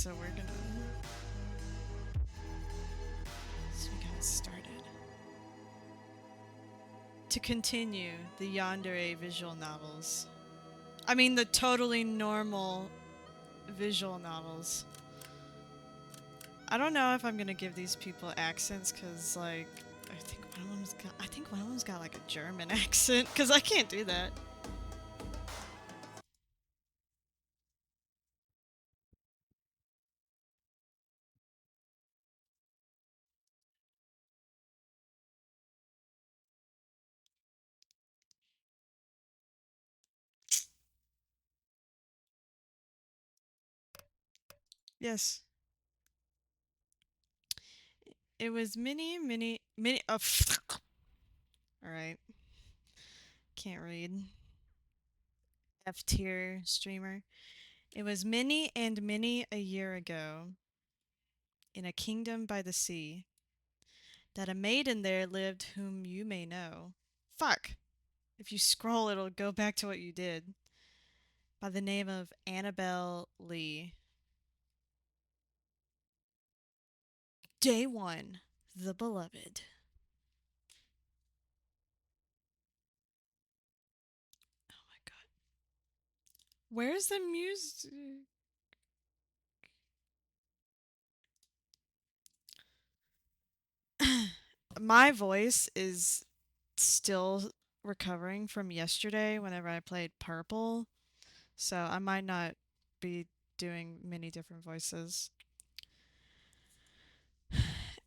so we're gonna... So we got started. To continue the yandere visual novels. I mean the totally normal visual novels. I don't know if I'm gonna give these people accents, cause like I think one of them's got like a German accent, cause I can't do that. Yes. It was mini. Oh, all right. Can't read. F tier streamer. It was many a year ago, in a kingdom by the sea, that a maiden there lived whom you may know. Fuck. If you scroll, it'll go back to what you did. By the name of Annabelle Lee. Day 1. The Beloved. Oh my god. Where's the music? My voice is still recovering from yesterday whenever I played Purple, so I might not be doing many different voices.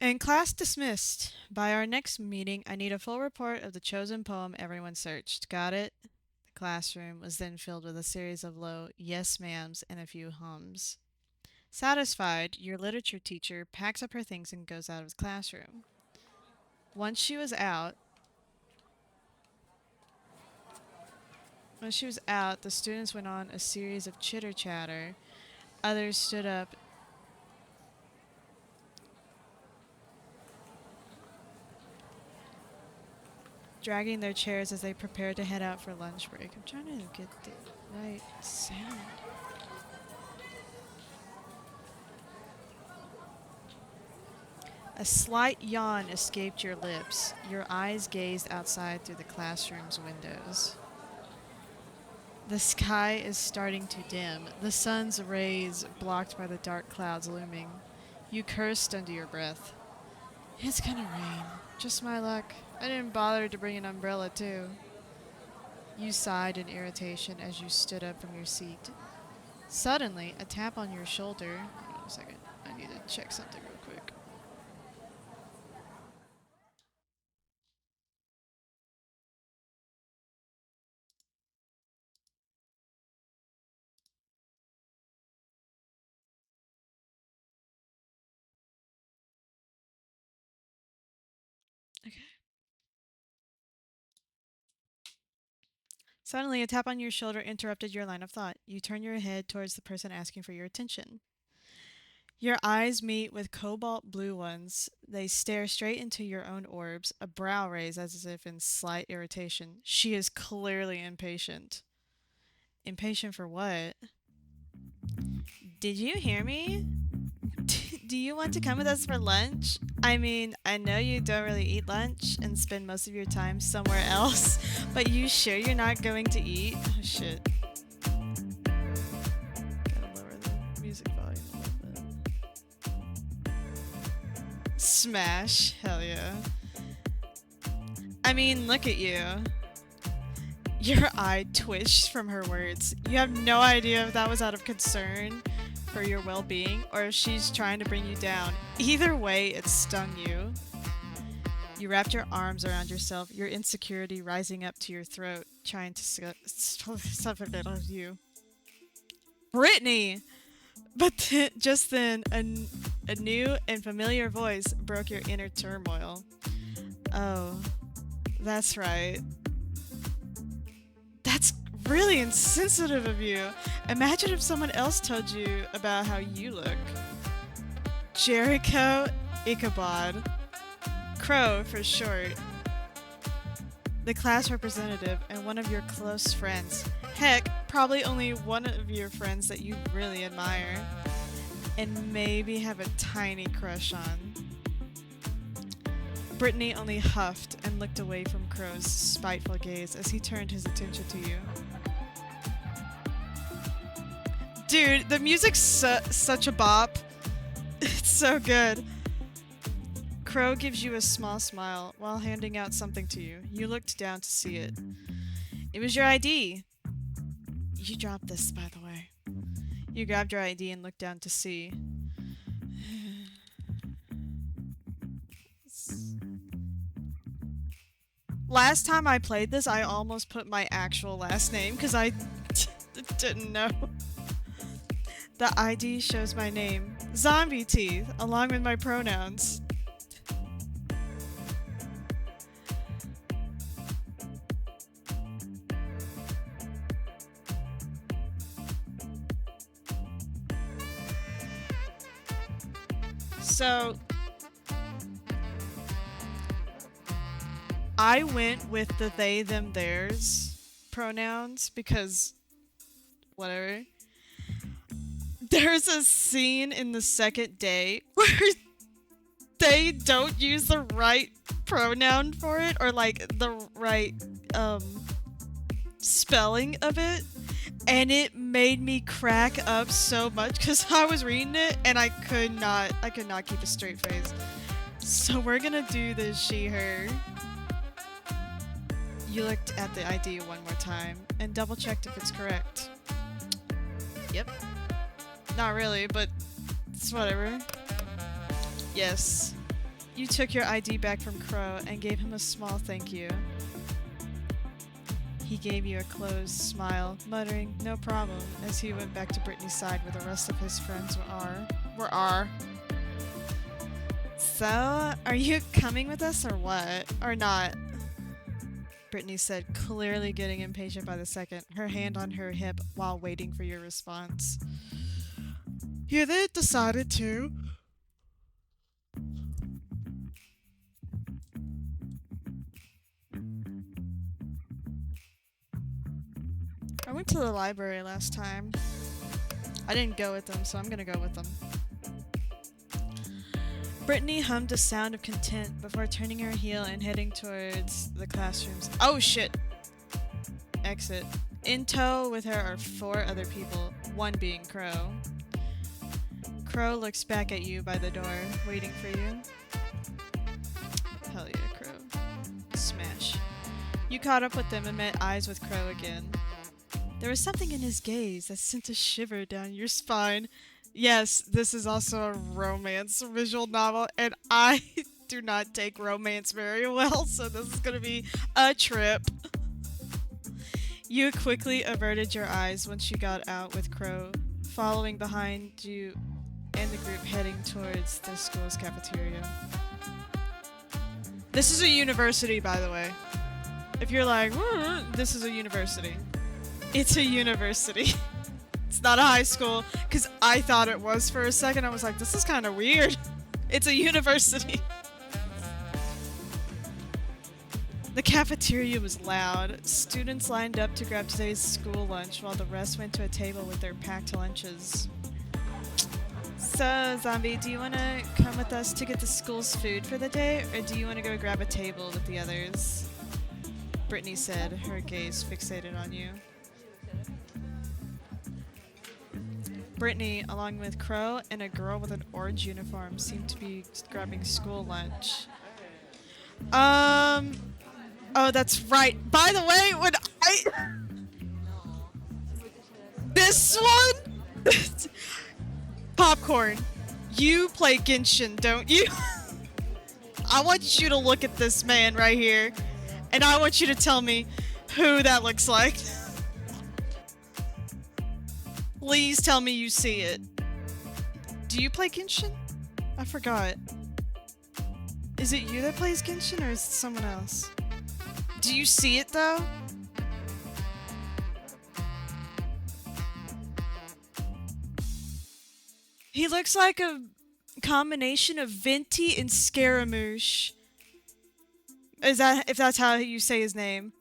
And class dismissed. By our next meeting, I need a full report of the chosen poem everyone searched. Got it? The classroom was then filled with a series of low yes ma'ams and a few hums. Satisfied, your literature teacher packs up her things and goes out of the classroom. Once she was out, the students went on a series of chitter chatter. Others stood up dragging their chairs as they prepared to head out for lunch break. I'm trying to get the right sound. A slight yawn escaped your lips. Your eyes gazed outside through the classroom's windows. The sky is starting to dim, the sun's rays blocked by the dark clouds looming. You cursed under your breath. It's gonna rain. Just my luck. I didn't bother to bring an umbrella, too. You sighed in irritation as you stood up from your seat. Suddenly, a tap on your shoulder. Hold on a second. I need to check something real quick. Okay. Suddenly, a tap on your shoulder interrupted your line of thought. You turn your head towards the person asking for your attention. Your eyes meet with cobalt blue ones. They stare straight into your own orbs, a brow raised as if in slight irritation. She is clearly impatient. Impatient for what? Did you hear me? Do you want to come with us for lunch? I mean, I know you don't really eat lunch and spend most of your time somewhere else, but you sure you're not going to eat? Oh, shit. Gotta lower the music volume a little bit. Smash. Hell yeah. I mean, look at you. Your eye twitched from her words. You have no idea if that was out of concern for your well-being or if she's trying to bring you down. Either way, it stung you. You wrapped your arms around yourself, your insecurity rising up to your throat, trying to suffocate you. Brittany! But just then, a new and familiar voice broke your inner turmoil. Oh, that's right. That's really insensitive of you. Imagine if someone else told you about how you look. Jericho Ichabod. Crow for short. The class representative and one of your close friends. Heck, probably only one of your friends that you really admire. and maybe have a tiny crush on. Brittany only huffed and looked away from Crow's spiteful gaze as he turned his attention to you. Dude, the music's such a bop. It's so good. Crow gives you a small smile while handing out something to you. You looked down to see it. It was your ID. You dropped this, by the way. You grabbed your ID and looked down to see. Last time I played this, I almost put my actual last name because I didn't know. The ID shows my name, Zombie Teeth, along with my pronouns. So, I went with the they, them, theirs pronouns because whatever. There's a scene in the second day where they don't use the right pronoun for it or like the right spelling of it, and it made me crack up so much because I was reading it and I could not keep a straight face. So we're gonna do the she, her. You looked at the ID one more time and double checked if it's correct. Yep. Not really, but it's whatever. Yes. You took your ID back from Crow and gave him a small thank you. He gave you a closed smile, muttering, "No problem," as he went back to Brittany's side where the rest of his friends were. So, are you coming with us or what? Or not? Brittany said, clearly getting impatient by the second, her hand on her hip while waiting for your response. Yeah, they decided to. I went to the library last time. I didn't go with them, so I'm gonna go with them. Brittany hummed a sound of content before turning her heel and heading towards the classrooms. Oh shit! Exit. In tow with her are 4 other people, one being Crow. Crow looks back at you by the door, waiting for you. Hell yeah, Crow. Smash. You caught up with them and met eyes with Crow again. There was something in his gaze that sent a shiver down your spine. Yes, this is also a romance visual novel, and I do not take romance very well, so this is gonna be a trip. You quickly averted your eyes once you got out with Crow, following behind you and the group heading towards the school's cafeteria. This is a university, by the way. If you're like, this is a university. It's a university. It's not a high school, because I thought it was for a second. I was like, this is kind of weird. It's a university. The cafeteria was loud. Students lined up to grab today's school lunch while the rest went to a table with their packed lunches. So, Zombie, do you want to come with us to get the school's food for the day, or do you want to go grab a table with the others? Brittany said, her gaze fixated on you. Brittany, along with Crow and a girl with an orange uniform, seemed to be grabbing school lunch. Oh, that's right. By the way, when this one? Popcorn. You play Genshin, don't you? I want you to look at this man right here, and I want you to tell me who that looks like. Please tell me you see it. Do you play Genshin? I forgot. Is it you that plays Genshin, or is it someone else? Do you see it, though? He looks like a combination of Venti and Scaramouche. Is that, if that's how you say his name?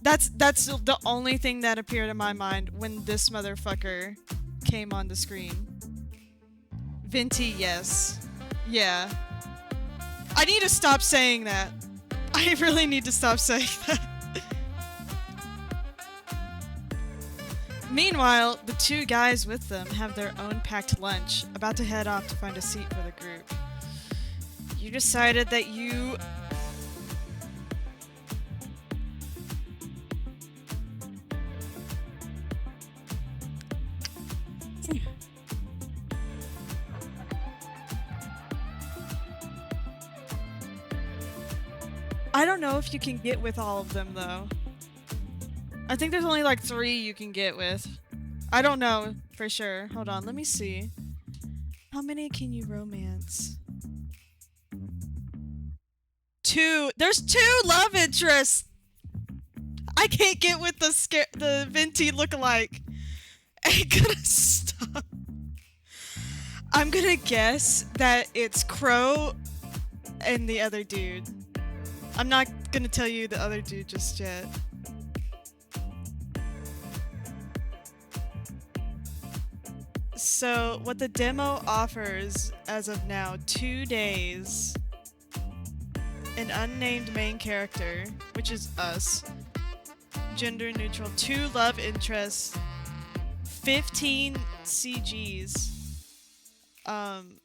That's the only thing that appeared in my mind when this motherfucker came on the screen. Venti, yes. Yeah. I need to stop saying that. I really need to stop saying that. Meanwhile, the two guys with them have their own packed lunch, about to head off to find a seat for the group. You decided that you... I don't know if you can get with all of them, though. I think there's only like 3 you can get with. I don't know for sure. Hold on, let me see. How many can you romance? 2. There's 2 love interests! I can't get with the Venti lookalike. Ain't gonna stop. I'm gonna guess that it's Crow and the other dude. I'm not gonna tell you the other dude just yet. So, what the demo offers as of now, 2 days, an unnamed main character, which is us, gender neutral, 2 love interests, 15 CGs, an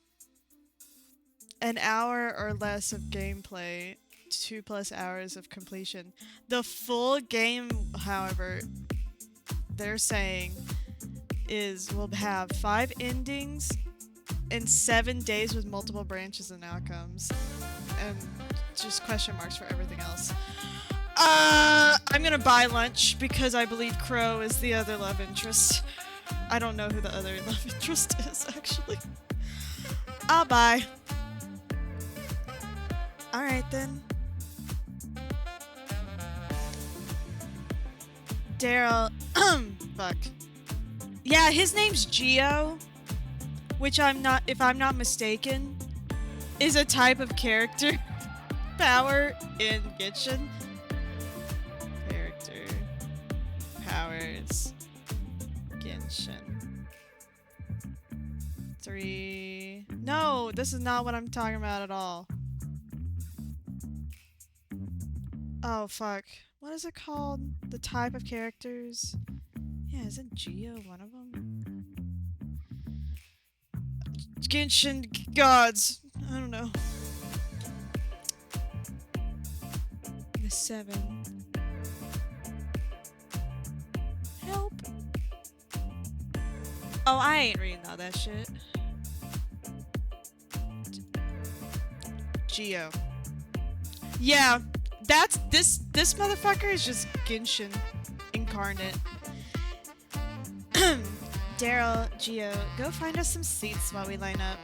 hour or less of gameplay, 2+ hours of completion. The full game, however, they're saying will have 5 endings and 7 days with multiple branches and outcomes, and just question marks for everything else. I'm gonna buy lunch because I believe Crow is the other love interest. I don't know who the other love interest is, actually. I'll buy. Alright then. Daryl. Fuck. Yeah, his name's Geo, which if I'm not mistaken, is a type of character power in Genshin. Character powers Genshin. 3. No, this is not what I'm talking about at all. Oh, fuck. What is it called? The type of characters? Yeah, isn't Geo one of them? Genshin gods. I don't know. The 7. Help. Oh, I ain't reading all that shit. Geo. Yeah, that's this motherfucker is just Genshin incarnate. Daryl, Geo, go find us some seats while we line up.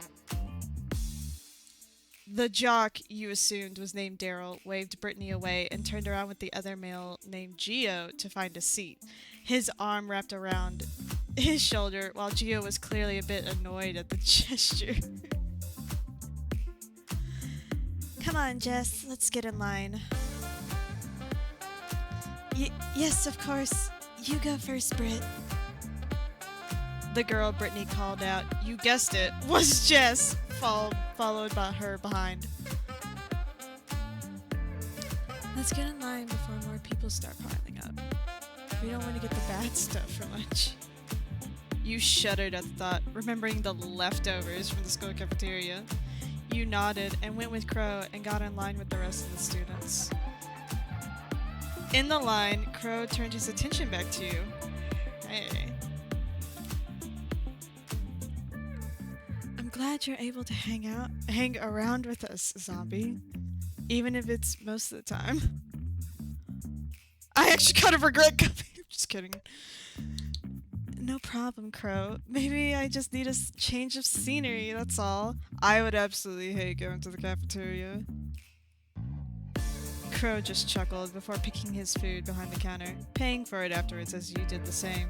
The jock you assumed was named Daryl waved Brittany away and turned around with the other male named Geo to find a seat. His arm wrapped around his shoulder while Geo was clearly a bit annoyed at the gesture. Come on, Jess, let's get in line. Yes, of course. You go first, Britt. The girl Brittany called out, you guessed it, was Jess, followed by her behind. Let's get in line before more people start piling up. We don't want to get the bad stuff for lunch. You shuddered at the thought, remembering the leftovers from the school cafeteria. You nodded and went with Crow and got in line with the rest of the students. In the line, Crow turned his attention back to you. Hey. I'm glad you're able to hang around with us, Zombie. Even if it's most of the time. I actually kind of regret coming. I'm just kidding. No problem, Crow. Maybe I just need a change of scenery, that's all. I would absolutely hate going to the cafeteria. Crow just chuckled before picking his food behind the counter, paying for it afterwards as you did the same.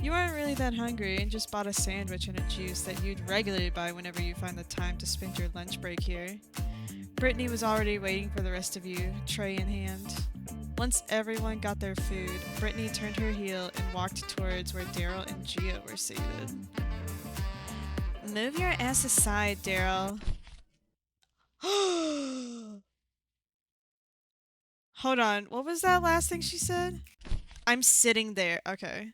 You weren't really that hungry and just bought a sandwich and a juice that you'd regularly buy whenever you find the time to spend your lunch break here. Brittany was already waiting for the rest of you, tray in hand. Once everyone got their food, Brittany turned her heel and walked towards where Daryl and Gio were seated. Move your ass aside, Daryl. Hold on, what was that last thing she said? I'm sitting there. Okay.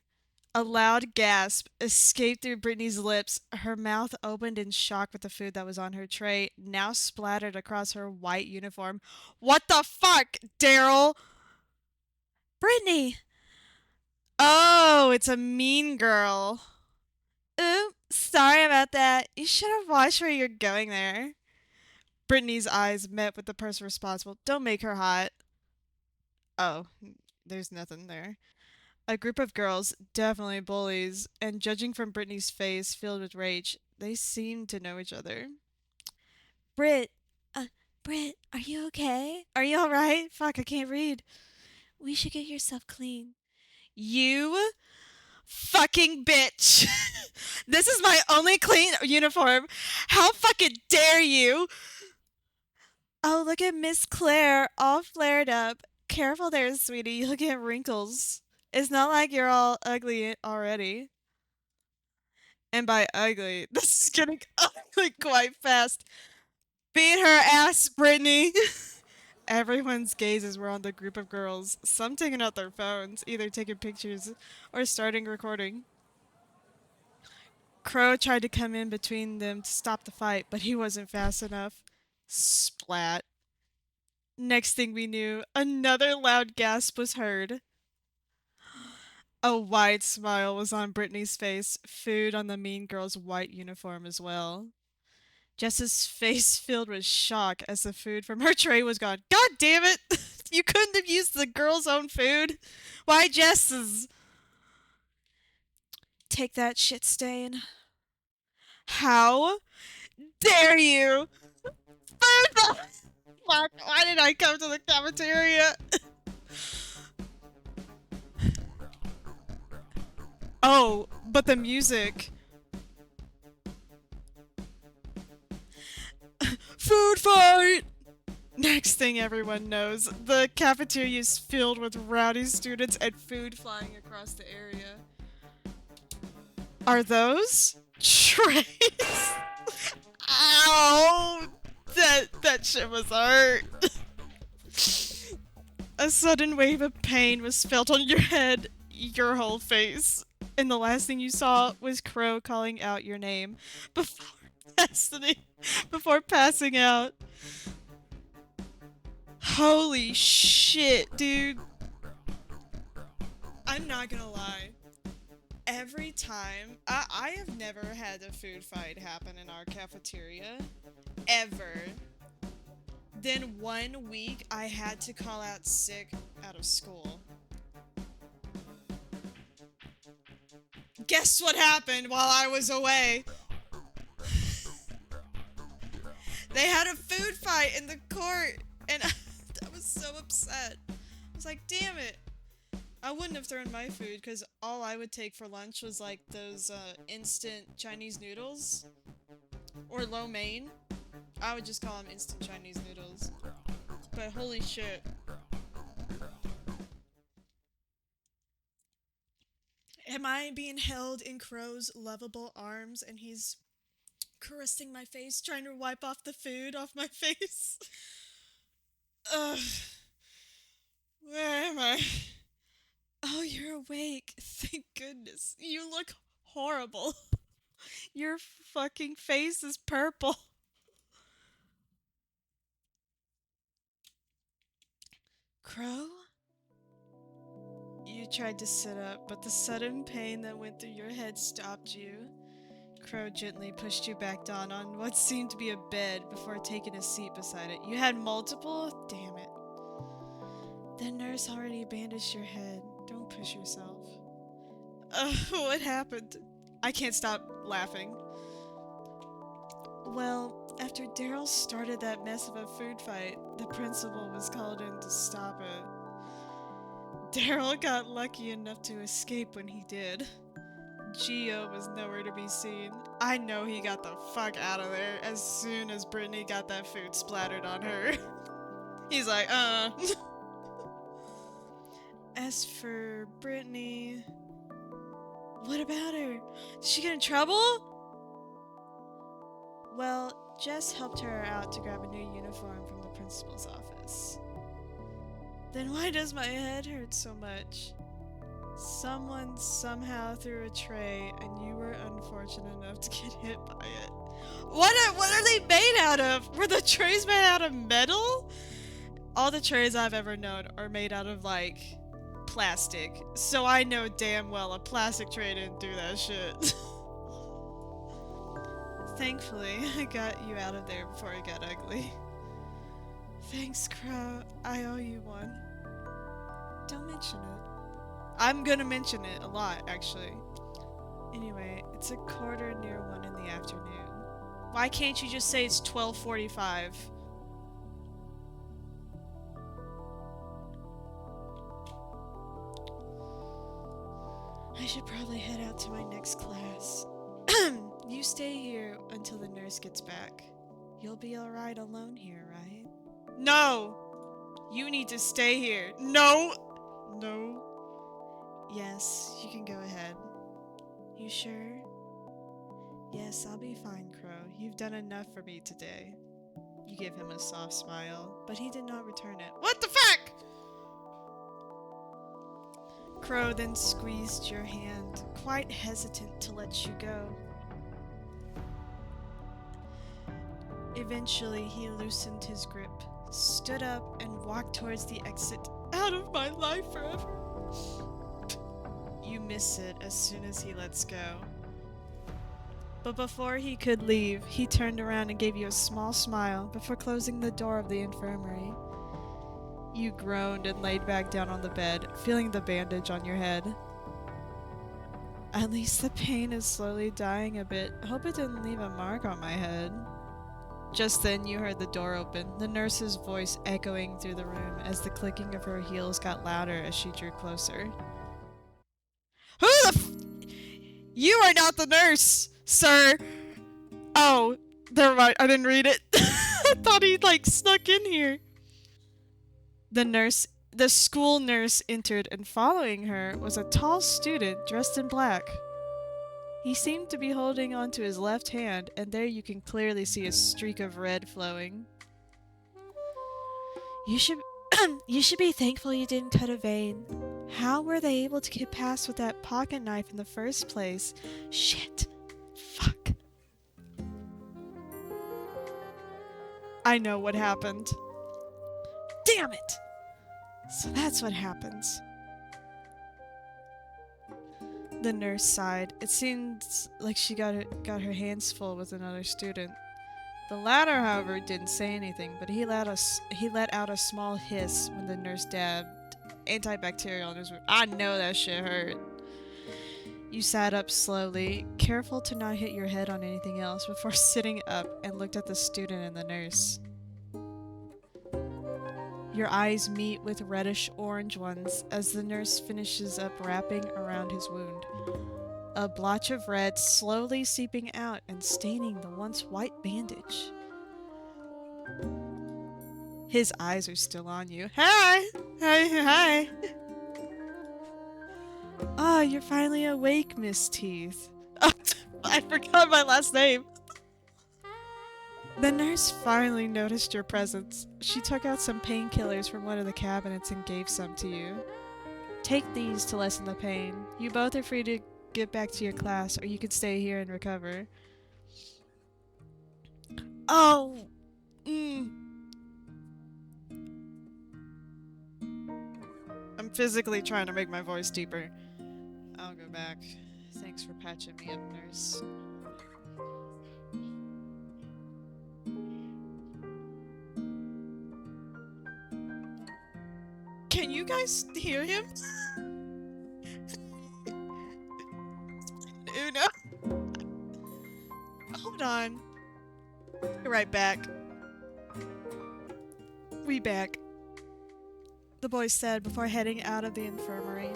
A loud gasp escaped through Brittany's lips. Her mouth opened in shock with the food that was on her tray, now splattered across her white uniform. What the fuck, Daryl? Brittany! Oh, it's a mean girl. Oops, sorry about that. You should have watched where you're going there. Brittany's eyes met with the person responsible. Don't make her hot. Oh, there's nothing there. A group of girls, definitely bullies, and judging from Brittany's face filled with rage, they seemed to know each other. Britt, Britt, are you okay? Are you alright? Fuck, I can't read. We should get yourself clean. You fucking bitch! This is my only clean uniform. How fucking dare you? Oh, look at Miss Claire, all flared up. Careful there, sweetie. You'll get wrinkles. It's not like you're all ugly already. And by ugly, this is getting ugly quite fast. Beat her ass, Brittany! Everyone's gazes were on the group of girls, some taking out their phones, either taking pictures or starting recording. Crow tried to come in between them to stop the fight, but he wasn't fast enough. Splat. Next thing we knew, another loud gasp was heard. A wide smile was on Brittany's face, food on the mean girl's white uniform as well. Jess's face filled with shock as the food from her tray was gone. God damn it! You couldn't have used the girl's own food? Why Jess's? Take that, shit stain. How dare you? Fuck! Why did I come to the cafeteria? Oh, but the music. Food fight! Next thing everyone knows, the cafeteria is filled with rowdy students and food flying across the area. Are those trays? Ow! That shit was hurt. A sudden wave of pain was felt on your head, your whole face, and the last thing you saw was Crow calling out your name before passing out. Holy shit, dude. I'm not gonna lie. Every time, I have never had a food fight happen in our cafeteria. Ever. Then 1 week, I had to call out sick out of school. Guess what happened while I was away? They had a food fight in the court, and I was so upset. I was like, damn it. I wouldn't have thrown my food, because all I would take for lunch was like those instant Chinese noodles. Or lo mein. I would just call them instant Chinese noodles. But holy shit. Am I being held in Crow's lovable arms and he's caressing my face, trying to wipe off the food off my face? Ugh. Where am I? Oh, you're awake. Thank goodness. You look horrible. Your fucking face is purple. Crow? You tried to sit up, but the sudden pain that went through your head stopped you. Crow gently pushed you back down on what seemed to be a bed before taking a seat beside it. You had multiple? Damn it. The nurse already bandaged your head. Don't push yourself. What happened? I can't stop laughing. Well, after Daryl started that mess of a food fight, the principal was called in to stop it. Daryl got lucky enough to escape when he did. Gio was nowhere to be seen. I know he got the fuck out of there as soon as Brittany got that food splattered on her. He's like, As for Brittany... What about her? Did she get in trouble? Well, Jess helped her out to grab a new uniform from the principal's office. Then why does my head hurt so much? Someone somehow threw a tray and you were unfortunate enough to get hit by it. What are they made out of? Were the trays made out of metal? All the trays I've ever known are made out of, like, plastic. So I know damn well a plastic tray didn't do that shit. Thankfully, I got you out of there before it got ugly. Thanks, Crow. I owe you one. Don't mention it. I'm gonna mention it a lot, actually. Anyway, it's 1:45 in the afternoon. Why can't you just say it's 12:45? I should probably head out to my next class. You stay here until the nurse gets back. You'll be alright alone here, right? No! You need to stay here. No! No. Yes, you can go ahead. You sure? Yes, I'll be fine, Crow. You've done enough for me today. You gave him a soft smile, but he did not return it. What the fuck?! Crow then squeezed your hand, quite hesitant to let you go. Eventually, he loosened his grip, stood up, and walked towards the exit. Out of my life forever. You miss it as soon as he lets go. But before he could leave, he turned around and gave you a small smile before closing the door of the infirmary. You groaned and laid back down on the bed, feeling the bandage on your head. At least the pain is slowly dying a bit. Hope it didn't leave a mark on my head. Just then you heard the door open, the nurse's voice echoing through the room as the clicking of her heels got louder as she drew closer. Who the You are not the nurse, sir! Oh, never mind, I didn't read it. I thought he, like, snuck in here. The school nurse entered, and following her was a tall student dressed in black. He seemed to be holding onto his left hand, and there you can clearly see a streak of red flowing. You should be thankful you didn't cut a vein. How were they able to get past with that pocket knife in the first place? Shit. Fuck. I know what happened. Damn it! So that's what happens. The nurse sighed. It seemed like she got her hands full with another student. The latter, however, didn't say anything, but he let out a small hiss when the nurse dabbed antibacterial in his wound. I know that shit hurt. You sat up slowly, careful to not hit your head on anything else, before sitting up and looked at the student and the nurse. Your eyes meet with reddish-orange ones as the nurse finishes up wrapping around his wound. A blotch of red slowly seeping out and staining the once white bandage. His eyes are still on you. Hi! Hi! Ah, you're finally awake, Miss Teeth. Oh, I forgot my last name. The nurse finally noticed your presence. She took out some painkillers from one of the cabinets and gave some to you. Take these to lessen the pain. You both are free to get back to your class, or you can stay here and recover. Oh! I'm physically trying to make my voice deeper. I'll go back. Thanks for patching me up, nurse. Can you guys hear him? Uno. Hold on. Be right back. We back. The boy said before heading out of the infirmary.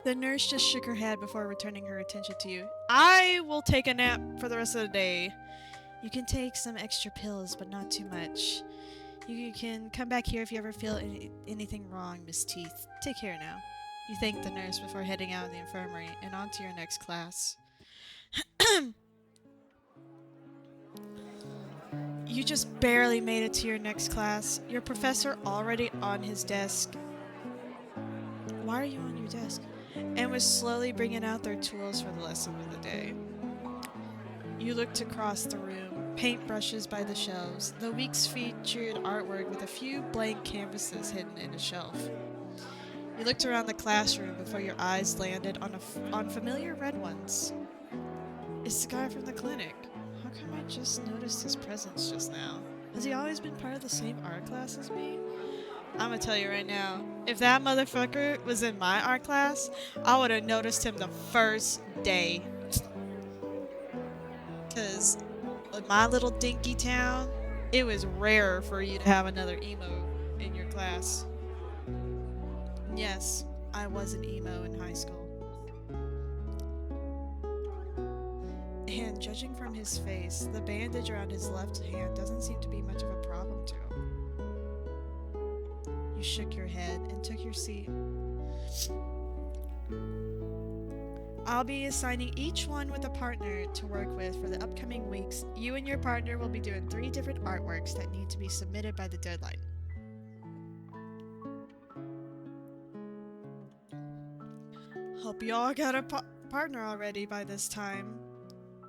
The nurse just shook her head before returning her attention to you. I will take a nap for the rest of the day. You can take some extra pills, but not too much. You can come back here if you ever feel anything wrong, Miss Teeth. Take care now. You thank the nurse before heading out in the infirmary and on to your next class. You just barely made it to your next class. Your professor already on his desk. Why are you on your desk? And was slowly bringing out their tools for the lesson of the day. You looked across the room, paintbrushes by the shelves. The week's featured artwork with a few blank canvases hidden in a shelf. You looked around the classroom before your eyes landed on familiar red ones. It's the guy from the clinic. How come I just noticed his presence just now? Has he always been part of the same art class as me? I'm gonna tell you right now, if that motherfucker was in my art class, I would have noticed him the first day. Because in my little dinky town, it was rare for you to have another emo in your class. Yes, I was an emo in high school. And judging from his face, the bandage around his left hand doesn't seem to be much of a problem to him. You shook your head and took your seat. I'll be assigning each one with a partner to work with for the upcoming weeks. You and your partner will be doing 3 different artworks that need to be submitted by the deadline. Hope you all got a partner already by this time.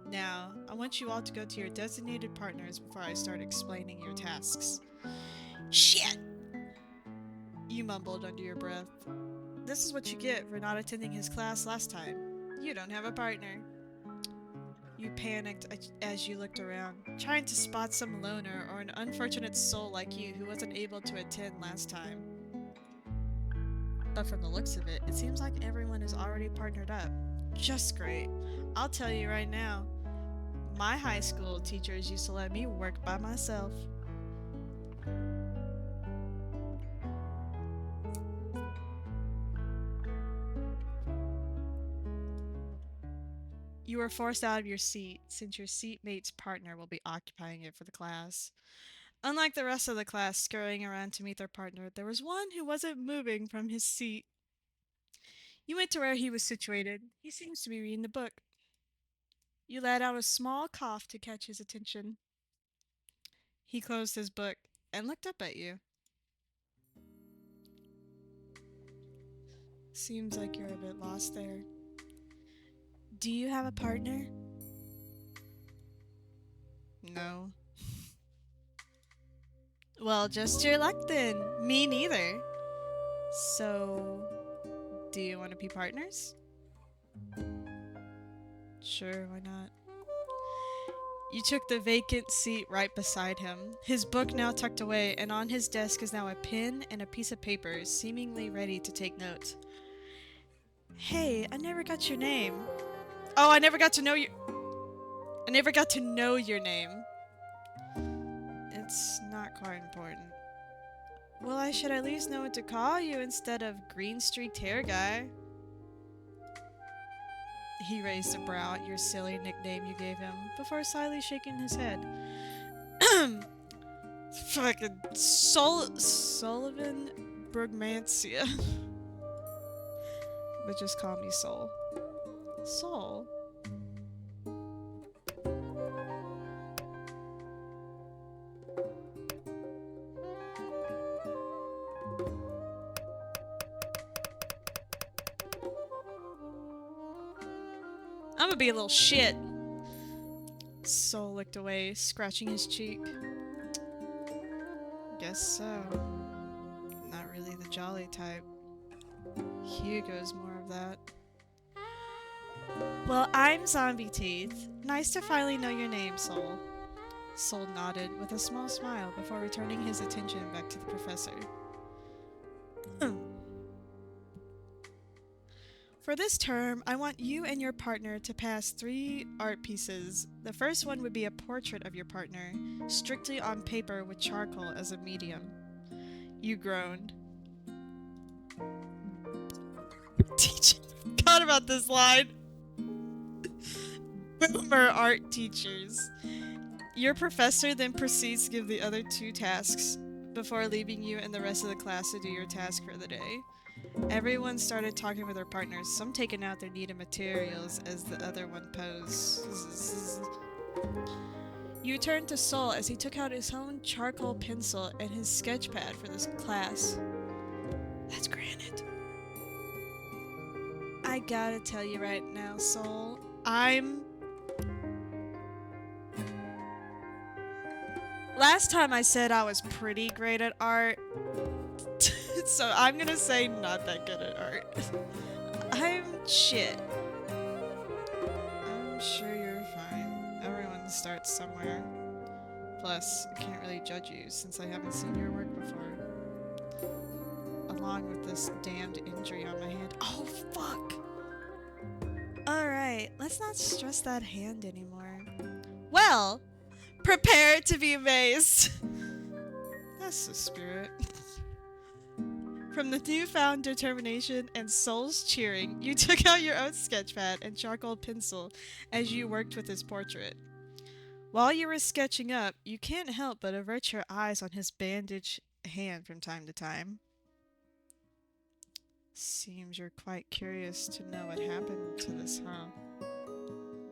Now, I want you all to go to your designated partners before I start explaining your tasks. Shit! You mumbled under your breath. This is what you get for not attending his class last time. You don't have a partner. You panicked as you looked around, trying to spot some loner or an unfortunate soul like you who wasn't able to attend last time. But from the looks of it, it seems like everyone is already partnered up. Just great. I'll tell you right now, my high school teachers used to let me work by myself. You were forced out of your seat, since your seatmate's partner will be occupying it for the class. Unlike the rest of the class scurrying around to meet their partner, there was one who wasn't moving from his seat. You went to where he was situated. He seems to be reading the book. You let out a small cough to catch his attention. He closed his book and looked up at you. Seems like you're a bit lost there. Do you have a partner? No. Well, just your luck then. Me neither. So, do you want to be partners? Sure, why not? You took the vacant seat right beside him, his book now tucked away, and on his desk is now a pen and a piece of paper, seemingly ready to take notes. Hey, I never got your name. Oh, I never got to know your name. It's not quite important. Well, I should at least know what to call you instead of green-streaked hair guy. He raised a brow at your silly nickname you gave him, before slyly shaking his head. Fucking Sullivan Brugmancia. But just call me Soul. Soul? I'm gonna be a little shit. Soul looked away, scratching his cheek. Guess so. Not really the jolly type. Hugo's more of that. Well, I'm Zombie Teeth. Nice to finally know your name, Soul. Soul nodded with a small smile before returning his attention back to the professor. For this term, I want you and your partner to pass 3 art pieces. The first one would be a portrait of your partner, strictly on paper with charcoal as a medium. You groaned. Teacher, forgot about this line. Boomer art teachers. Your professor then proceeds to give the other 2 tasks. before leaving you and the rest of the class to do your task for the day. Everyone started talking with their partners, some taking out their needed materials as the other one posed. You turned to Sol as he took out his own charcoal pencil and his sketch pad for this class. That's granite. I gotta tell you right now, Sol, Last time I said I was pretty great at art, so I'm gonna say not that good at art. I'm shit. I'm sure you're fine. Everyone starts somewhere. Plus, I can't really judge you since I haven't seen your work before. Along with this damned injury on my hand. Oh, fuck! Alright, let's not stress that hand anymore. Well, prepare to be amazed. That's the spirit. From the newfound determination and Sol's cheering, you took out your own sketchpad and charcoal pencil as you worked with his portrait. While you were sketching up, you can't help but avert your eyes on his bandaged hand from time to time. Seems you're quite curious to know what happened to this, huh?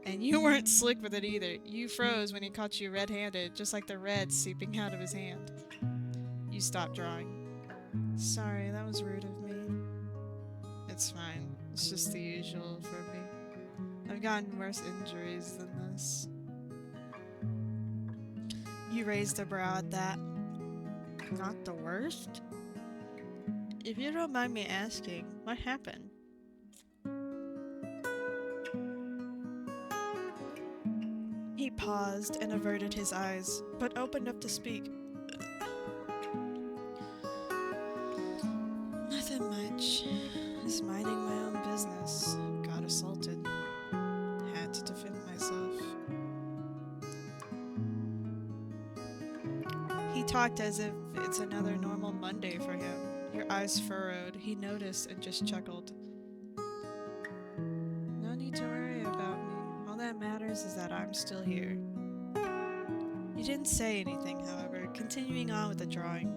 And you weren't slick with it either. You froze when he caught you red-handed, just like the red seeping out of his hand. You stopped drawing. Sorry, that was rude of me. It's fine. It's just the usual for me. I've gotten worse injuries than this. You raised a brow at that. Not the worst? If you don't mind me asking, what happened? He paused and averted his eyes, but opened up to speak. Nothing much. Just minding my own business. Got assaulted. Had to defend myself. He talked as if it's another normal Monday for him. Your eyes furrowed. He noticed and just chuckled. No need to worry about me. All that matters is that I'm still here. You didn't say anything, however, continuing on with the drawing,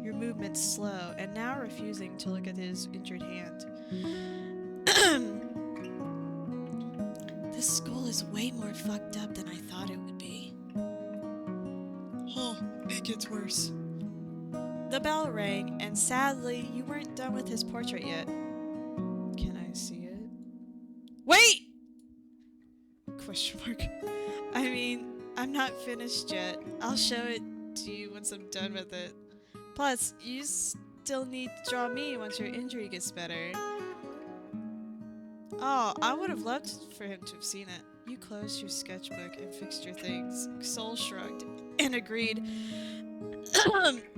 your movements slow, and now refusing to look at his injured hand. This skull is way more fucked up than I thought it would be. Oh, it gets worse. The bell rang, and sadly, you weren't done with his portrait yet. Can I see it? Wait! Question mark. I mean, I'm not finished yet. I'll show it to you once I'm done with it. Plus, you still need to draw me once your injury gets better. Oh, I would have loved for him to have seen it. You closed your sketchbook and fixed your things. Sol shrugged and agreed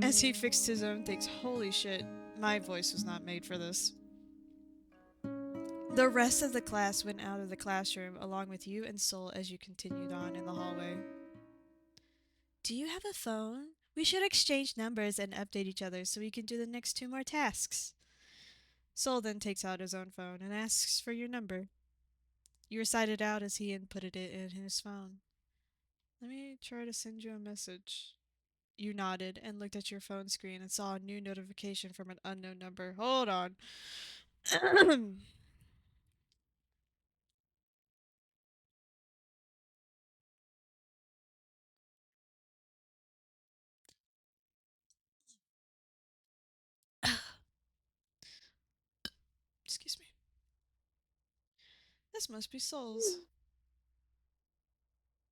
as he fixed his own things. Holy shit, my voice was not made for this. The rest of the class went out of the classroom along with you and Sol as you continued on in the hallway. Do you have a phone? We should exchange numbers and update each other so we can do the next 2 more tasks. Sol then takes out his own phone and asks for your number. You recite it out as he inputted it in his phone. Let me try to send you a message. You nodded and looked at your phone screen and saw a new notification from an unknown number. Hold on. Excuse me. This must be Sol's.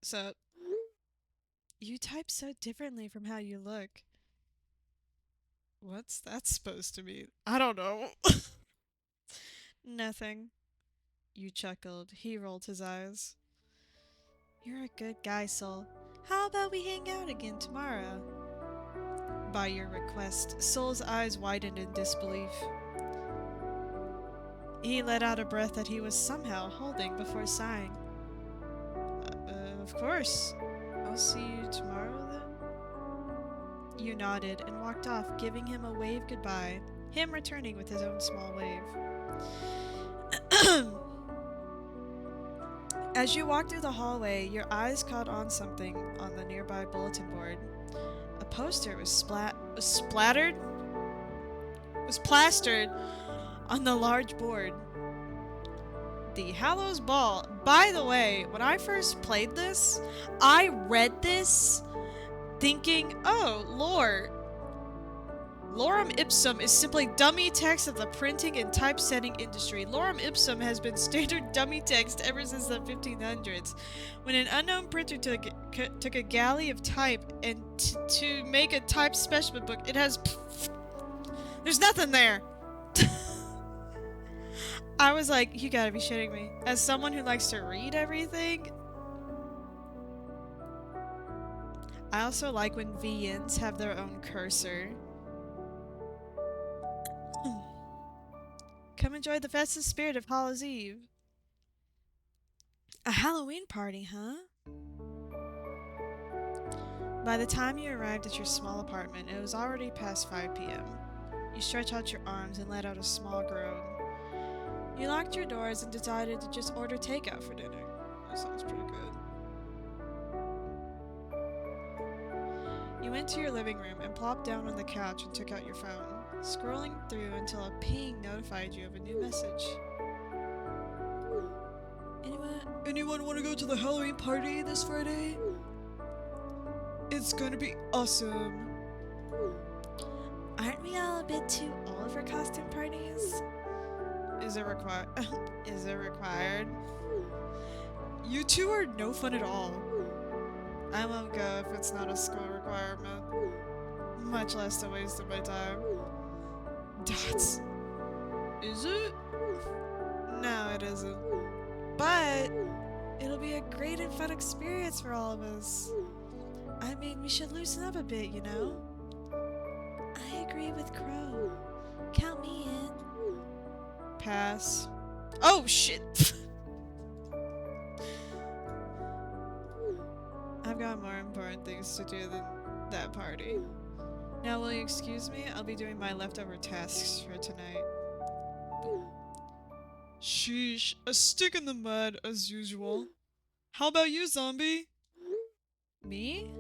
So, you type so differently from how you look. What's that supposed to mean? I don't know. Nothing. You chuckled. He rolled his eyes. You're a good guy, Sol. How about we hang out again tomorrow? By your request, Sol's eyes widened in disbelief. He let out a breath that he was somehow holding before sighing. Of course. I'll see you tomorrow, then? You nodded and walked off, giving him a wave goodbye, him returning with his own small wave. As you walked through the hallway, your eyes caught on something on the nearby bulletin board. A poster was was plastered on the large board. The Hallows Ball. By the way, when I first played this, I read this thinking, oh, lore. Lorem ipsum is simply dummy text of the printing and typesetting industry. Lorem ipsum has been standard dummy text ever since the 1500s. When an unknown printer took a galley of type and to make a typed specimen book, it has... There's nothing there! I was like, you gotta be shitting me. As someone who likes to read everything, I also like when VNs have their own cursor. Come enjoy the festive spirit of Hallows Eve. A Halloween party, huh? By the time you arrived at your small apartment, it was already past 5 p.m. You stretch out your arms and let out a small groan. You locked your doors and decided to just order takeout for dinner. That sounds pretty good. You went to your living room and plopped down on the couch and took out your phone, scrolling through until a ping notified you of a new message. Anyone want to go to the Halloween party this Friday? It's gonna be awesome. Aren't we all a bit too old for costume parties? Is it required? Is it required? You two are no fun at all. I won't go if it's not a school requirement. Much less a waste of my time. Dots. Is it? No, it isn't. But it'll be a great and fun experience for all of us. I mean, we should loosen up a bit, you know? I agree with Crow. Count me in. Pass. Oh, shit! I've got more important things to do than that party. Now, will you excuse me? I'll be doing my leftover tasks for tonight. Sheesh, a stick in the mud as usual. How about you, zombie? Me?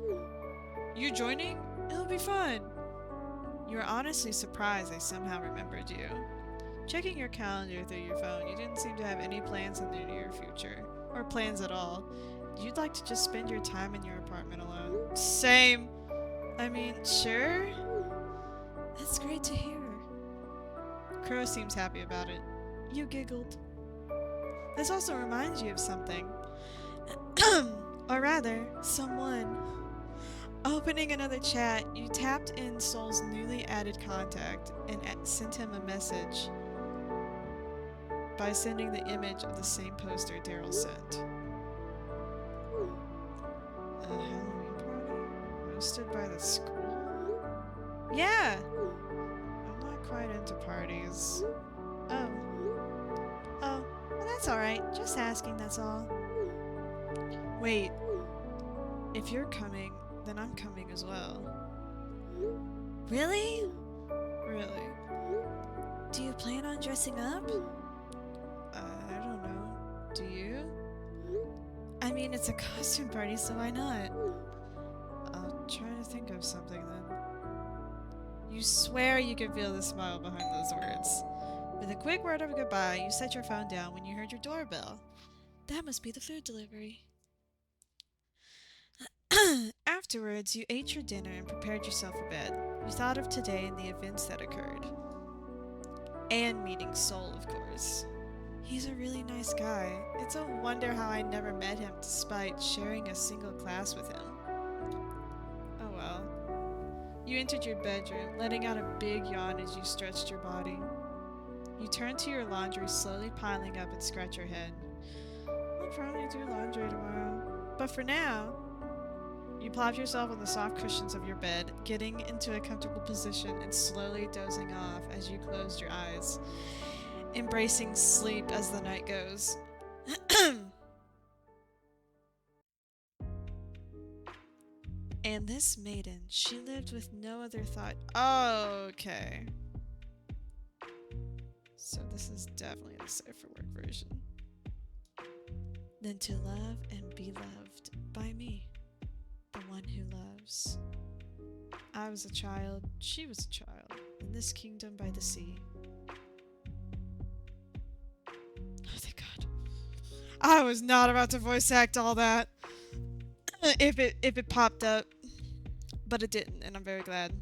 You joining? It'll be fun. You were honestly surprised I somehow remembered you. Checking your calendar through your phone, you didn't seem to have any plans in the near future. Or plans at all. You'd like to just spend your time in your apartment alone. Same. I mean, sure. That's great to hear. Crow seems happy about it. You giggled. This also reminds you of something. Or rather, someone. Opening another chat, you tapped in Soul's newly added contact and sent him a message by sending the image of the same poster Daryl sent. A Halloween party? Hosted by the school? Yeah! I'm not quite into parties. Oh. Oh, well that's alright. Just asking, that's all. Wait. If you're coming, then I'm coming as well. Really? Really. Do you plan on dressing up? I don't know. Do you? I mean, it's a costume party, so why not? I'll try to think of something then. You swear you can feel the smile behind those words. With a quick word of goodbye, you set your phone down when you heard your doorbell. That must be the food delivery. Afterwards, you ate your dinner and prepared yourself for bed. You thought of today and the events that occurred. And meeting Soul, of course. He's a really nice guy. It's a wonder how I never met him despite sharing a single class with him. Oh well. You entered your bedroom, letting out a big yawn as you stretched your body. You turned to your laundry, slowly piling up and scratch your head. I'll probably do laundry tomorrow. But for now, you plop yourself on the soft cushions of your bed, getting into a comfortable position and slowly dozing off as you closed your eyes, embracing sleep as the night goes. And this maiden, she lived with no other thought. Oh, okay. So this is definitely the safer work version. Than to love and be loved by me. The one who loves. I was a child, she was a child, in this kingdom by the sea. Oh, thank God. I was not about to voice act all that. If it popped up. But it didn't, and I'm very glad.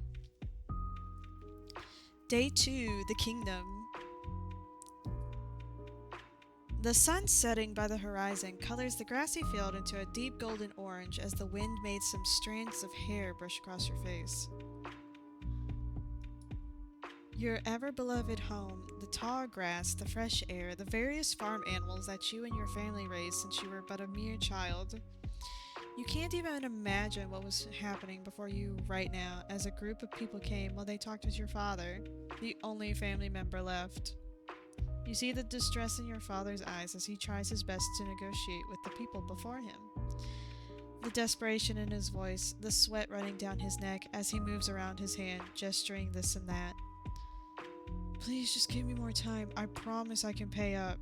Day 2, the kingdom. The sun setting by the horizon colors the grassy field into a deep golden orange as the wind made some strands of hair brush across your face. Your ever-beloved home, the tall grass, the fresh air, the various farm animals that you and your family raised since you were but a mere child. You can't even imagine what was happening before you right now as a group of people came while they talked with your father, the only family member left. You see the distress in your father's eyes as he tries his best to negotiate with the people before him. The desperation in his voice, the sweat running down his neck as he moves around his hand, gesturing this and that. Please just give me more time. I promise I can pay up.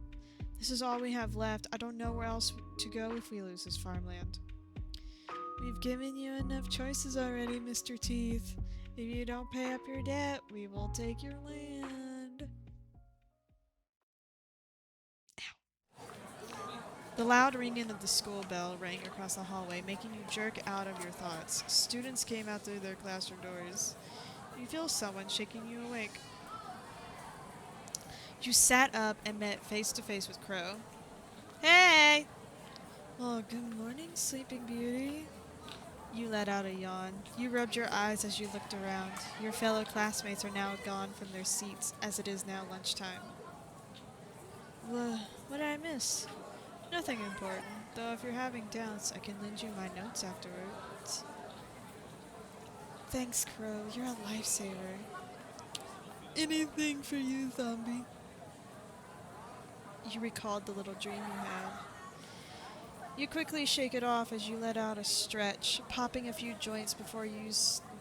This is all we have left. I don't know where else to go if we lose this farmland. We've given you enough choices already, Mr. Teeth. If you don't pay up your debt, we will take your land. Ow. The loud ringing of the school bell rang across the hallway, making you jerk out of your thoughts. Students came out through their classroom doors. You feel someone shaking you awake. You sat up and met face to face with Crow. Hey! Oh, good morning, Sleeping Beauty. You let out a yawn. You rubbed your eyes as you looked around. Your fellow classmates are now gone from their seats, as it is now lunchtime. What did I miss? Nothing important, though if you're having doubts, I can lend you my notes afterwards. Thanks, Crow. You're a lifesaver. Anything for you, zombie. You recalled the little dream you had. You quickly shake it off as you let out a stretch, popping a few joints before you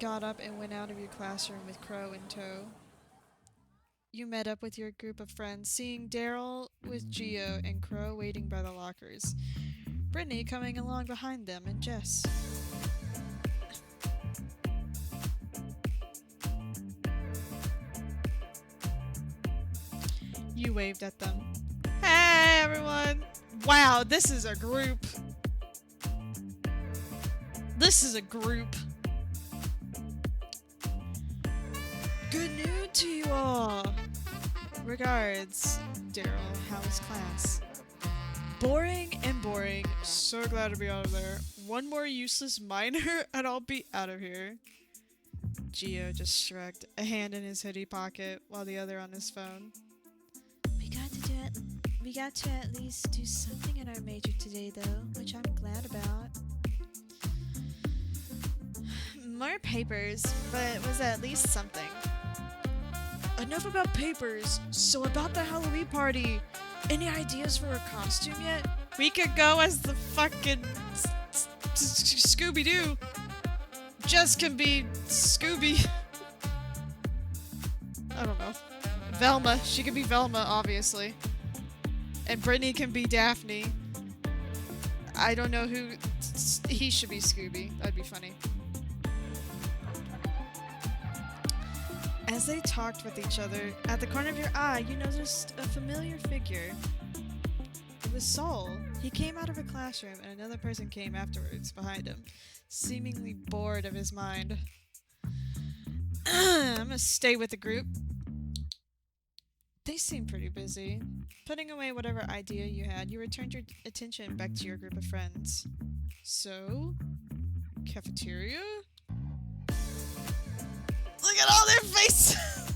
got up and went out of your classroom with Crow in tow. You met up with your group of friends, seeing Daryl with Geo and Crow waiting by the lockers, Brittany coming along behind them, and Jess. You waved at them. Hey, everyone! Wow, this is a group. This is a group. Good news to you all. Regards, Daryl. How was class? Boring and boring. So glad to be out of there. One more useless minor and I'll be out of here. Geo just shrugged, a hand in his hoodie pocket while the other on his phone. We got to at least do something in our major today, though, which I'm glad about. More papers, but it was at least something. Enough about papers. So about the Halloween party. Any ideas for a costume yet? We could go as the fucking Scooby-Doo. Jess can be Scooby. I don't know. Velma. She can be Velma, obviously. And Brittany can be Daphne. I don't know who... He should be Scooby. That'd be funny. As they talked with each other, at the corner of your eye, you noticed a familiar figure. It was Sol. He came out of a classroom, and another person came afterwards, behind him, seemingly bored of his mind. I'm gonna stay with the group. They seem pretty busy. Putting away whatever idea you had, you returned your attention back to your group of friends. So? Cafeteria? Look at all their faces!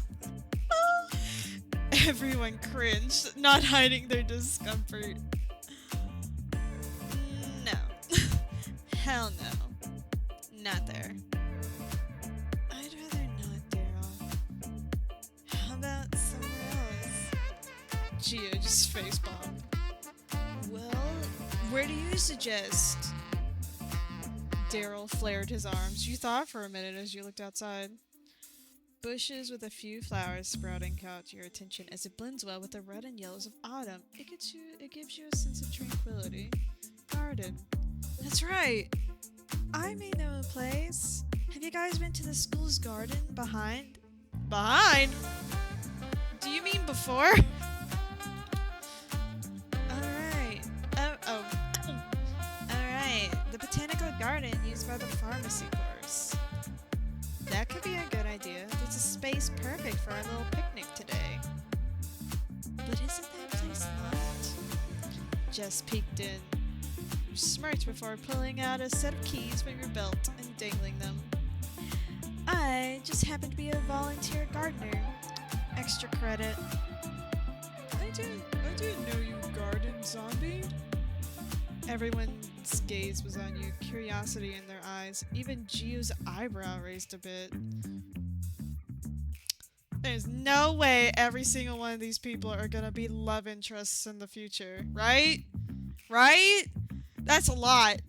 Everyone cringed, not hiding their discomfort. No. Hell no. Not there. I'd rather not, Daryl. How about somewhere else? Geo just facepalmed. Well, where do you suggest? Daryl flared his arms. You thought for a minute as you looked outside. Bushes with a few flowers sprouting caught your attention as it blends well with the red and yellows of autumn. It gives you a sense of tranquility. Garden. That's right. I may know a place. Have you guys been to the school's garden behind? Behind? Do you mean before? Alright. Oh. Alright. The botanical garden used by the pharmacy course. That could be a good idea. There's a space perfect for our little picnic today. But isn't that place locked? Jess peeked in. You smirked before pulling out a set of keys from your belt and dangling them. I just happen to be a volunteer gardener. Extra credit. I didn't know you garden, zombie. Everyone's gaze was on you, curiosity in their eyes. Even Gio's eyebrow raised a bit. There's no way every single one of these people are gonna be love interests in the future, right? Right? That's a lot.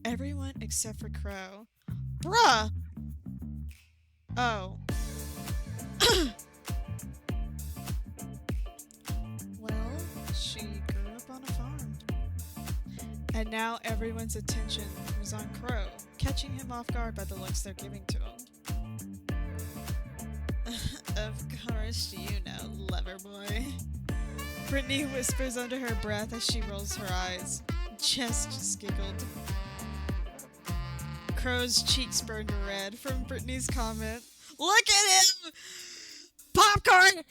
Everyone except for Crow. Bruh! Oh. Well, she grew up on a farm. And now everyone's attention was on Crow, catching him off guard by the looks they're giving to him. Of course you know, lover boy. Brittany whispers under her breath as she rolls her eyes. Jess just giggled. Crow's cheeks burned red from Brittany's comment. Look at him! Popcorn!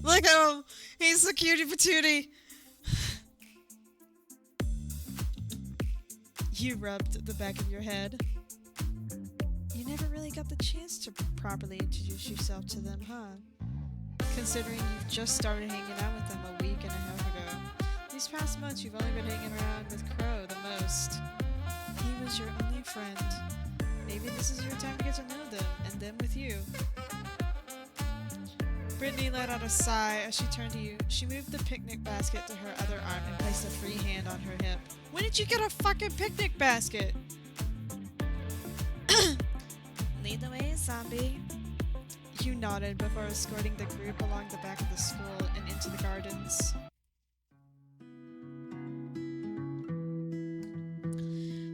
Look at him! He's the cutie patootie! You rubbed the back of your head. You never really got the chance to properly introduce yourself to them, huh? Considering you've just started hanging out with them a week and a half ago. These past months you've only been hanging around with Crow the most. He was your only friend. Maybe this is your time to get to know them, and them with you. Brittany let out a sigh as she turned to you. She moved the picnic basket to her other arm and placed a free hand on her hip. When did you get a fucking picnic basket? Lead the way, zombie. You nodded before escorting the group along the back of the school and into the gardens.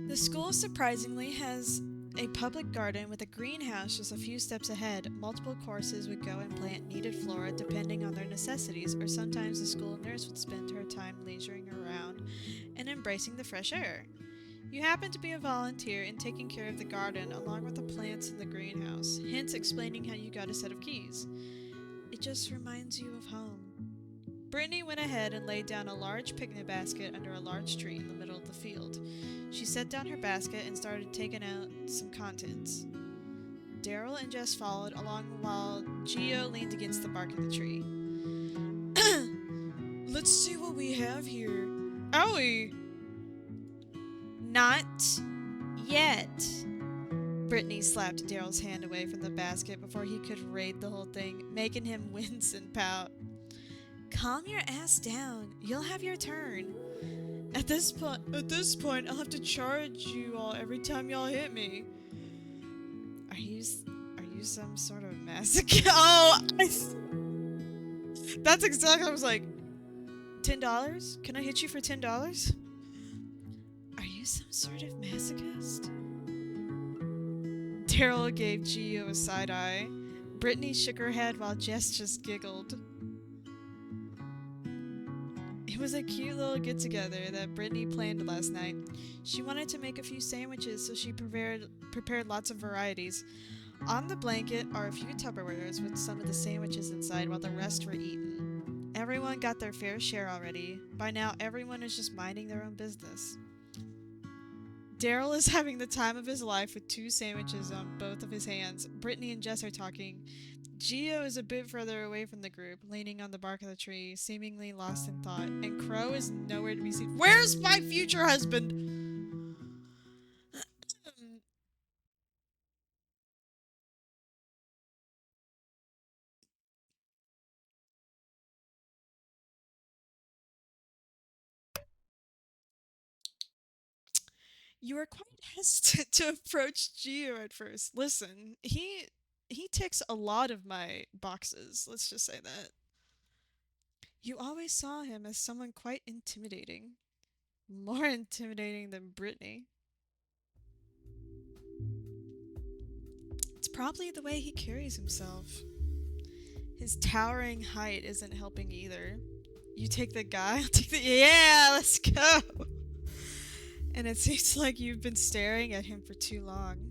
The school surprisingly has a public garden with a greenhouse just a few steps ahead. Multiple courses would go and plant needed flora depending on their necessities, or sometimes the school nurse would spend her time leisuring around and embracing the fresh air. You happen to be a volunteer in taking care of the garden along with the plants in the greenhouse, hence explaining how you got a set of keys. It just reminds you of home. Brittany went ahead and laid down a large picnic basket under a large tree in the middle of the field. She set down her basket and started taking out some contents. Daryl and Jess followed along while Gio leaned against the bark of the tree. Let's see what we have here. Owie! Not yet. Brittany slapped Daryl's hand away from the basket before he could raid the whole thing, making him wince and pout. Calm your ass down. You'll have your turn. At this point, I'll have to charge you all every time y'all hit me. Are you some sort of masochist? Oh, that's exactly what I was like. $10? Can I hit you for $10? Are you some sort of masochist? Daryl gave Gio a side eye. Brittany shook her head while Jess just giggled. It was a cute little get-together that Brittany planned last night. She wanted to make a few sandwiches, so she prepared lots of varieties. On the blanket are a few Tupperwares with some of the sandwiches inside while the rest were eaten. Everyone got their fair share already. By now, everyone is just minding their own business. Daryl is having the time of his life with 2 sandwiches on both of his hands. Brittany and Jess are talking. Gio is a bit further away from the group, leaning on the bark of the tree, seemingly lost in thought, and Crow is nowhere to be seen. Where's my future husband? You were quite hesitant to approach Gio at first. Listen, he ticks a lot of my boxes, let's just say that. You always saw him as someone quite intimidating. More intimidating than Brittany. probably the way he carries himself. His towering height isn't helping either. You take the guy, I'll take the— yeah, let's go! And it seems like you've been staring at him for too long.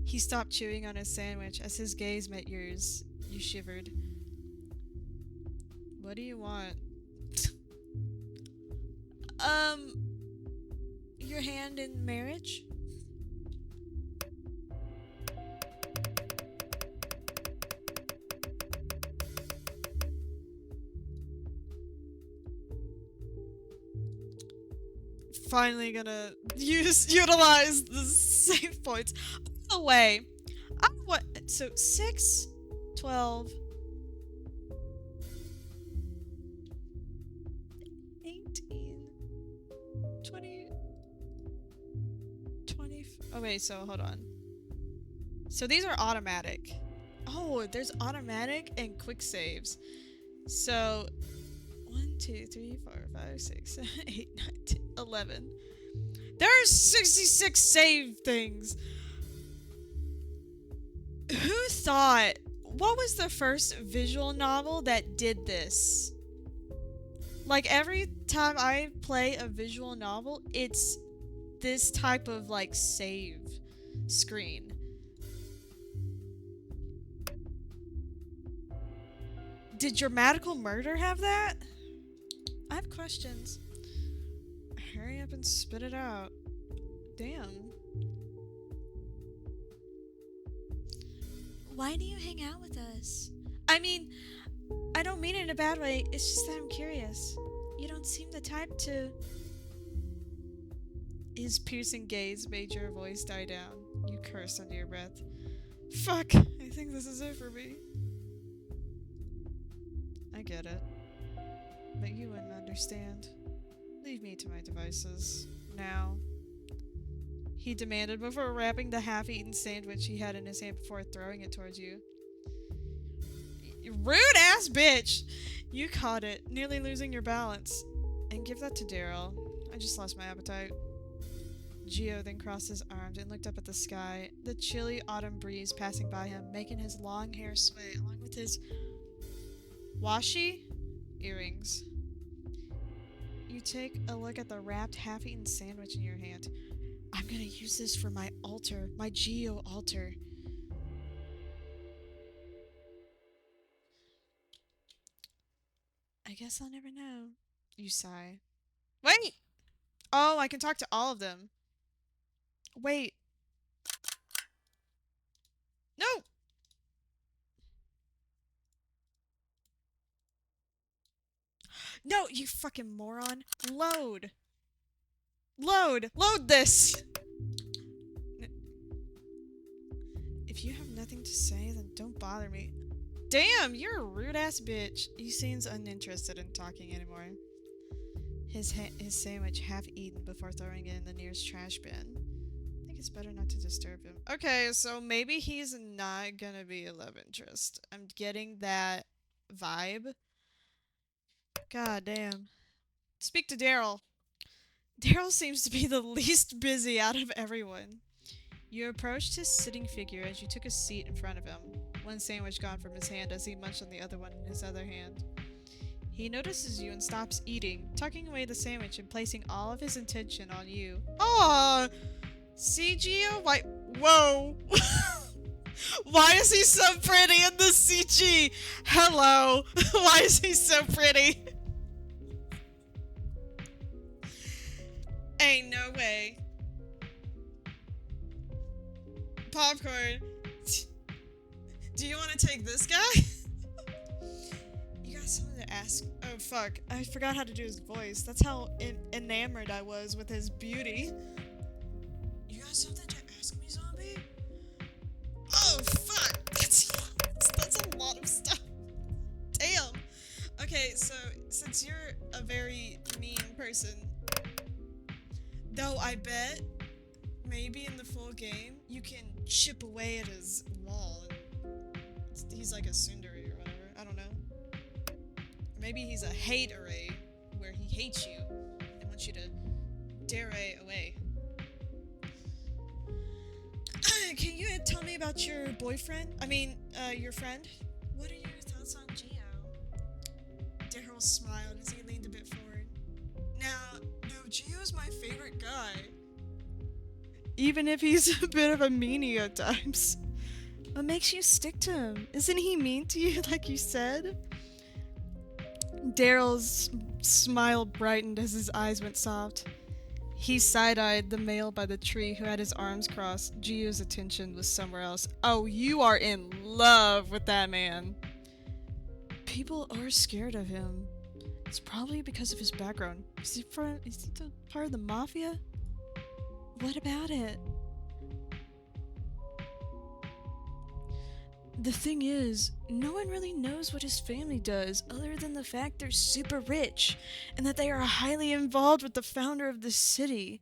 He stopped chewing on his sandwich as his gaze met yours. You shivered. What do you want? Your hand in marriage? Finally gonna utilize the save points. By the way, I'm what? So 6, 12, 18, 20, 20. Oh wait, so hold on. So these are automatic. Oh, there's automatic and quick saves. So 1, 2, 3, 4, 5, 6, 7, 8, 9, 10, 11. There are 66 save things. Who thought? What was the first visual novel that did this? Like every time I play a visual novel, it's this type of like save screen. Did Dramatical Murder have that? I have questions. Hurry up and spit it out. Damn. Why do you hang out with us? I mean, I don't mean it in a bad way. It's just that I'm curious. You don't seem the type to... His piercing gaze made your voice die down. You cursed under your breath. Fuck, I think this is it for me. I get it. But you wouldn't understand. Leave me to my devices. Now. He demanded before wrapping the half-eaten sandwich he had in his hand before throwing it towards you. Rude-ass bitch! You caught it, nearly losing your balance. And give that to Daryl. I just lost my appetite. Gio then crossed his arms and looked up at the sky, the chilly autumn breeze passing by him, making his long hair sway along with his washi earrings. You take a look at the wrapped, half-eaten sandwich in your hand. I'm gonna use this for my altar, my Geo altar. I guess I'll never know. You sigh. Wait! Oh, I can talk to all of them. Wait. No! No, you fucking moron. Load. Load! Load this! If you have nothing to say, then don't bother me. Damn, you're a rude-ass bitch. He seems uninterested in talking anymore. His sandwich half-eaten before throwing it in the nearest trash bin. I think it's better not to disturb him. Okay, so maybe he's not gonna be a love interest. I'm getting that vibe. God damn. Speak to Daryl. Daryl seems to be the least busy out of everyone. You approached his sitting figure as you took a seat in front of him, one sandwich gone from his hand as he munched on the other one in his other hand. He notices you and stops eating, tucking away the sandwich and placing all of his attention on you. Aww! See, Gio? Why— whoa! Why is he so pretty in the CG? Hello! Why is he so pretty? Ain't no way. Popcorn. Do you want to take this guy? You got something to ask? Oh fuck, I forgot how to do his voice. That's how enamored I was with his beauty. You got something to ask me, zombie? Oh fuck! That's a lot of stuff. Damn. Okay, so since you're a very mean person, though I bet maybe in the full game you can chip away at his wall. He's like a tsundere or whatever. I don't know. Or maybe he's a hate-ere, where he hates you and wants you to dare away. Can you tell me about your boyfriend? Your friend? What are your thoughts on Gio? Daryl smiled as he leaned a bit forward. Now, no, Gio's my favorite guy. Even if he's a bit of a meanie at times. What makes you stick to him? Isn't he mean to you like you said? Daryl's smile brightened as his eyes went soft. He side-eyed the male by the tree who had his arms crossed. Gio's attention was somewhere else. Oh, you are in love with that man. People are scared of him. It's probably because of his background. Is he part of the mafia? What about it? The thing is, no one really knows what his family does other than the fact they're super rich and that they are highly involved with the founder of the city.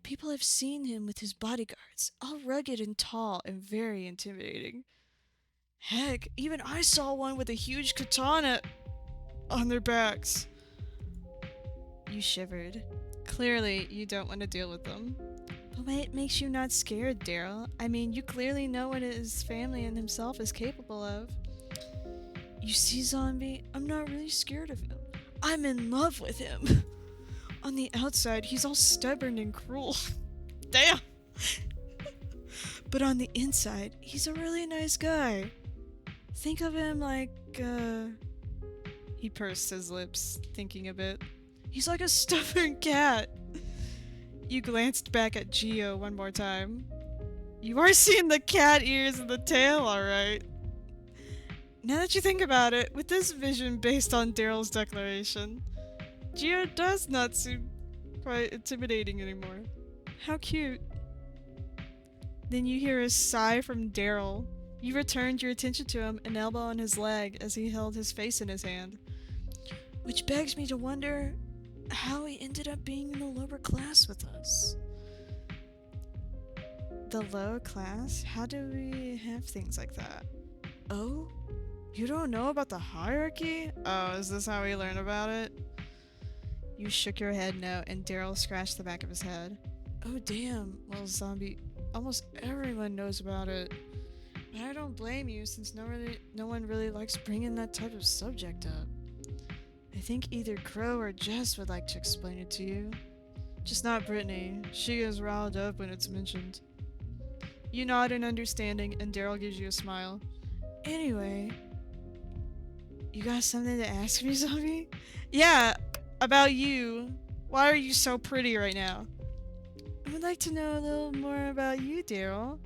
People have seen him with his bodyguards, all rugged and tall and very intimidating. Heck, even I saw one with a huge katana on their backs. You shivered. Clearly, you don't want to deal with them. But what makes you not scared, Daryl? I mean, you clearly know what his family and himself is capable of. You see, Zombie, I'm not really scared of him. I'm in love with him. On the outside, he's all stubborn and cruel. Damn! But on the inside, he's a really nice guy. Think of him like, He pursed his lips, thinking a bit. He's like a stubborn cat. You glanced back at Gio one more time. You are seeing the cat ears and the tail, alright. Now that you think about it, with this vision based on Daryl's declaration, Gio does not seem quite intimidating anymore. How cute. Then you hear a sigh from Daryl. You returned your attention to him, an elbow on his leg as he held his face in his hand. Which begs me to wonder how he ended up being in the lower class with us. The lower class? How do we have things like that? Oh? You don't know about the hierarchy? Oh, is this how we learn about it? You shook your head no, and Daryl scratched the back of his head. Oh damn, well Zombie, almost everyone knows about it. But I don't blame you since no one really likes bringing that type of subject up. I think either Crow or Jess would like to explain it to you. Just not Brittany. She is riled up when it's mentioned. You nod in understanding, and Daryl gives you a smile. Anyway, you got something to ask me, Zombie? Yeah, about you. Why are you so pretty right now? I would like to know a little more about you, Daryl.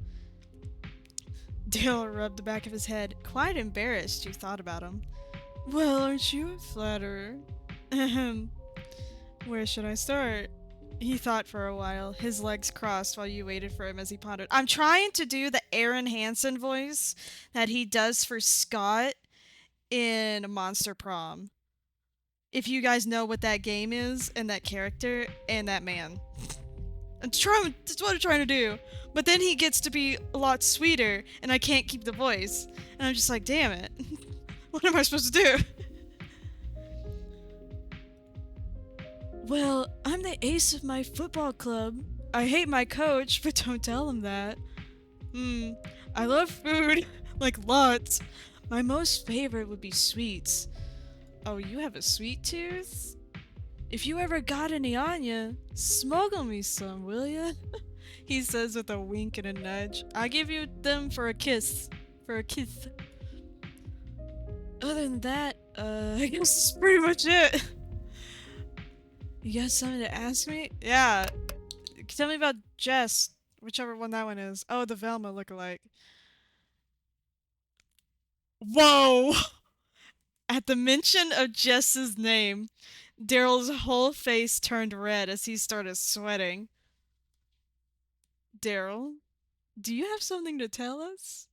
Daryl rubbed the back of his head, quite embarrassed you thought about him. Well, aren't you a flatterer? Ahem. Where should I start? He thought for a while, his legs crossed while you waited for him as he pondered. I'm trying to do the Aaron Hansen voice that he does for Scott in Monster Prom. If you guys know what that game is, and that character, and that man. That's what I'm trying to do. But then he gets to be a lot sweeter, and I can't keep the voice. And I'm just like, damn it. What am I supposed to do? Well, I'm the ace of my football club. I hate my coach, but don't tell him that. I love food. Like lots. My most favorite would be sweets. Oh, you have a sweet tooth? If you ever got any on you, smuggle me some, will ya? He says with a wink and a nudge. I'll give you them for a kiss. For a kiss. Other than that, I guess that's pretty much it. You got something to ask me? Yeah. Tell me about Jess. Whichever one that one is. Oh, the Velma lookalike. Whoa! At the mention of Jess's name, Daryl's whole face turned red as he started sweating. Daryl, do you have something to tell us?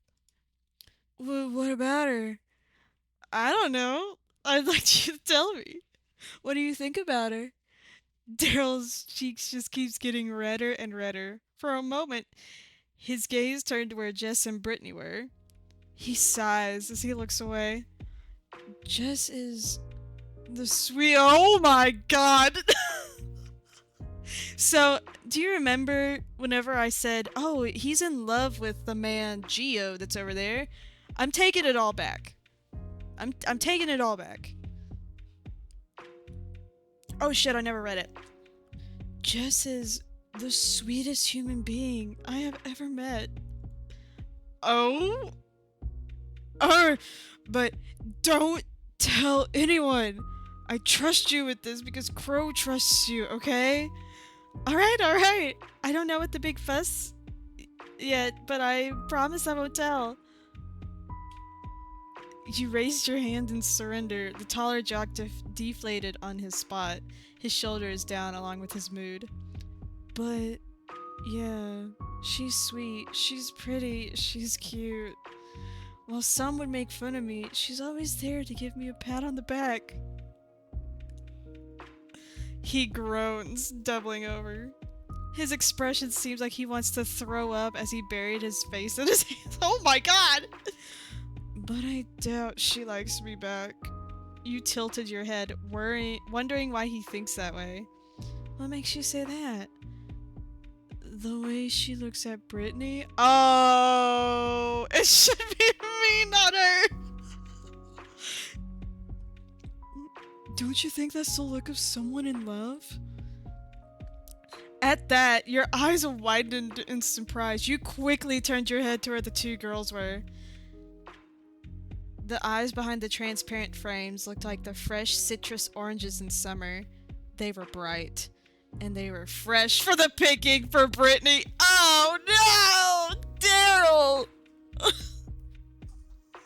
What about her? I don't know. I'd like you to tell me. What do you think about her? Daryl's cheeks just keeps getting redder and redder. For a moment, his gaze turned to where Jess and Brittany were. He sighs as he looks away. Jess is the sweet. Oh my god! So, do you remember whenever I said, "Oh, he's in love with the man Geo that's over there"? I'm taking it all back. I'm taking it all back. Oh shit, I never read it. Jess is the sweetest human being I have ever met. Oh? Oh, but don't tell anyone. I trust you with this because Crow trusts you, okay? Alright, alright. I don't know what the big fuss yet, but I promise I won't tell. You raised your hand in surrender. The taller jock deflated on his spot, his shoulders down along with his mood. But, yeah, she's sweet, she's pretty, she's cute. While some would make fun of me, she's always there to give me a pat on the back. He groans, doubling over. His expression seems like he wants to throw up as he buried his face in his hands. Oh my god! But I doubt she likes me back. You tilted your head, wondering why he thinks that way. What makes you say that? The way she looks at Brittany? Oh, it should be me, not her! Don't you think that's the look of someone in love? At that, your eyes widened in surprise. You quickly turned your head to where the two girls were. The eyes behind the transparent frames looked like the fresh citrus oranges in summer. They were bright. And they were fresh for the picking for Brittany. Oh no! Daryl!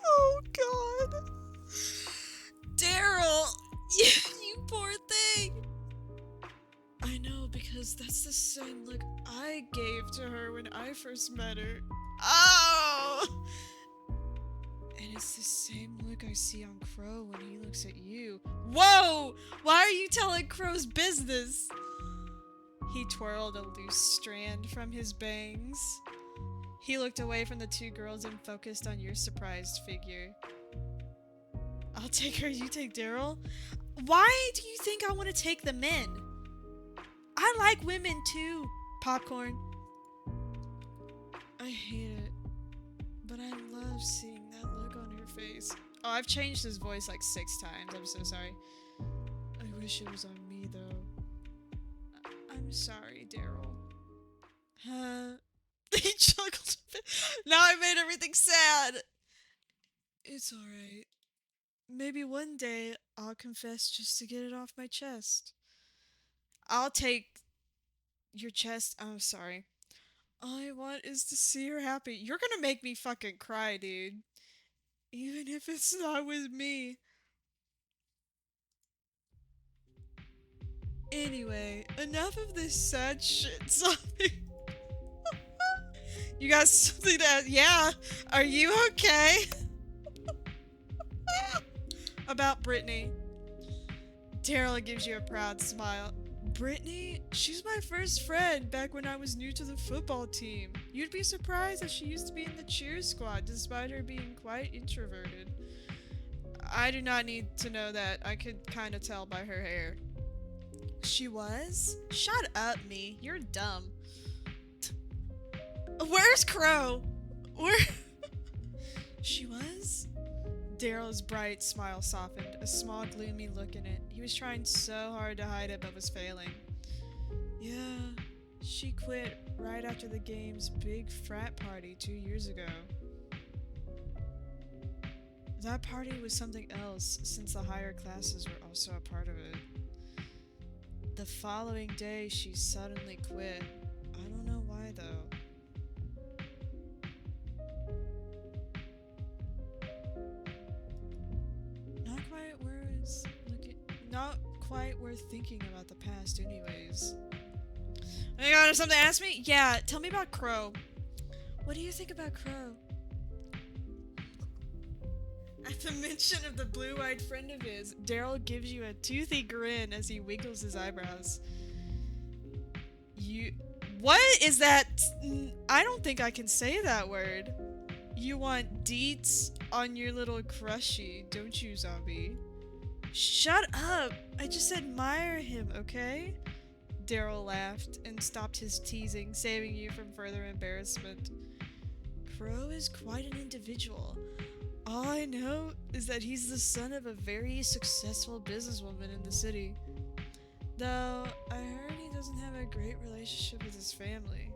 Oh god. Daryl! You poor thing! I know, because that's the same look I gave to her when I first met her. Oh! And it's the same look I see on Crow when he looks at you. Whoa! Why are you telling Crow's business? He twirled a loose strand from his bangs. He looked away from the two girls and focused on your surprised figure. I'll take her, you take Daryl? Why do you think I want to take the men? I like women too. Popcorn. I hate it, but I love seeing that look on her face. Oh, I've changed his voice like 6 times. I'm so sorry. I wish it was on me though. I'm sorry, Daryl. He chuckled a bit. Now I made everything sad. It's alright. Maybe one day I'll confess just to get it off my chest. I'll take your chest. I'm sorry. All I want is to see her happy. You're gonna make me fucking cry, dude. Even if it's not with me. Anyway, enough of this sad shit, zombie. You got something to ask? Yeah. Are you okay? About Brittany. Daryl gives you a proud smile. Brittany? She's my first friend back when I was new to the football team. You'd be surprised that she used to be in the cheer squad despite her being quite introverted. I do not need to know that. I could kind of tell by her hair. She was? Shut up, me. You're dumb. Where's Crow? Where? She was? Daryl's bright smile softened, a small gloomy look in it. He was trying so hard to hide it but was failing. Yeah, she quit right after the game's big frat party 2 years ago. That party was something else since the higher classes were also a part of it. The following day she suddenly quit. I don't know why though. Not quite worth thinking about the past anyways. Oh my god, have something to ask me? Yeah, tell me about Crow. What do you think about Crow? At the mention of the blue-eyed friend of his, Daryl gives you a toothy grin as he wiggles his eyebrows. What is that? I don't think I can say that word. You want deets on your little crushie, don't you, zombie? Shut up! I just admire him, okay? Daryl laughed and stopped his teasing, saving you from further embarrassment. Crow is quite an individual. All I know is that he's the son of a very successful businesswoman in the city. Though, I heard he doesn't have a great relationship with his family.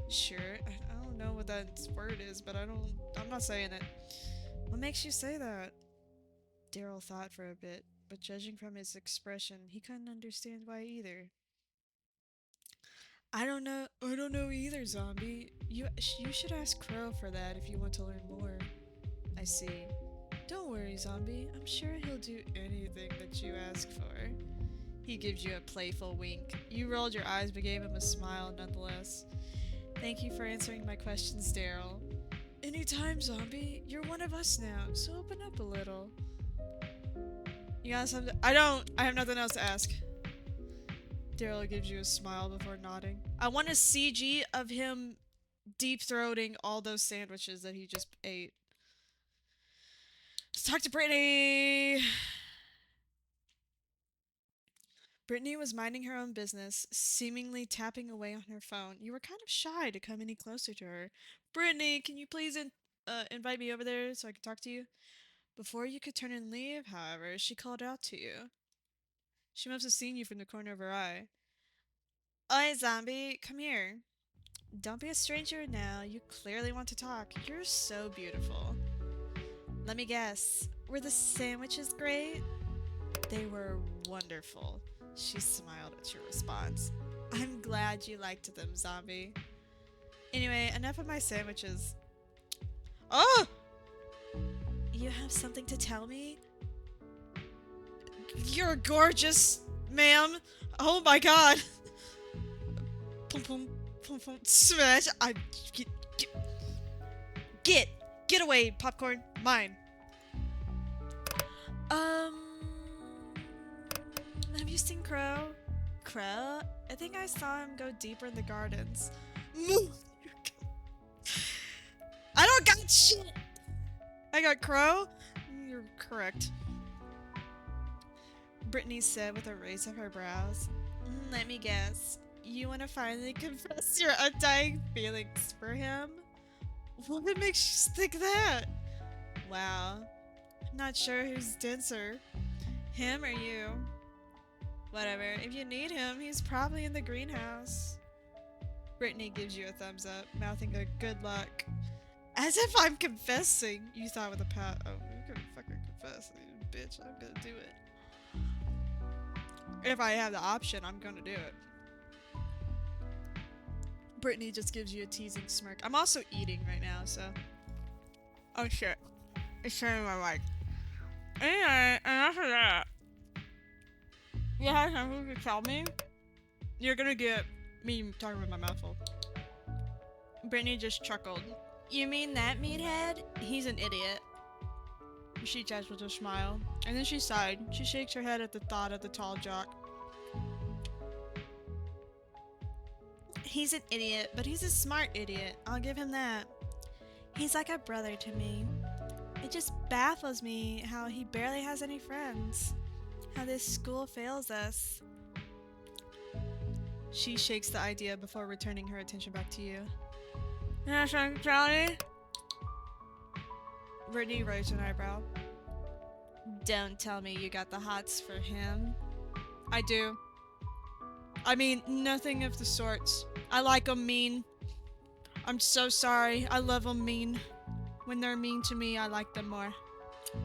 Sure, I don't know what that word is, but I'm not saying it. What makes you say that? Daryl thought for a bit, but judging from his expression, he couldn't understand why either. I don't know either, Zombie. You should ask Crow for that if you want to learn more. I see. Don't worry, Zombie. I'm sure he'll do anything that you ask for. He gives you a playful wink. You rolled your eyes but gave him a smile nonetheless. Thank you for answering my questions, Daryl. Anytime, Zombie. You're one of us now, so open up a little. You got something? I have nothing else to ask. Daryl gives you a smile before nodding. I want a CG of him deep-throating all those sandwiches that he just ate. Let's talk to Brittany! Brittany was minding her own business, seemingly tapping away on her phone. You were kind of shy to come any closer to her. Brittany, can you please invite me over there so I can talk to you? Before you could turn and leave, however, she called out to you. She must have seen you from the corner of her eye. Oi, Zombie, come here. Don't be a stranger now. You clearly want to talk. You're so beautiful. Let me guess. Were the sandwiches great? They were wonderful. She smiled at your response. I'm glad you liked them, Zombie. Anyway, enough of my sandwiches. Oh! You have something to tell me? You're gorgeous, ma'am. Oh my god. Pum pum pum pum smash. Get away, popcorn. Mine. Have you seen Crow? Crow? I think I saw him go deeper in the gardens. I don't got shit! I got Crow? You're correct. Brittany said with a raise of her brows. Let me guess. You want to finally confess your undying feelings for him? What makes you think that? Wow. I'm not sure who's denser. Him or you? Whatever. If you need him, he's probably in the greenhouse. Brittany gives you a thumbs up, mouthing a good luck. As if I'm confessing, you thought with a pat. Oh, you're gonna fucking confess, you bitch. I'm gonna do it. If I have the option, I'm gonna do it. Brittany just gives you a teasing smirk. I'm also eating right now, so. Oh shit. It's turning my mic. Anyway, enough of that. You have something to tell me? You're gonna get me talking with my mouth full. Brittany just chuckled. You mean that meathead? He's an idiot. She judged with a smile, and then she sighed. She shakes her head at the thought of the tall jock. He's an idiot, but he's a smart idiot. I'll give him that. He's like a brother to me. It just baffles me how he barely has any friends. How this school fails us. She shakes the idea before returning her attention back to you. Yeah, Charlie? Brittany raised an eyebrow. Don't tell me you got the hots for him. I do. I mean, nothing of the sorts. I like 'em mean. I'm so sorry. I love 'em mean. When they're mean to me, I like them more.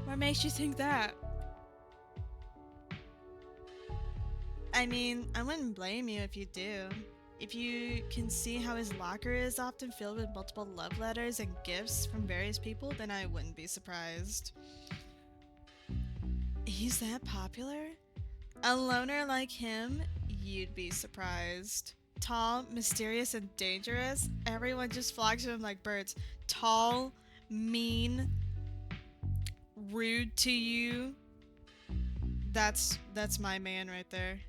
What makes you think that? I mean, I wouldn't blame you if you do. If you can see how his locker is often filled with multiple love letters and gifts from various people, then I wouldn't be surprised. He's that popular? A loner like him? You'd be surprised. Tall, mysterious, and dangerous? Everyone just flocks to him like birds. Tall, mean, rude to you. That's my man right there.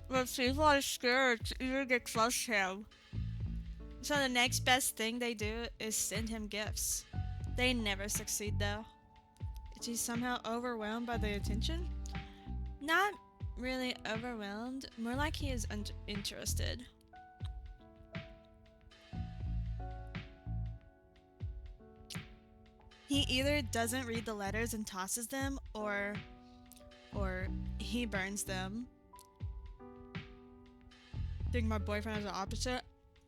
But people are scared to even get close to him. So the next best thing they do is send him gifts. They never succeed though. Is he somehow overwhelmed by the attention? Not really overwhelmed. More like he is interested. He either doesn't read the letters and tosses them, or he burns them. Think my boyfriend is the opposite?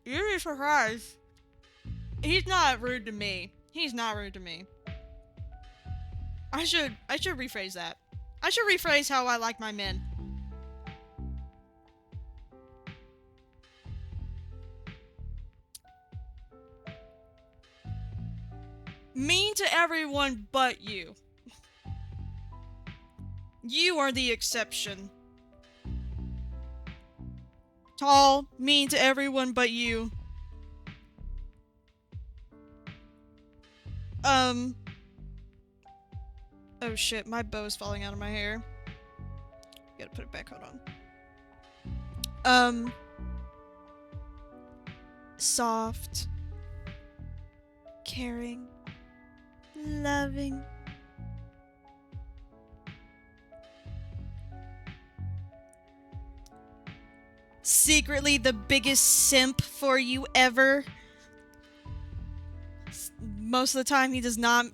You'd be surprised. He's not rude to me. He's not rude to me. I should rephrase that. I should rephrase how I like my men. Mean to everyone but you. You are the exception. Tall, mean to everyone but you. Oh shit, my bow's falling out of my hair. Gotta put it back, hold on. Soft. Caring. Loving. Secretly the biggest simp for you ever. Most of the time he does not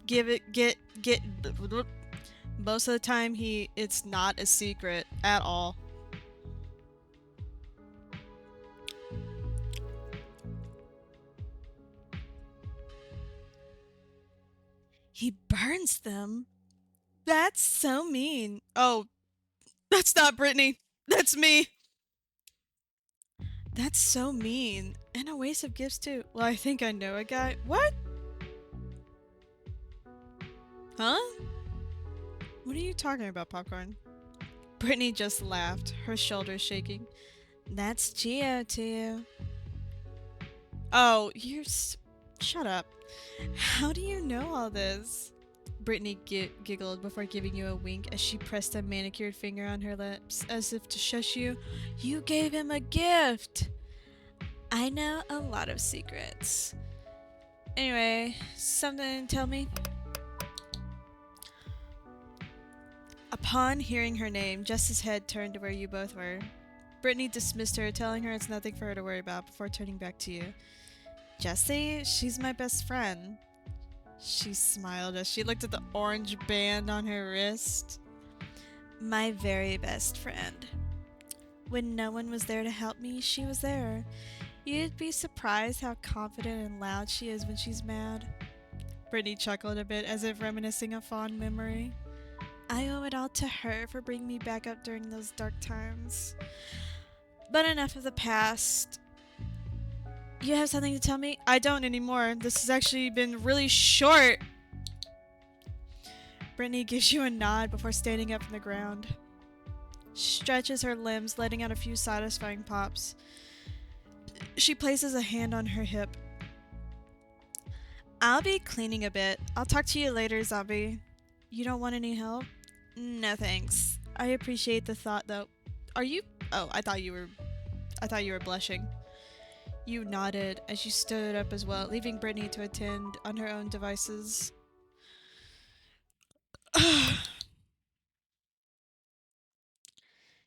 most of the time it's not a secret at all. He burns them? That's so mean. Oh, that's not Brittany. That's me. That's so mean. And a waste of gifts too. Well, I think I know a guy. What? Huh? What are you talking about, Popcorn? Brittany just laughed, her shoulders shaking. That's Geo too. Oh, shut up. How do you know all this? Brittany giggled before giving you a wink as she pressed a manicured finger on her lips as if to shush you. You gave him a gift! I know a lot of secrets. Anyway, something to tell me? Upon hearing her name, Jess's head turned to where you both were. Brittany dismissed her, telling her it's nothing for her to worry about before turning back to you. Jessie? She's my best friend. She smiled as she looked at the orange band on her wrist. My very best friend. When no one was there to help me, she was there. You'd be surprised how confident and loud she is when she's mad. Brittany chuckled a bit as if reminiscing a fond memory. I owe it all to her for bringing me back up during those dark times. But enough of the past. You have something to tell me? I don't anymore. This has actually been really short. Brittany gives you a nod before standing up from the ground. She stretches her limbs, letting out a few satisfying pops. She places a hand on her hip. I'll be cleaning a bit. I'll talk to you later, Zombie. You don't want any help? No thanks. I appreciate the thought though. Are you? Oh, I thought you were blushing. You nodded as you stood up as well, leaving Brittany to attend on her own devices.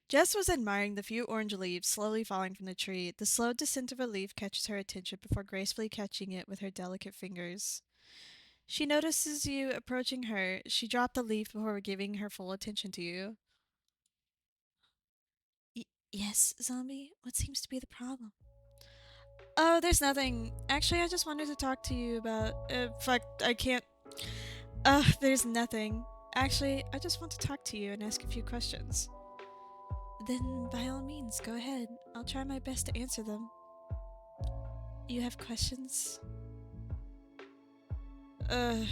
Jess was admiring the few orange leaves slowly falling from the tree. The slow descent of a leaf catches her attention before gracefully catching it with her delicate fingers. She notices you approaching her. She dropped the leaf before giving her full attention to you. Yes, Zombie? What seems to be the problem? Oh, there's nothing. Actually, I just wanted to talk to you about... fuck, I can't... there's nothing. Actually, I just want to talk to you and ask a few questions. Then, by all means, go ahead. I'll try my best to answer them. You have questions? Have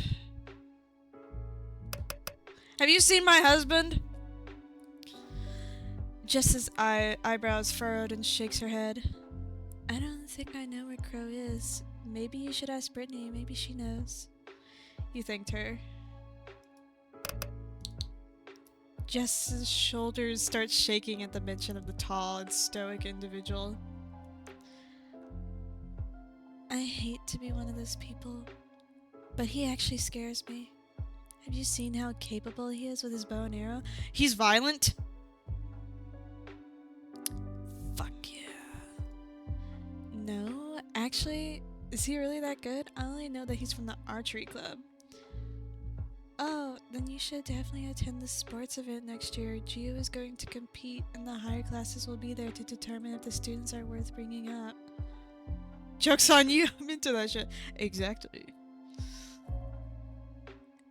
you seen my husband? Jess's eyebrows furrowed and shakes her head. I don't think I know where Crow is. Maybe you should ask Brittany. Maybe she knows. You thanked her. Jess's shoulders start shaking at the mention of the tall and stoic individual. I hate to be one of those people, but he actually scares me. Have you seen how capable he is with his bow and arrow? He's violent? Actually, is he really that good? I only know that he's from the archery club. Oh, then you should definitely attend the sports event next year. Gio is going to compete, and the higher classes will be there to determine if the students are worth bringing up. Joke's on you, I'm into that shit. Exactly.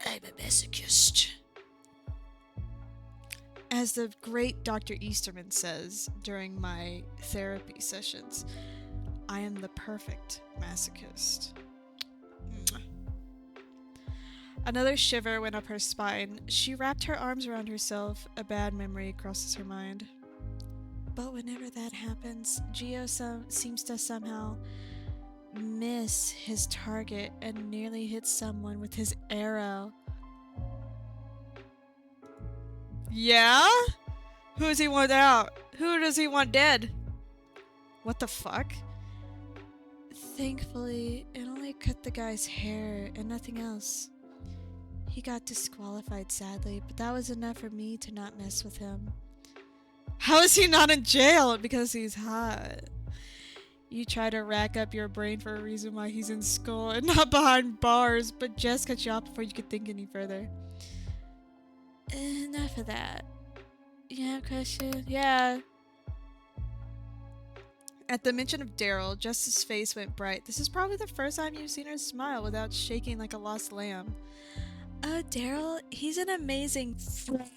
I'm a masochist. As the great Dr. Easterman says during my therapy sessions, I am the perfect masochist. Another shiver went up her spine. She wrapped her arms around herself. A bad memory crosses her mind. But whenever that happens, Gio seems to somehow miss his target and nearly hit someone with his arrow. Yeah? Who does he want out? Who does he want dead? What the fuck? Thankfully, it only cut the guy's hair and nothing else. He got disqualified, sadly, but that was enough for me to not mess with him. How is he not in jail? Because he's hot. You try to rack up your brain for a reason why he's in school and not behind bars, but Jess cut you off before you could think any further. Enough of that. You have a question? Yeah. At the mention of Daryl, Jess's face went bright. This is probably the first time you've seen her smile without shaking like a lost lamb. Oh, Daryl, he's an amazing friend.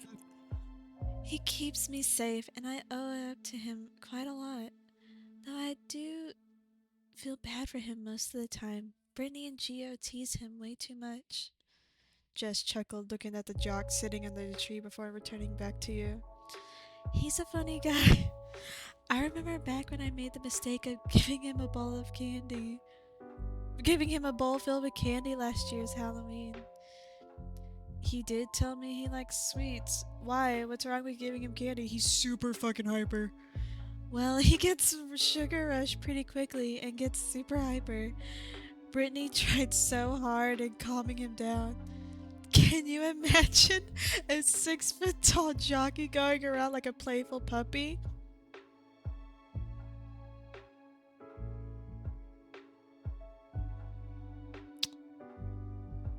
He keeps me safe, and I owe up to him quite a lot. Though I do feel bad for him most of the time. Brittany and Gio tease him way too much. Jess chuckled, looking at the jock sitting under the tree before returning back to you. He's a funny guy. I remember back when I made the mistake of giving him a bowl of candy. Giving him a bowl filled with candy last year's Halloween. He did tell me he likes sweets. Why? What's wrong with giving him candy? He's super fucking hyper. Well, he gets sugar rush pretty quickly and gets super hyper. Brittany tried so hard in calming him down. Can you imagine a 6-foot-tall jockey going around like a playful puppy?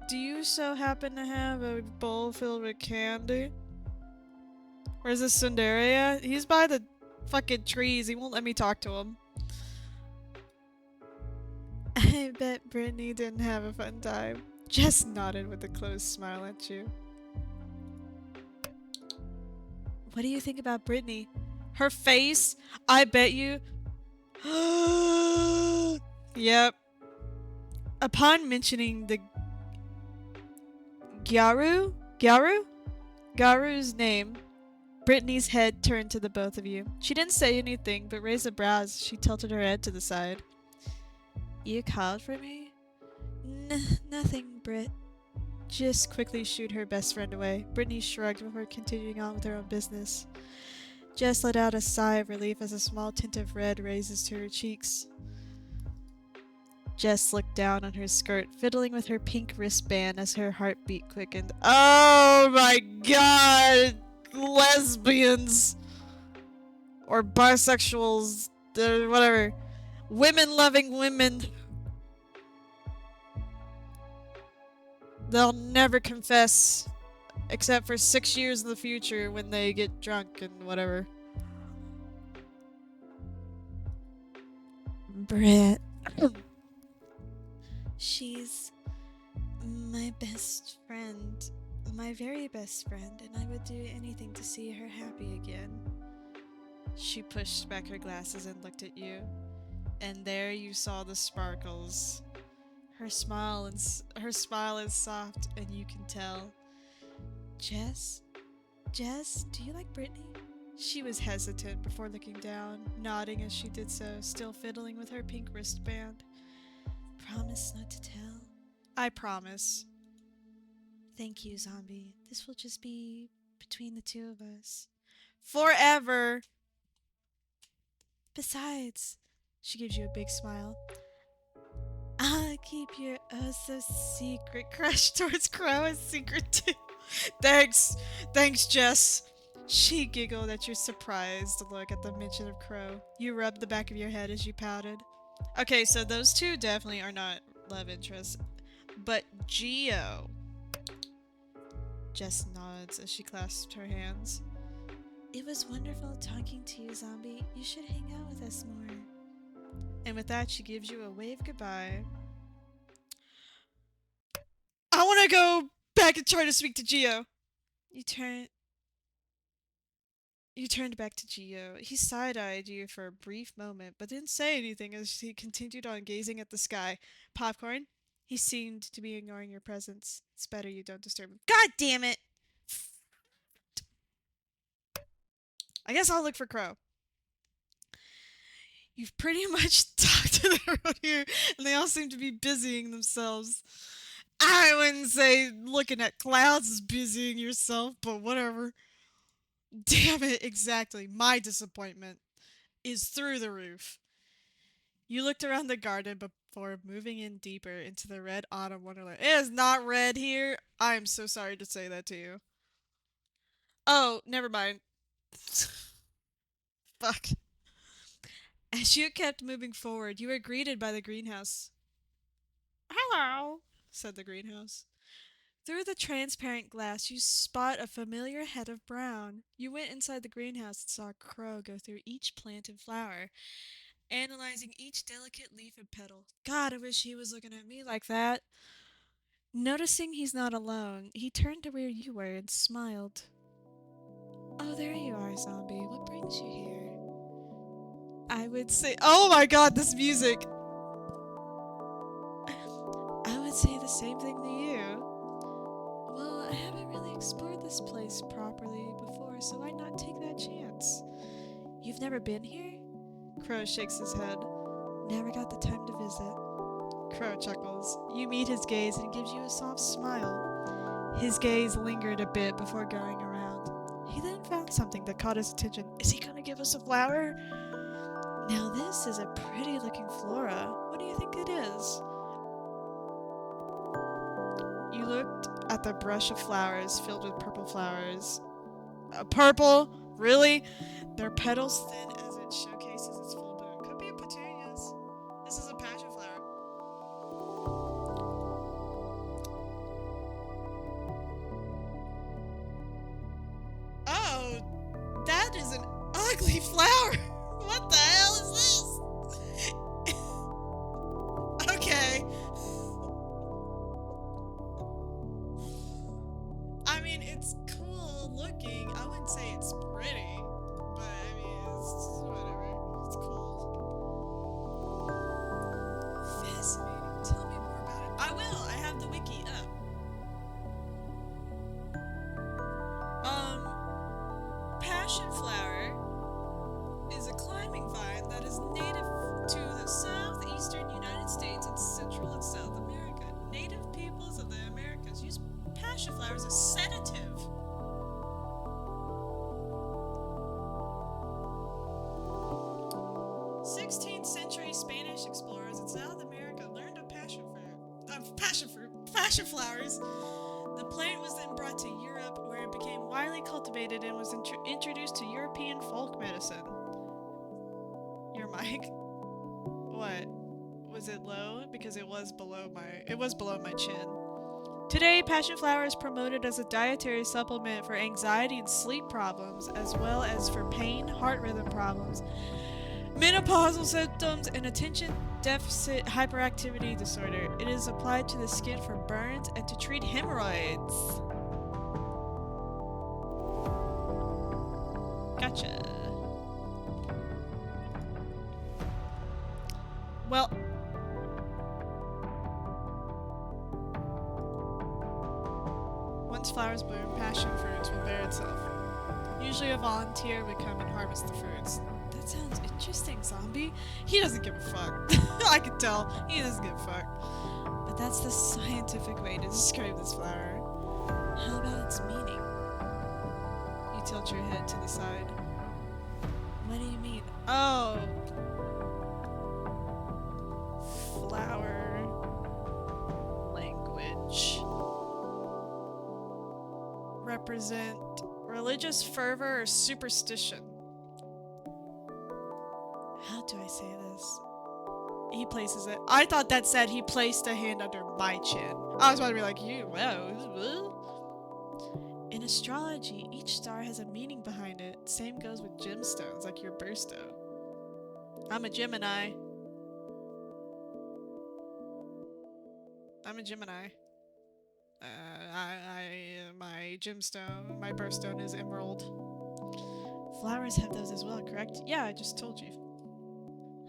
Do you so happen to have a bowl filled with candy? Where's this Cinderia? He's by the fucking trees. He won't let me talk to him. I bet Brittany didn't have a fun time. Jess nodded with a closed smile at you. What do you think about Brittany? Her face? I bet you... Yep. Upon mentioning the Gyaru's name, Brittany's head turned to the both of you. She didn't say anything, but raised a brow as she tilted her head to the side. You called for me? Nothing, Britt. Just quickly shooed her best friend away. Brittany shrugged before continuing on with her own business. Jess let out a sigh of relief as a small tint of red raises to her cheeks. Jess looked down on her skirt, fiddling with her pink wristband as her heartbeat quickened. Oh my god! Lesbians! Or bisexuals, whatever. Women loving women. They'll never confess, except for 6 years in the future when they get drunk and whatever. Britt. She's my best friend. My very best friend, and I would do anything to see her happy again. She pushed back her glasses and looked at you, and there you saw the sparkles. Her smile is soft, and you can tell. Jess, do you like Brittany? She was hesitant before looking down, nodding as she did so, still fiddling with her pink wristband. Promise not to tell? I promise. Thank you, Zombie. This will just be between the two of us. Forever! Besides, she gives you a big smile. I'll keep your oh-so-secret crush towards Crow a secret too. Thanks, Jess. She giggled at your surprised look at the mention of Crow. You rubbed the back of your head as you pouted. Okay, so those two definitely are not love interests. But Geo just nods as she clasps her hands. It was wonderful talking to you, Zombie. You should hang out with us more. And with that, she gives you a wave goodbye. I want to go back and try to speak to Geo. You turn. You turned back to Geo. He side-eyed you for a brief moment, but didn't say anything as he continued on gazing at the sky. Popcorn? He seemed to be ignoring your presence. It's better you don't disturb him. God damn it! I guess I'll look for Crow. You've pretty much talked to everyone here, and they all seem to be busying themselves. I wouldn't say looking at clouds is busying yourself, but whatever. Damn it, exactly. My disappointment is through the roof. You looked around the garden before moving in deeper into the red autumn wonderland. It is not red here. I am so sorry to say that to you. Oh, never mind. Fuck. As you kept moving forward, you were greeted by the greenhouse. Hello, said the greenhouse. Through the transparent glass, you spot a familiar head of brown. You went inside the greenhouse and saw a crow go through each plant and flower, analyzing each delicate leaf and petal. God, I wish he was looking at me like that. Noticing he's not alone, he turned to where you were and smiled. Oh, there you are, Zombie. What brings you here? I would say, oh my god, this music! I would say the same thing to you. Well, I haven't really explored this place properly before, so why not take that chance? You've never been here? Crow shakes his head. Never got the time to visit. Crow chuckles. You meet his gaze and gives you a soft smile. His gaze lingered a bit before going around. He then found something that caught his attention. Is he gonna give us a flower? Now this is a pretty looking flora. What do you think it is? You looked at the brush of flowers filled with purple flowers. Purple? Really? Their petals thin as it showcases its full bloom. Could be a petunias. This is a passion flower. Oh, that is an ugly flower. What the hell is this? Okay. I mean, it's cool looking. I wouldn't say it's pretty, but I mean, it's whatever. It's cool. Fascinating. Tell me more about it. I will. I have the wiki up. Passion flower is a climbing vine that is native to the southeastern United States and Central and South America. Native peoples of the Americas use passion flowers as sedative. Sixteenth-century Spanish explorers in South America learned of passion flowers. The plant was then brought to Europe, where it became widely cultivated and was introduced to European folk medicine. Your mic? What? Was it low? Because it was below my chin. Today, passion flower is promoted as a dietary supplement for anxiety and sleep problems, as well as for pain, heart rhythm problems, menopausal symptoms, and attention deficit hyperactivity disorder. It is applied to the skin for burns and to treat hemorrhoids. Gotcha. Well, once flowers bloom, passion fruits will bear itself. Usually a volunteer would come and harvest the fruits. That sounds interesting, Zombie. He doesn't give a fuck. I can tell. He doesn't give a fuck. But that's the scientific way to describe this flower. How about its meaning? You tilt your head to the side. What do you mean? Oh. Flower language. Represent religious fervor or superstition. How do I say this? He places it. I thought that said he placed a hand under my chin. I was about to be like, you, wow. In astrology, each star has a meaning behind it. Same goes with gemstones, like your birthstone. I'm a Gemini. I'm a Gemini. My gemstone, my birthstone is emerald. Flowers have those as well, correct? Yeah, I just told you.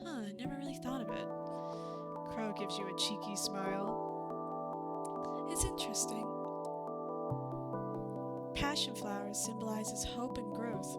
Huh, I never really thought of it. Crow gives you a cheeky smile. It's interesting. Passion flowers symbolizes hope and growth.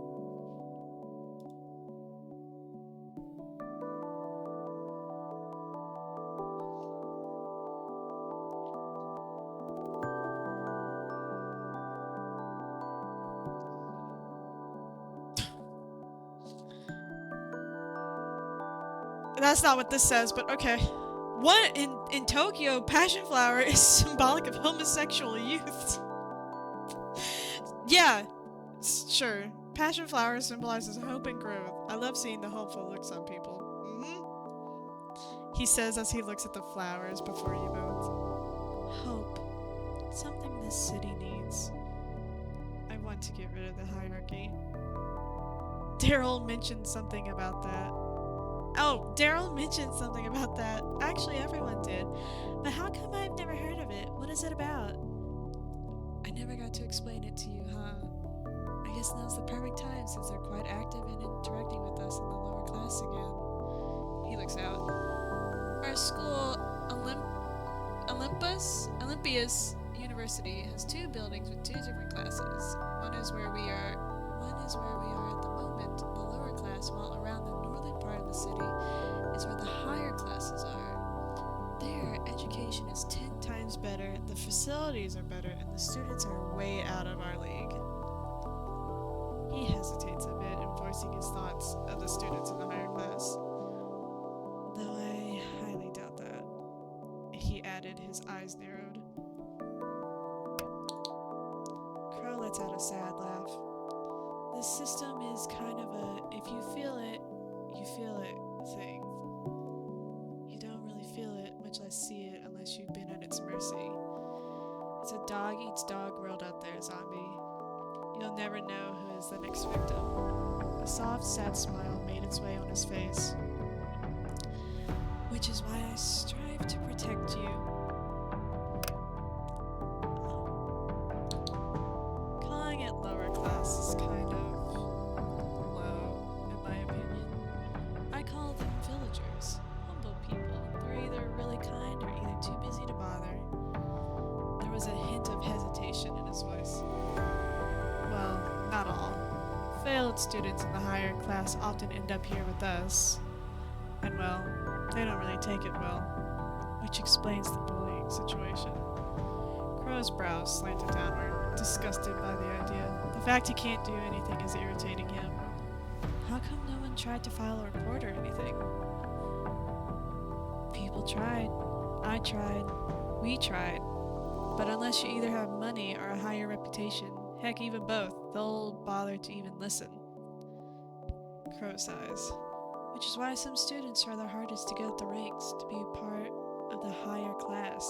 That's not what this says, but okay. What in Tokyo, passion flower is symbolic of homosexual youth. Yeah, sure. Passion flower symbolizes hope and growth. I love seeing the hopeful looks on people. He says as he looks at the flowers before you vote. Hope. Something this city needs. I want to get rid of the hierarchy. Daryl mentioned something about that. Oh, Daryl mentioned something about that. Actually, everyone did. But how come I've never heard of it? What is it about? I never got to explain it to you, huh? I guess now's the perfect time since they're quite active in interacting with us in the lower class again. He looks out. Our school, Olympias University, has 2 buildings with 2 different classes. One is where we are at the moment, the lower class, while around the northern part of the city is where the higher classes are. There, education is 10 times better, the facilities are better, and the students are way out of our league. He hesitates a bit in voicing his thoughts of the students in the higher class. Though I highly doubt that. He added, his eyes narrowed. Crow lets out a sad laugh. This system is kind of a if you feel it thing. You don't really feel it, much less see it, unless you've been at its mercy. It's a dog eats dog world out there, zombie. You'll never know who is the next victim. A soft, sad smile made its way on his face. Which is why I strive to protect you. Calling it lower class is kind of low, in my opinion. I call them villagers, humble people. They're either really kind or either too busy to bother. There was a hint of hesitation in his voice. Well, not all. Failed students in the higher class often end up here with us. And well, they don't really take it well, which explains the bullying situation. Crow's brows slanted downward, disgusted by the idea. The fact he can't do anything is irritating him. How come no one tried to file a report or anything? People tried. I tried. We tried. But unless you either have money or a higher reputation, heck, even both, they'll bother to even listen. Crow sighs. Which is why some students try their hardest to get up the ranks, to be part of the higher class.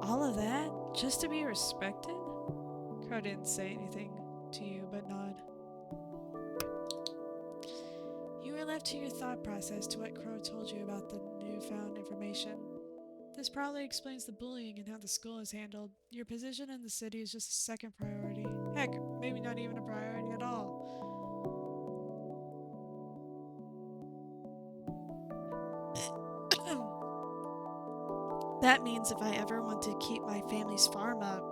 All of that just to be respected? Crow didn't say anything to you, but nod. You were left to your thought process to what Crow told you about the newfound information. This probably explains the bullying and how the school is handled. Your position in the city is just a second priority. Heck, maybe not even a priority at all. That means if I ever want to keep my family's farm up,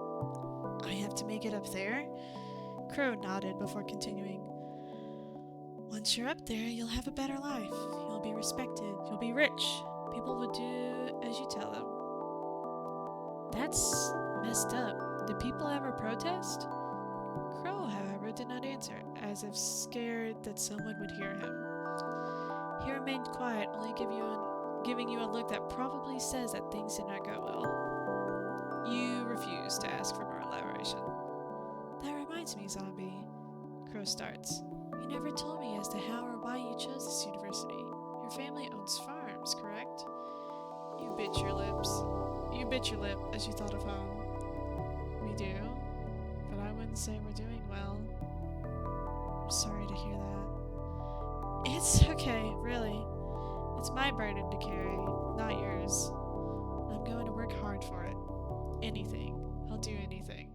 I have to make it up there? Crow nodded before continuing. Once you're up there, you'll have a better life. You'll be respected. You'll be rich. People will do as you tell them. That's messed up. Did people ever protest? Crow, however, did not answer, as if scared that someone would hear him. He remained quiet, only giving you a look that probably says that things did not go well. You refuse to ask for more elaboration. That reminds me, Zombie. Crow starts. You never told me as to how or why you chose this university. Your family owns farms, correct? bit your lips. You bit your lip as you thought of home. We do, but I wouldn't say we're doing well. I'm sorry to hear that. It's okay, really. It's my burden to carry, not yours. I'm going to work hard for it. Anything. I'll do anything.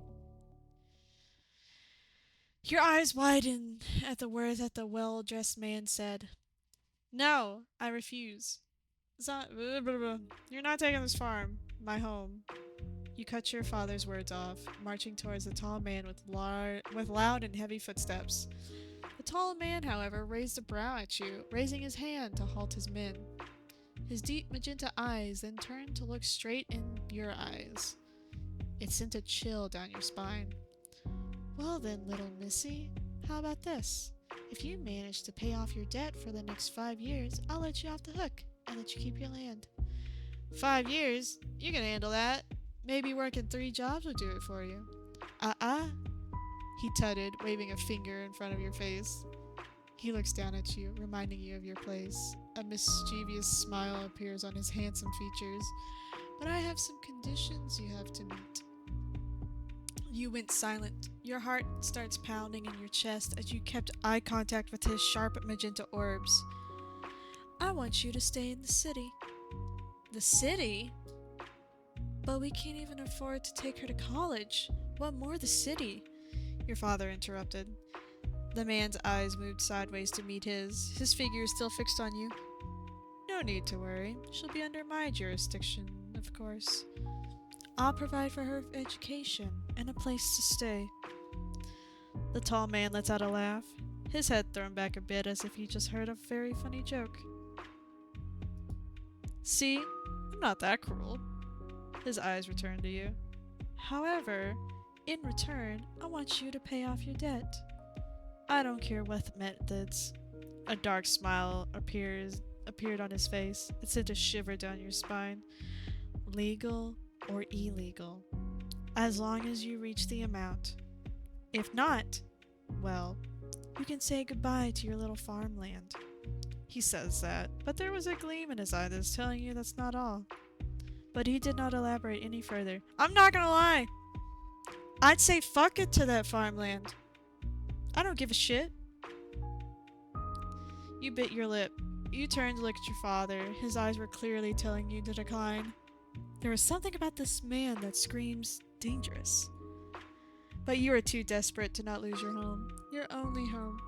Your eyes widen at the word that the well-dressed man said. No, I refuse. You're not taking this farm. My home. You cut your father's words off, marching towards the tall man with loud and heavy footsteps. The tall man, however, raised a brow at you, raising his hand to halt his men. His deep magenta eyes then turned to look straight in your eyes. It sent a chill down your spine. Well then, little missy, how about this? If you manage to pay off your debt for the next 5 years, I'll let you off the hook and let you keep your land. 5 years? You can handle that. Maybe working 3 jobs will do it for you. He tutted, waving a finger in front of your face. He looks down at you, reminding you of your place. A mischievous smile appears on his handsome features. But I have some conditions you have to meet. You went silent. Your heart starts pounding in your chest as you kept eye contact with his sharp magenta orbs. I want you to stay in the city. The city? But we can't even afford to take her to college. What more the city? Your father interrupted. The man's eyes moved sideways to meet his figure still fixed on you. No need to worry. She'll be under my jurisdiction, of course. I'll provide for her education and a place to stay. The tall man lets out a laugh, his head thrown back a bit as if he just heard a very funny joke. See, I'm not that cruel. His eyes return to you. However, in return, I want you to pay off your debt. I don't care what methods. A dark smile appeared on his face. It sent a shiver down your spine. Legal or illegal, as long as you reach the amount. If not, well, you can say goodbye to your little farmland. He says that, but there was a gleam in his eye that's telling you that's not all. But he did not elaborate any further. I'm not gonna lie. I'd say fuck it to that farmland. I don't give a shit. You bit your lip. You turned to look at your father. His eyes were clearly telling you to decline. There was something about this man that screams dangerous. But you are too desperate to not lose your home. Your only home.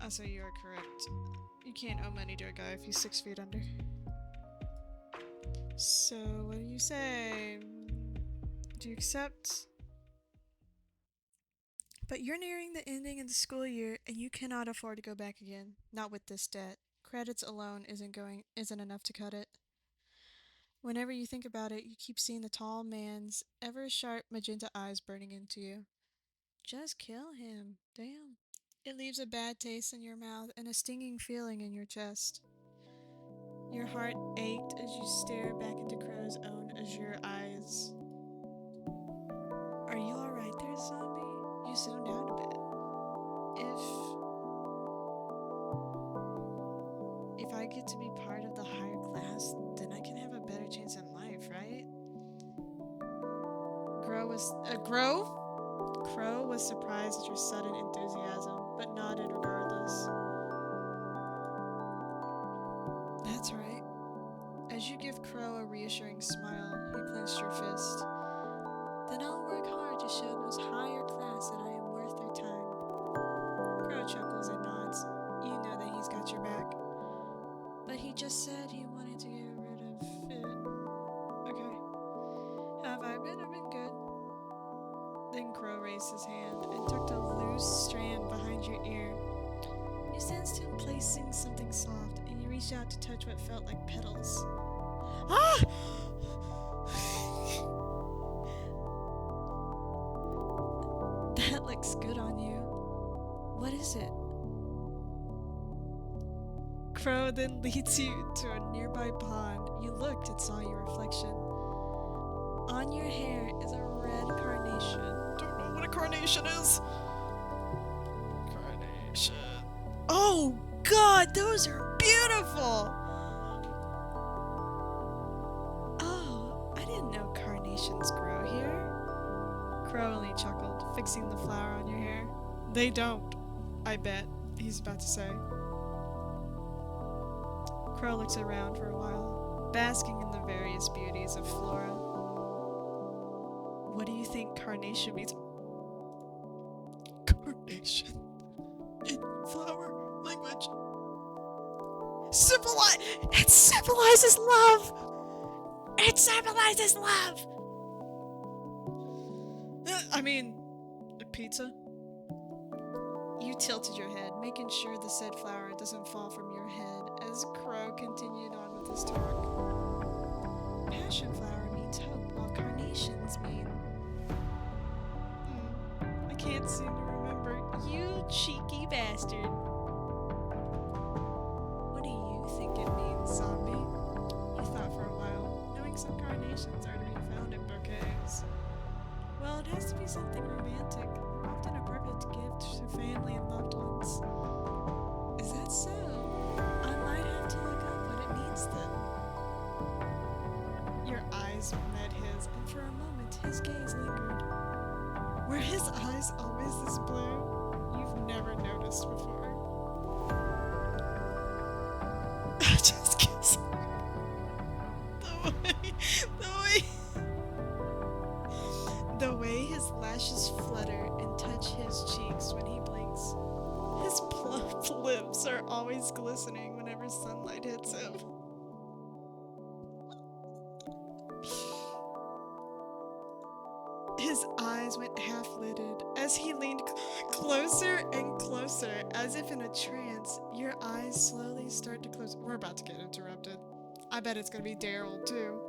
Also, you are correct. You can't owe money to a guy if he's 6 feet under. So, what do you say? Do you accept? But you're nearing the ending of the school year and you cannot afford to go back again. Not with this debt. Credits alone isn't enough to cut it. Whenever you think about it, you keep seeing the tall man's ever sharp magenta eyes burning into you. Just kill him. Damn. It leaves a bad taste in your mouth and a stinging feeling in your chest. Your heart ached as you stared back into Crow's own azure eyes. Are you alright there, zombie? You zoned out a bit. If I get to be part of the higher class, then I can have a better chance in life, right? Crow was surprised at your sudden enthusiasm, but nodded regardless. That's right. As you give Crow a reassuring smile, he clenched your fist. Then I'll work hard to show those higher class that I am worth their time. Crow chuckles and nods. You know that he's got your back. But he just said he wanted to get rid of it. Okay. Have I been? I've been good. Then Crow raised his hand and tucked a loose strand behind your ear. You sensed him placing something soft, and you reached out to touch what felt like petals. Ah! That looks good on you. What is it? Crow then leads you to a nearby pond. You looked and saw your reflection. On your hair is a red carnation. Don't know what a carnation is. Carnation. Oh God, those are beautiful. Oh, I didn't know carnations grow here. Crow only chuckled, fixing the flower on your hair. They don't, I bet, he's about to say. Crow looks around for a while, basking in the various beauties of flora. What do you think carnation means? Carnation. In flower language. It symbolizes love! It symbolizes love! I mean, pizza? You tilted your head, making sure the said flower doesn't fall from your head as Crow continued on with his talk. Passion flower means hope, while carnations mean... I can't seem to remember. You cheeky bastard. What do you think it means, zombie? You thought for a while, knowing some carnations are to be found in bouquets. Well, it has to be something romantic. They're often a perfect gift to family and loved ones. Is that so? I might have to look up what it means then. Your eyes met his, and for a moment his gaze lingered. Were his eyes always this blue? You've never noticed before. Just kiss. The way his lashes flutter and touch his cheeks when he blinks. His plump lips are always glistening whenever sunlight hits him. His eyes went half-lidded as he leaned closer and closer, as if in a trance. Your eyes slowly start to close. We're about to get interrupted. I bet it's gonna be Daryl, too.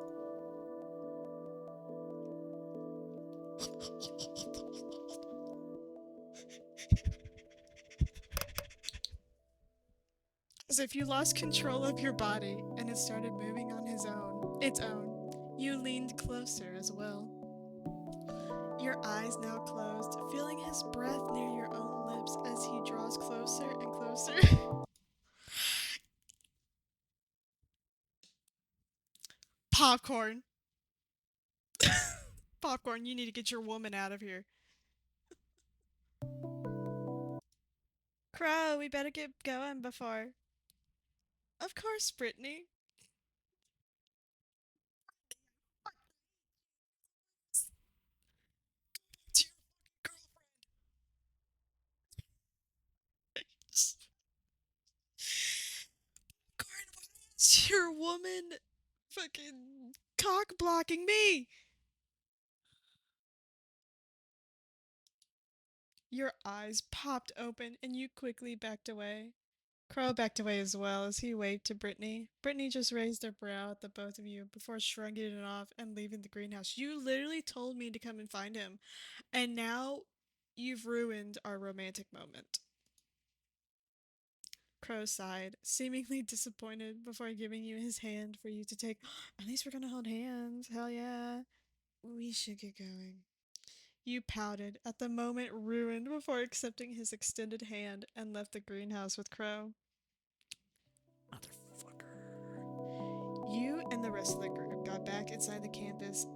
As if you lost control of your body and it started moving on its own. You leaned closer as well. Your eyes now closed, feeling his breath near your own lips as he draws closer and closer. Popcorn. Popcorn, you need to get your woman out of here. Crow, we better get going before... Of course, Brittany. To your girlfriend. older woman fucking cock blocking me. Your eyes popped open and you quickly backed away. Crow backed away as well as he waved to Brittany. Brittany just raised her brow at the both of you before shrugging it off and leaving the greenhouse. You literally told me to come and find him, and now you've ruined our romantic moment. Crow sighed, seemingly disappointed before giving you his hand for you to take. At least we're gonna hold hands. Hell yeah. We should get going. You pouted, at the moment ruined before accepting his extended hand and left the greenhouse with Crow. Motherfucker. You and the rest of the group got back inside the campus.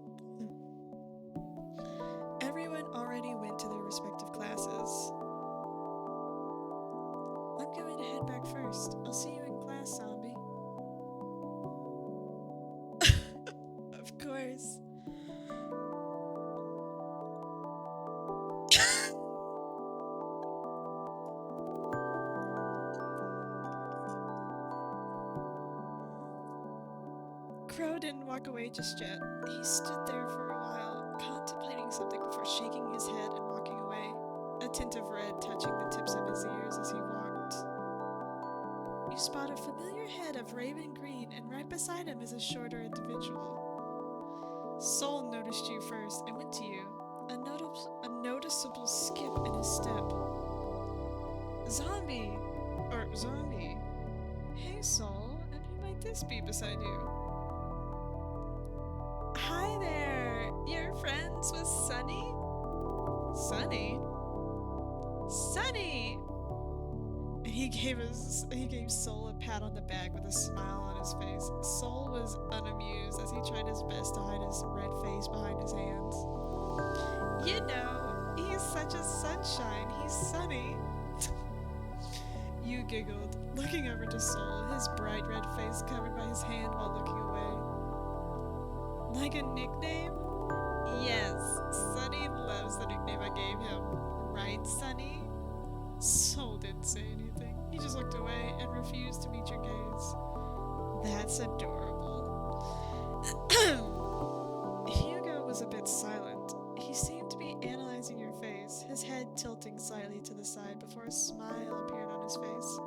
Everyone already went to their respective classes. I'm going to head back first. I'll see you in class, zombie. Of course. Crow didn't walk away just yet. He stood there for a while, contemplating something before shaking his head and walking away, a tint of red touching the tips of his ears as he walked. You spot a familiar head of raven green, and right beside him is a shorter individual. Soul noticed you first and went to you, a noticeable skip in his step. Zombie! Or zombie. Hey, Soul, and who might this be beside you? Hi there! You're friends with Sunny? Sunny? Sunny! And he gave Soul a pat on the back with a smile on his face. Soul was unamused as he tried his best to hide his red face behind his hands. You know, he's such a sunshine. He's Sunny. You giggled, looking over to Soul, his bright red face covered by his hand while looking away. Like a nickname? Yes, Sunny loves the nickname I gave him. Right, Sunny? Soul didn't say anything. He just looked away and refused to meet your gaze. That's adorable. Hugo was a bit silent. He seemed to be analyzing your face, his head tilting slightly to the side before a smile appeared on his face.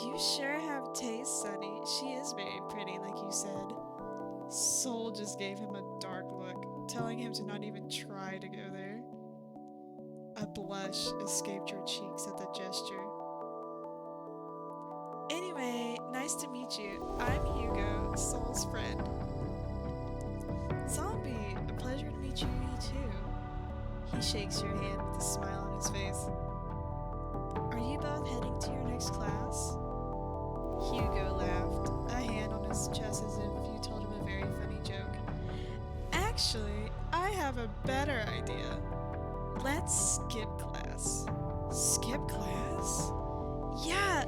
You sure have taste, Sunny. She is very pretty, like you said. Soul just gave him a dark look, telling him to not even try to go there. A blush escaped your cheeks at the gesture. Anyway, nice to meet you. I'm Hugo, Soul's friend. Zombie, a pleasure to meet you too. He shakes your hand with a smile on his face. Are you both heading to your next class? Hugo laughed, a hand on his chest as if you told him a very funny joke. Actually, I have a better idea. Let's skip class. Skip class? Yeah.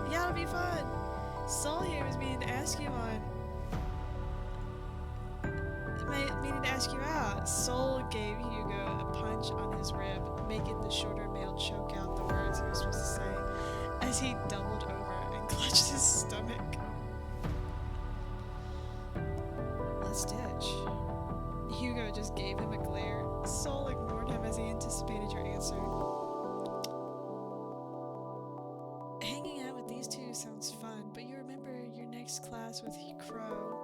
Yeah, it'll be fun. Soul here was meaning to ask you out. Soul gave Hugo a punch on his rib, making the shorter male choke out the words he was supposed to say as he doubled over and clutched his stomach. Let's ditch. Hugo just gave him a glare. Soul ignored him as he anticipated your answer. Hanging out with these two sounds fun, but you remember your next class with Crow.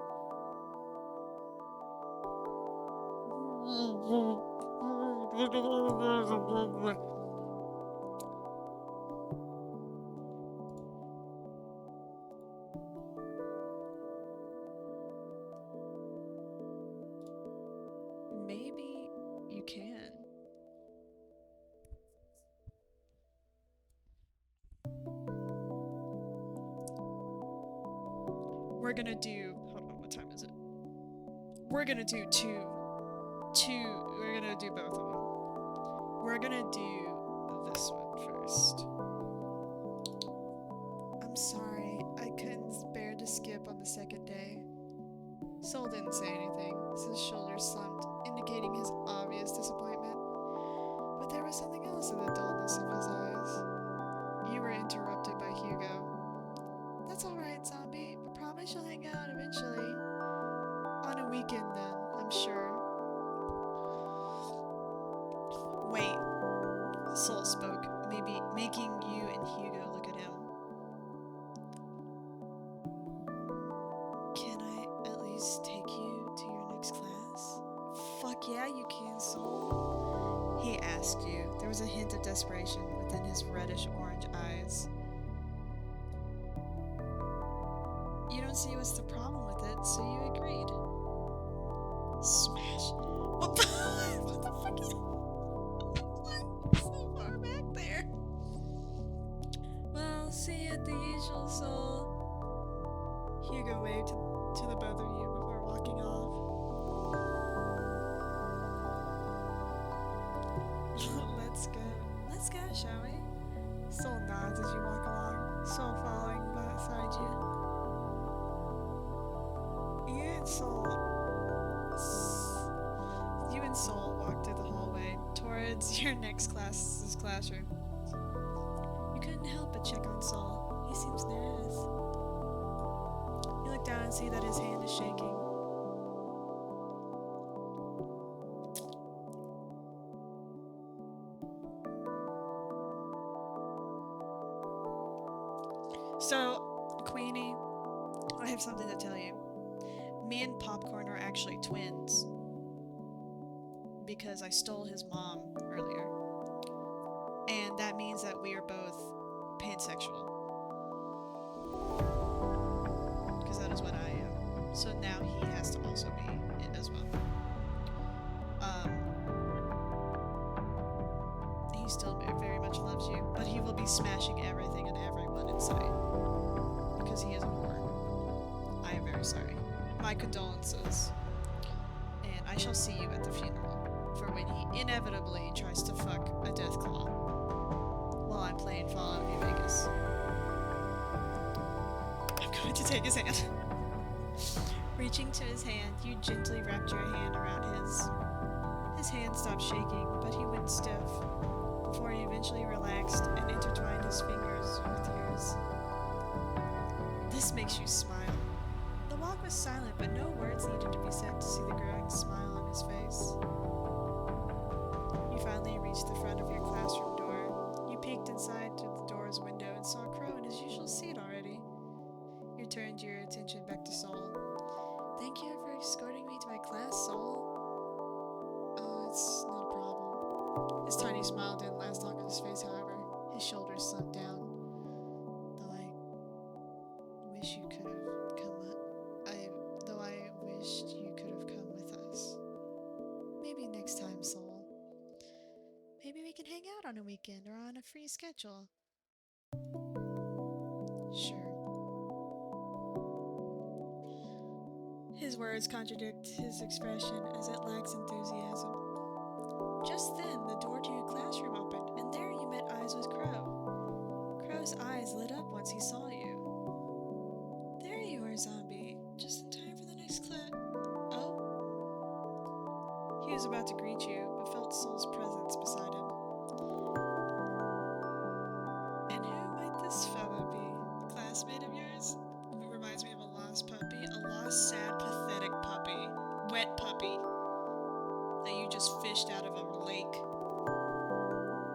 Maybe you can. We're gonna do. Hold on, what time is it? We're gonna do two. We're gonna do both of them. We're gonna do this one first. I'm sorry, I couldn't bear to skip on the second day. Soul didn't say anything, as his shoulders slumped, indicating his obvious disappointment. But there was something else in the dullness of his eyes. You were interrupted by Hugo. That's alright, Zombie. I promise you'll hang out eventually. On a weekend, then, I'm sure. Wait. Soul spoke, maybe making you and Hugo look at him. Can I at least take you to your next class? Fuck yeah, you can, Soul. He asked you. There was a hint of desperation within his reddish-orange eyes. You don't see what's the problem with it, so you agreed. Smash. What the, what the fuck is... so far back there. Well, see you at the usual, Soul. Hugo waved to the both of you before walking off. Let's go. Let's go, shall we? Soul nods as you walk along, Soul following beside you. You and Soul walk through the hallway towards your next class's classroom. You couldn't help but check on Soul. He seems nervous. You look down and see that his hand is shaking. So, Queenie, I have something to tell you. Me and Popcorn are actually twins. Because I stole his mom earlier. And that means that we are both pansexual. Because that is what I am. So now he has to also be it as well. He still very much loves you, but he will be smashing everything and everyone in sight. Because he is a whore. I am very sorry. My condolences. And I shall see you at the funeral. For when he inevitably tries to fuck a Deathclaw while I'm playing Fallout New Vegas. I'm going to take his hand. Reaching to his hand, you gently wrapped your hand around his. His hand stopped shaking, but he went stiff, before he eventually relaxed and intertwined his fingers with yours. This makes you smile. The walk was silent, but no words needed to be said to see the growing smile on his face. You finally reached the front of your classroom door. You peeked inside to the door's window and saw Crow in his usual seat already. You turned your attention back to Soul. Thank you for escorting me to my class, Soul. Oh, it's not a problem. His tiny smile didn't last long on his face, however. His shoulders sunk down. Though I wish you could have come though I wished you could have come with us. Maybe next time, Soul. Maybe we can hang out on a weekend or on a free schedule. Sure. His words contradict his expression as it lacks enthusiasm. Just then, the door to your classroom opened, and there you met eyes with Crow. Crow's eyes lit up once he saw you. There you are, Zombie. Just in time for the next class. Oh? He was about to greet you, but felt Soul's presence beside him. And who might this fella be? A classmate of yours? It reminds me of a lost puppy. A lost, sad, pathetic puppy. Wet puppy. That you just fished out of a lake.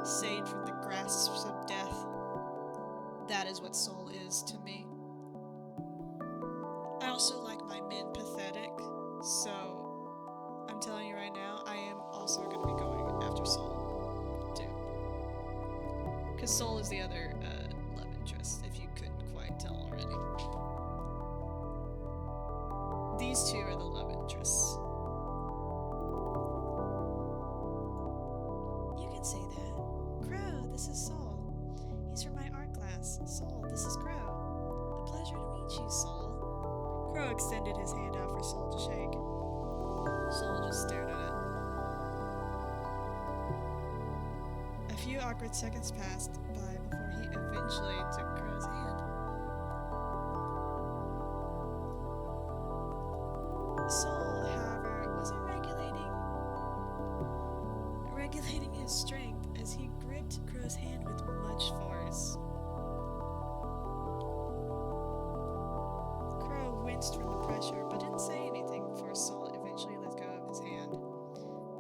Saved from the grasps of death. That is what Soul is to me. I also like my men pathetic, so I'm telling you right now, I am also going to be going after Soul, too. Because Soul is the other love interest, if you couldn't quite tell already. These two are the love interests. You can say that. Crow, this is Soul. He's from my art class. Soul, this is Crow. A pleasure to meet you, Soul. Crow extended his hand out for Soul to shake. Soul just stared at it. A few awkward seconds passed by before he eventually took Crow's hand. Soul, however, wasn't regulating his strength as he gripped Crow's hand with much force. winced from the pressure, but didn't say anything before Saul eventually let go of his hand.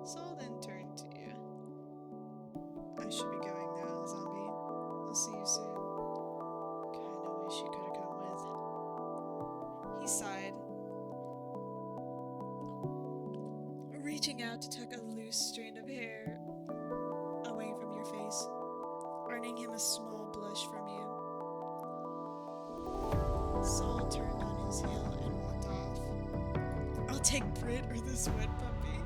Saul then turned to you. I should be going now, Zombie. I'll see you soon. Kinda wish you could have come with. He sighed, reaching out to tuck a loose strand of hair away from your face, earning him a small blush from you. Saul turned on his heel and walked off. I'll take Brit or this wet puppy.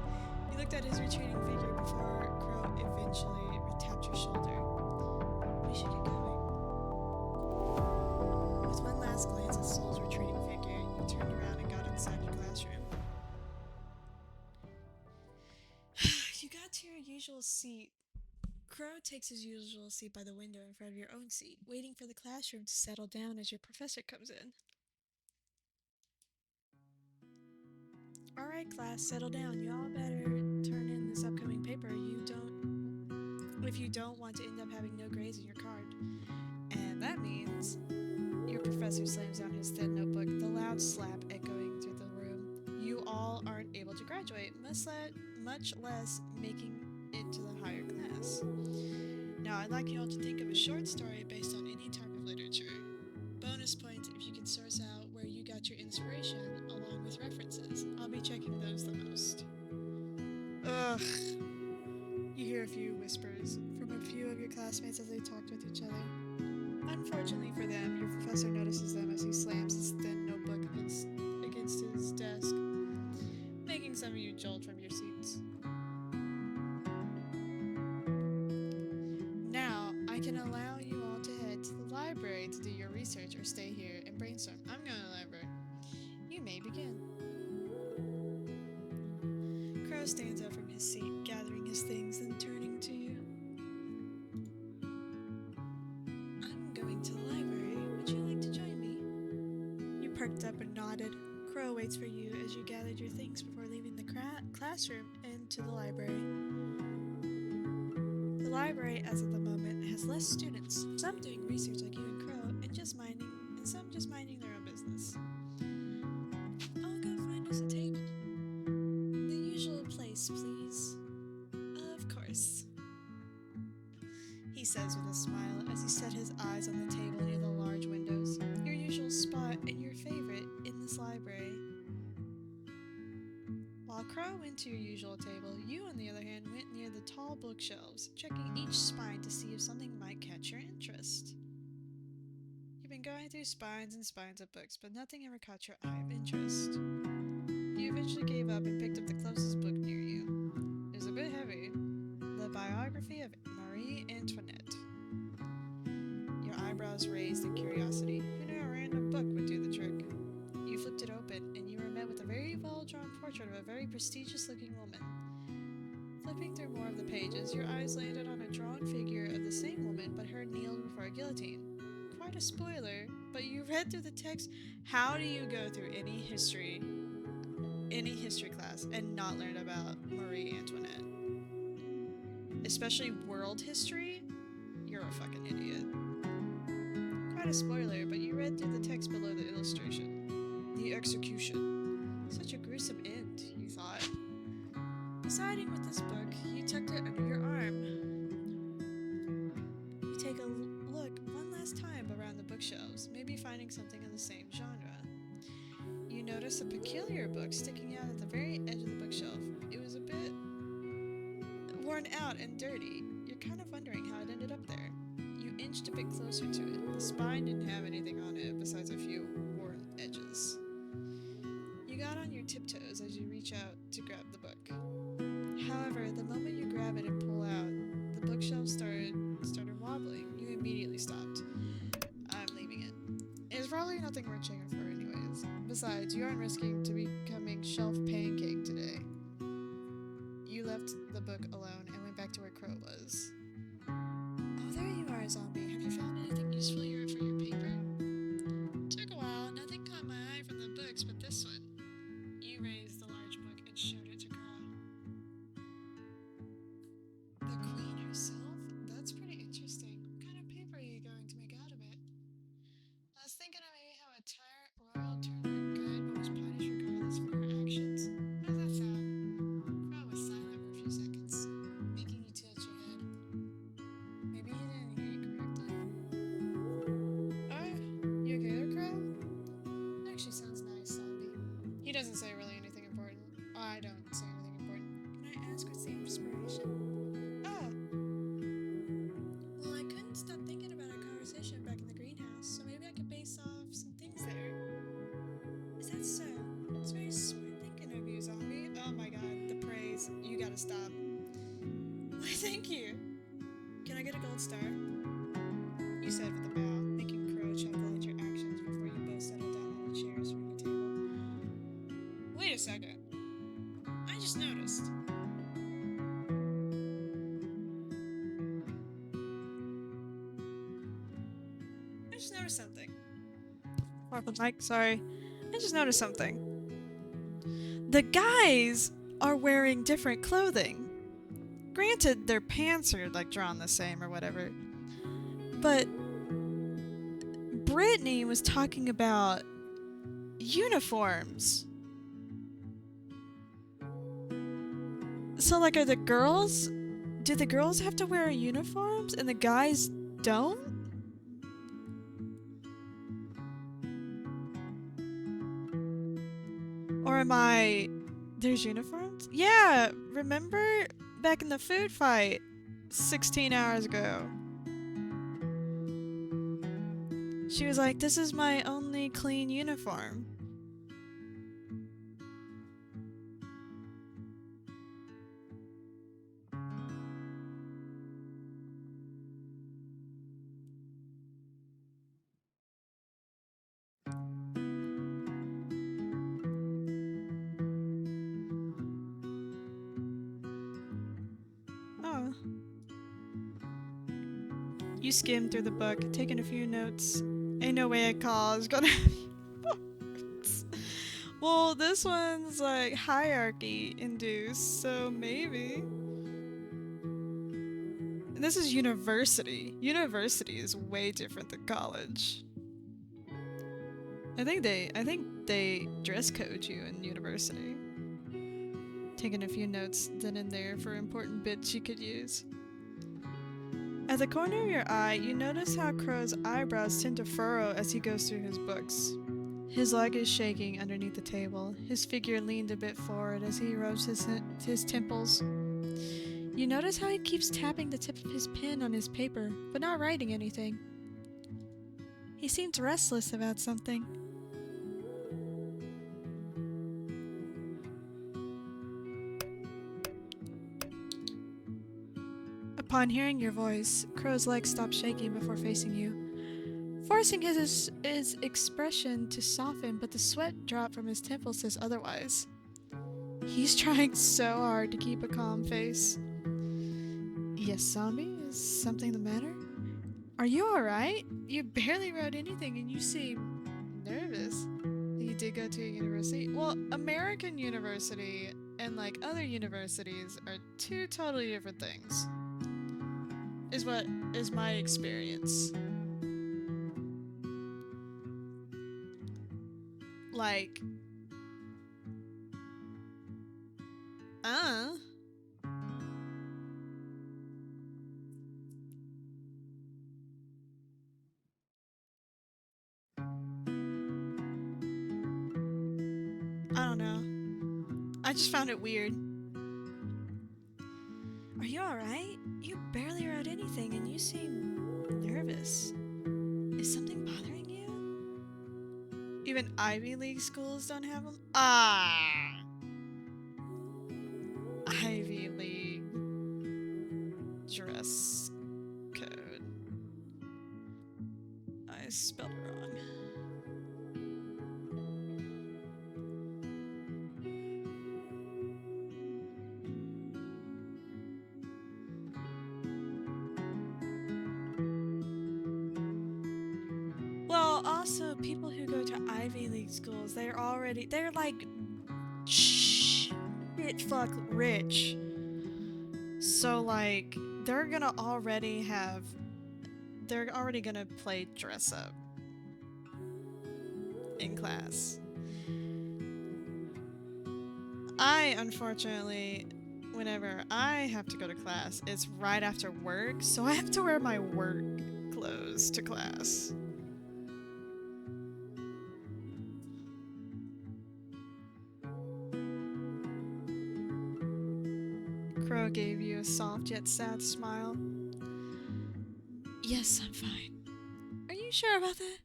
You looked at his retreating figure before Crow eventually tapped your shoulder. We should get going. With one last glance at Saul's retreating figure, you turned around and got inside your classroom. You got to your usual seat. Crow takes his usual seat by the window in front of your own seat, waiting for the classroom to settle down as your professor comes in. Alright, class, settle down. Y'all better turn in this upcoming paper. If you don't want to end up having no grades in your card. And that means your professor slams down his thin notebook, the loud slap echoing through the room. You all aren't able to graduate, much less making it to the higher class. Now, I'd like you all to think of a short story based on any type of literature. Bonus points if you can source out where you got your inspiration, along with references. I'll be checking those the most. Ugh. You hear a few whispers from a few of your classmates as they talked with each other. Unfortunately for them, your professor notices them as he slams his thin notebook against his desk, making some of you jolt from your seats. Now, I can allow you all to head to the library to do your research or stay here and brainstorm. I'm going to the library. You may begin. Crow stands up from his seat, gathering his things, then turning to you. I'm going to the library. Would you like to join me? You perked up and nodded. Crow waits for you as you gathered your things before leaving the classroom and to the library. The library, as of the moment, has less students, some doing research like you and Crow, and some just minding their own business. I'll go find us a table. The usual place, please. Of course, he says with a smile as he set his eyes on the table near the large windows, your usual spot and your favorite in this library. While Crow went to your usual table, you, on the other hand, went near the tall bookshelves, checking each spine to see if something might catch your interest. You've been going through spines and spines of books, but nothing ever caught your eye of interest. You eventually gave up and picked up the closest book near you. It was a bit heavy. The biography of Marie Antoinette. Your eyebrows raised in curiosity. Who knew a random book would do the trick? You flipped it open, and you were met with a very well-drawn portrait of a very prestigious-looking woman. Flipping through more of the pages, your eyes landed on a drawn figure of the same woman, but her kneeled before a guillotine. Quite a spoiler, but you read through the text. How do you go through any history class and not learn about Marie Antoinette? Especially world history? You're a fucking idiot. Quite a spoiler, but you read through the text below the illustration. The execution. Such a gruesome end, you thought. Deciding with this book, you tucked it under your arm. You take a look one last time around the bookshelves, maybe finding something in the same genre. You notice a peculiar book sticking out at the very edge of the bookshelf. It was a bit worn out and dirty. You're kind of wondering how it ended up there. You inched a bit closer to it. The spine didn't have anything on it besides a few worn edges. You got on your tiptoes as you reach out to grab the book. However, the moment you grab it and pull out, the bookshelf started wobbling. You immediately stopped. I'm leaving it. It's probably nothing worth checking for anyways. Besides, you aren't risking to becoming shelf pancake today. You left the book alone and went back to where Crow was. Oh, there you are, Zombie. Have you found anything useful here for your paper? Took a while. Nothing caught my eye from the books but this one. You raised the large book and showed it to Crow. The Queen herself? That's pretty interesting. What kind of paper are you going to make out of it? I was thinking of maybe how a tyrant royal turned her good doesn't say really anything important. I don't say anything important. Can I ask what's the inspiration? Oh. Well, I couldn't stop thinking about our conversation back in the greenhouse, so maybe I could base off some things there. Is that so? It's very smart thinking of you, Zombie. Oh my god, the praise. You gotta stop. Why, thank you. Can I get a gold star? You said with a bow, making Crow chuckle at your actions before you both settle down on the chairs from your table. Wait a second. I just noticed. I just noticed something. Mike, sorry. I just noticed something. The guys are wearing different clothing. Granted, their pants are like drawn the same or whatever. But Brittany was talking about uniforms. So like, do the girls have to wear uniforms and the guys don't? Or am I... There's uniforms? Yeah, remember back in the food fight 16 hours ago? She was like, this is my only clean uniform. Oh. You skimmed through the book, taking a few notes. Ain't no way a call is gonna Well, this one's like hierarchy induced, so maybe. This is university. University is way different than college. I think they dress code you in university. Taking a few notes then and there for important bits you could use. At the corner of your eye, you notice how Crow's eyebrows tend to furrow as he goes through his books. His leg is shaking underneath the table. His figure leaned a bit forward as he rubs his temples. You notice how he keeps tapping the tip of his pen on his paper, but not writing anything. He seems restless about something. Upon hearing your voice, Crow's legs stop shaking before facing you, forcing his expression to soften, but the sweat drop from his temples says otherwise. He's trying so hard to keep a calm face. Yes, Zombie? Is something the matter? Are you alright? You barely wrote anything and you seem nervous. You did go to a university? Well, American university and like other universities are two totally different things. Is my experience. Like, I don't know. I just found it weird. Are you alright? You barely wrote anything and you seem nervous. Is something bothering you? Even Ivy League schools don't have them? Ah! Ivy League dress code. I spelled it wrong. Well, also, people who go to Ivy League schools, they're like shit fuck rich. So, like, they're already gonna play dress up in class. I, unfortunately, whenever I have to go to class, it's right after work, so I have to wear my work clothes to class. Crow gave you a soft yet sad smile. Yes, I'm fine. Are you sure about that?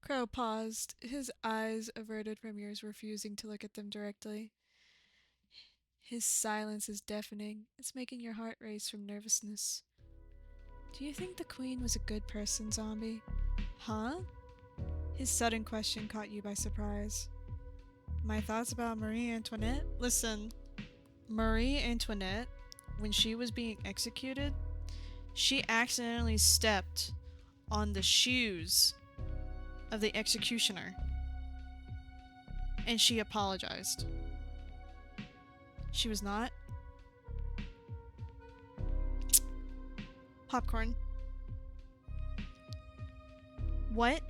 Crow paused, his eyes averted from yours, refusing to look at them directly. His silence is deafening. It's making your heart race from nervousness. Do you think the Queen was a good person, Zombie? Huh? His sudden question caught you by surprise. My thoughts about Marie Antoinette? Listen, Marie Antoinette, when she was being executed, she accidentally stepped on the shoes of the executioner. And she apologized. She was not? Popcorn. What?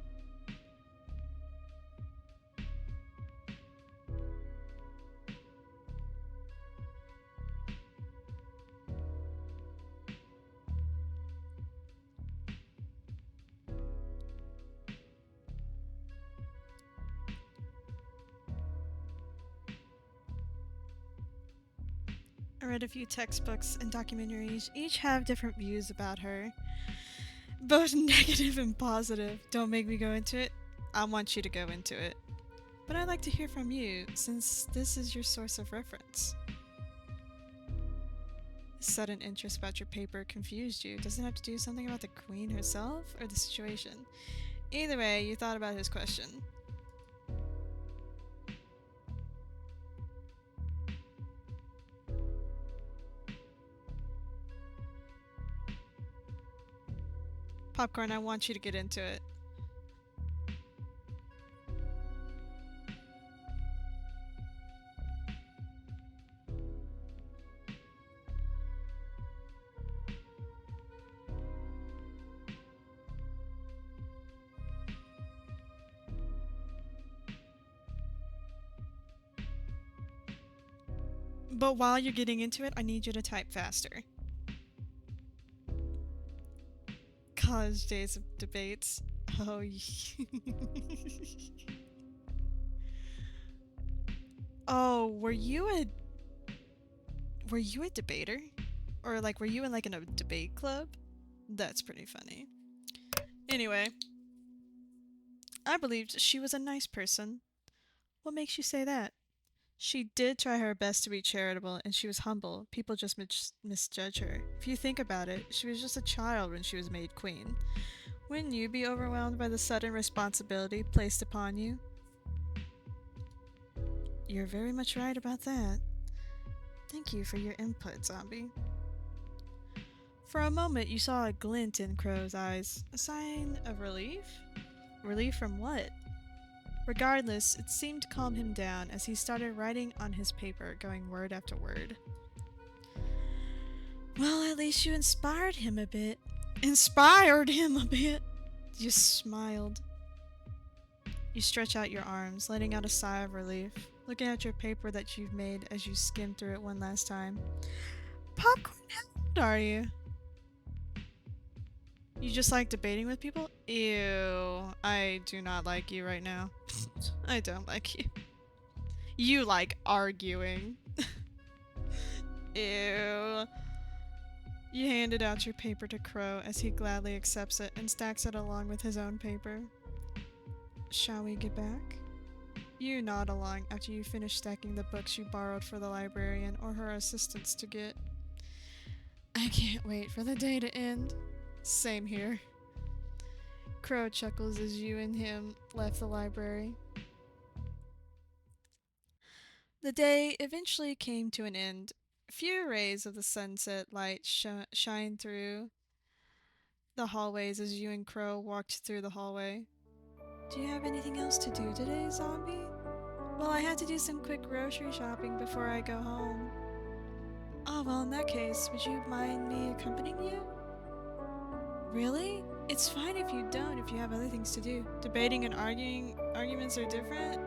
I read a few textbooks and documentaries. Each have different views about her. Both negative and positive. Don't make me go into it. I want you to go into it. But I'd like to hear from you, since this is your source of reference. Sudden interest about your paper confused you. Does it have to do something about the Queen herself, or the situation? Either way, you thought about his question. Popcorn, I want you to get into it. But while you're getting into it, I need you to type faster. College days of debates. Oh, oh, were you a debater? Or like, were you in a debate club? That's pretty funny. Anyway, I believed she was a nice person. What makes you say that? She did try her best to be charitable, and she was humble. People just misjudge her. If you think about it, she was just a child when she was made queen. Wouldn't you be overwhelmed by the sudden responsibility placed upon you? You're very much right about that. Thank you for your input, Zombie. For a moment, you saw a glint in Crow's eyes. A sign of relief? Relief from what? Regardless, it seemed to calm him down as he started writing on his paper, going word after word. Well, at least you inspired him a bit. Inspired him a bit! You smiled. You stretch out your arms, letting out a sigh of relief, looking at your paper that you've made as you skim through it one last time. Popcorn, how old are you? You just like debating with people? Ew. I do not like you right now. I don't like you. You like arguing. Ew. You handed out your paper to Crow as he gladly accepts it and stacks it along with his own paper. Shall we get back? You nod along after you finish stacking the books you borrowed for the librarian or her assistants to get. I can't wait for the day to end. Same here. Crow chuckles as you and him left the library. The day eventually came to an end. A few rays of the sunset light shine through the hallways as you and Crow walked through the hallway. Do you have anything else to do today, Zombie? Well, I had to do some quick grocery shopping before I go home. Oh, well, in that case, would you mind me accompanying you? Really? It's fine if you don't, if you have other things to do. Debating and arguments are different?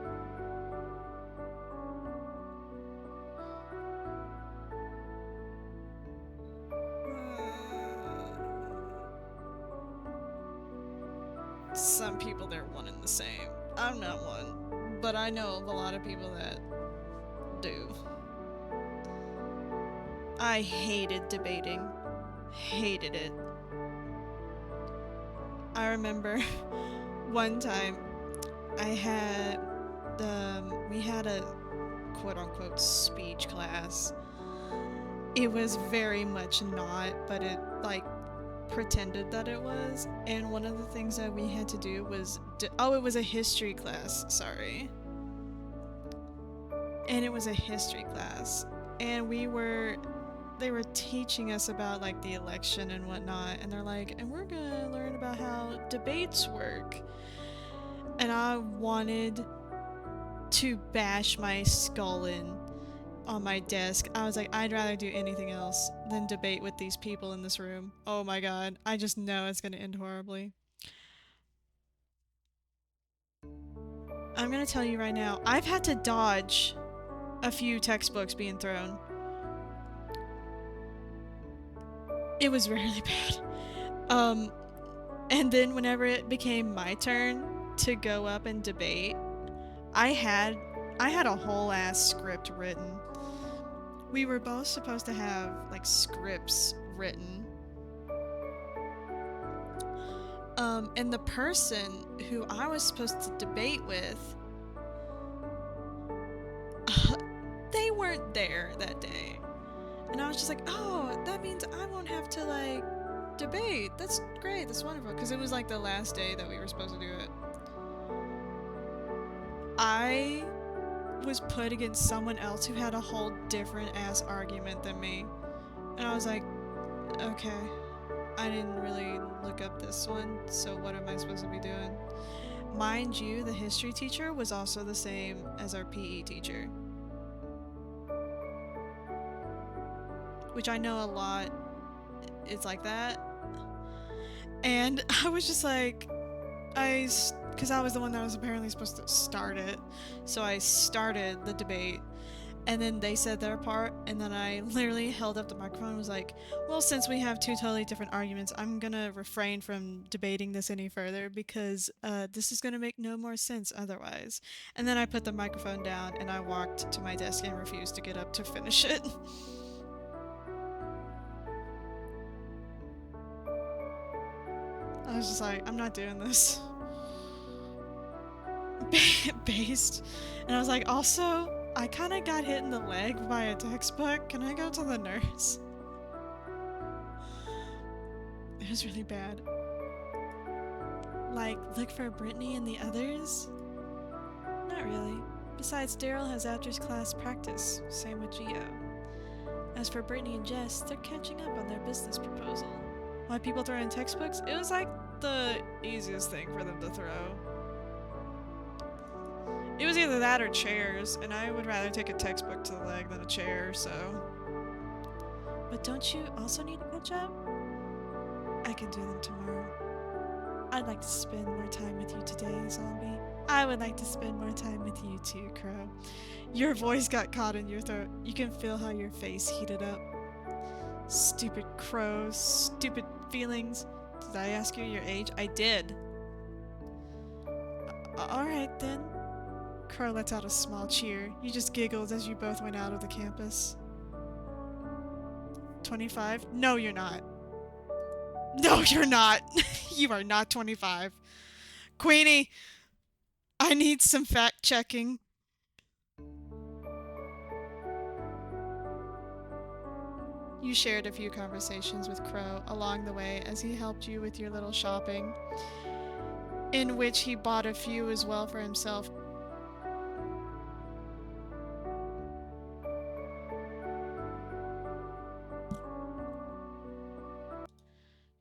Some people, they're one and the same. I'm not one, but I know of a lot of people that do. I hated debating. Hated it. I remember one time I had we had a quote unquote speech class. It was very much not, but it like pretended that it was. And one of the things that we had to do was oh, it was a history class, sorry. And it was a history class. And they were teaching us about like the election and whatnot, and they're like, and we're gonna learn about how debates work. And I wanted to bash my skull in on my desk. I was like, I'd rather do anything else than debate with these people in this room. Oh my god, I just know it's gonna end horribly. I'm gonna tell you right now, I've had to dodge a few textbooks being thrown. It was really bad. And then whenever it became my turn to go up and debate, I had a whole ass script written. We were both supposed to have like scripts written. And the person who I was supposed to debate with, they weren't there that day. And I was just like, oh, that means I won't have to like debate. That's great. That's wonderful. Because it was like the last day that we were supposed to do it. I was put against someone else who had a whole different ass argument than me. And I was like, okay, I didn't really look up this one, so what am I supposed to be doing? Mind you, the history teacher was also the same as our PE teacher. Which I know a lot is like that. And I was just like, because I was the one that was apparently supposed to start it. So I started the debate, and then they said their part, and then I literally held up the microphone and was like, well, since we have two totally different arguments, I'm gonna refrain from debating this any further because this is gonna make no more sense otherwise. And then I put the microphone down and I walked to my desk and refused to get up to finish it. I was just like, I'm not doing this. Based. And I was like, also, I kind of got hit in the leg by a textbook. Can I go to the nurse? It was really bad. Like, look for Brittany and the others? Not really. Besides, Daryl has after class practice. Same with Gio. As for Brittany and Jess, they're catching up on their business proposal. Why people throw in textbooks? It was like the easiest thing for them to throw. It was either that or chairs, and I would rather take a textbook to the leg than a chair, so. But don't you also need to catch up? I can do them tomorrow. I'd like to spend more time with you today, Zombie. I would like to spend more time with you too, Crow. Your voice got caught in your throat. You can feel how your face heated up. Stupid crow, stupid feelings. Did I ask you your age? I did. Alright then. Crow lets out a small cheer. You just giggled as you both went out of the campus. 25? No, you're not. No, you're not. You are not 25. Queenie, I need some fact checking. You shared a few conversations with Crow along the way as he helped you with your little shopping, in which he bought a few as well for himself.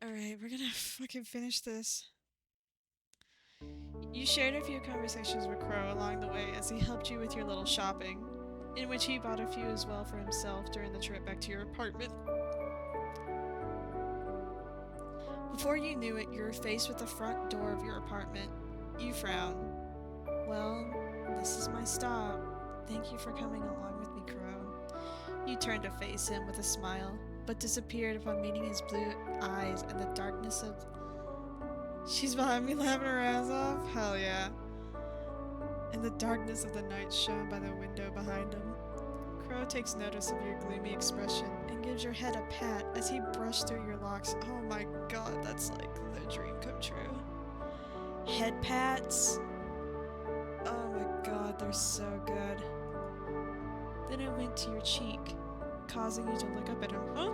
Alright, we're gonna fucking finish this. You shared a few conversations with Crow along the way as he helped you with your little shopping, in which he bought a few as well for himself during the trip back to your apartment. Before you knew it, you were faced with the front door of your apartment. You frown. Well, this is my stop. Thank you for coming along with me, Crow. You turned to face him with a smile, but disappeared upon meeting his blue eyes and the darkness of... She's behind me laughing her ass off? Hell yeah. And the darkness of the night shone by the window behind him. Crow takes notice of your gloomy expression and gives your head a pat as he brushed through your locks. Oh my god, that's like the dream come true. Head pats? Oh my god, they're so good. Then it went to your cheek, causing you to look up at him. Huh?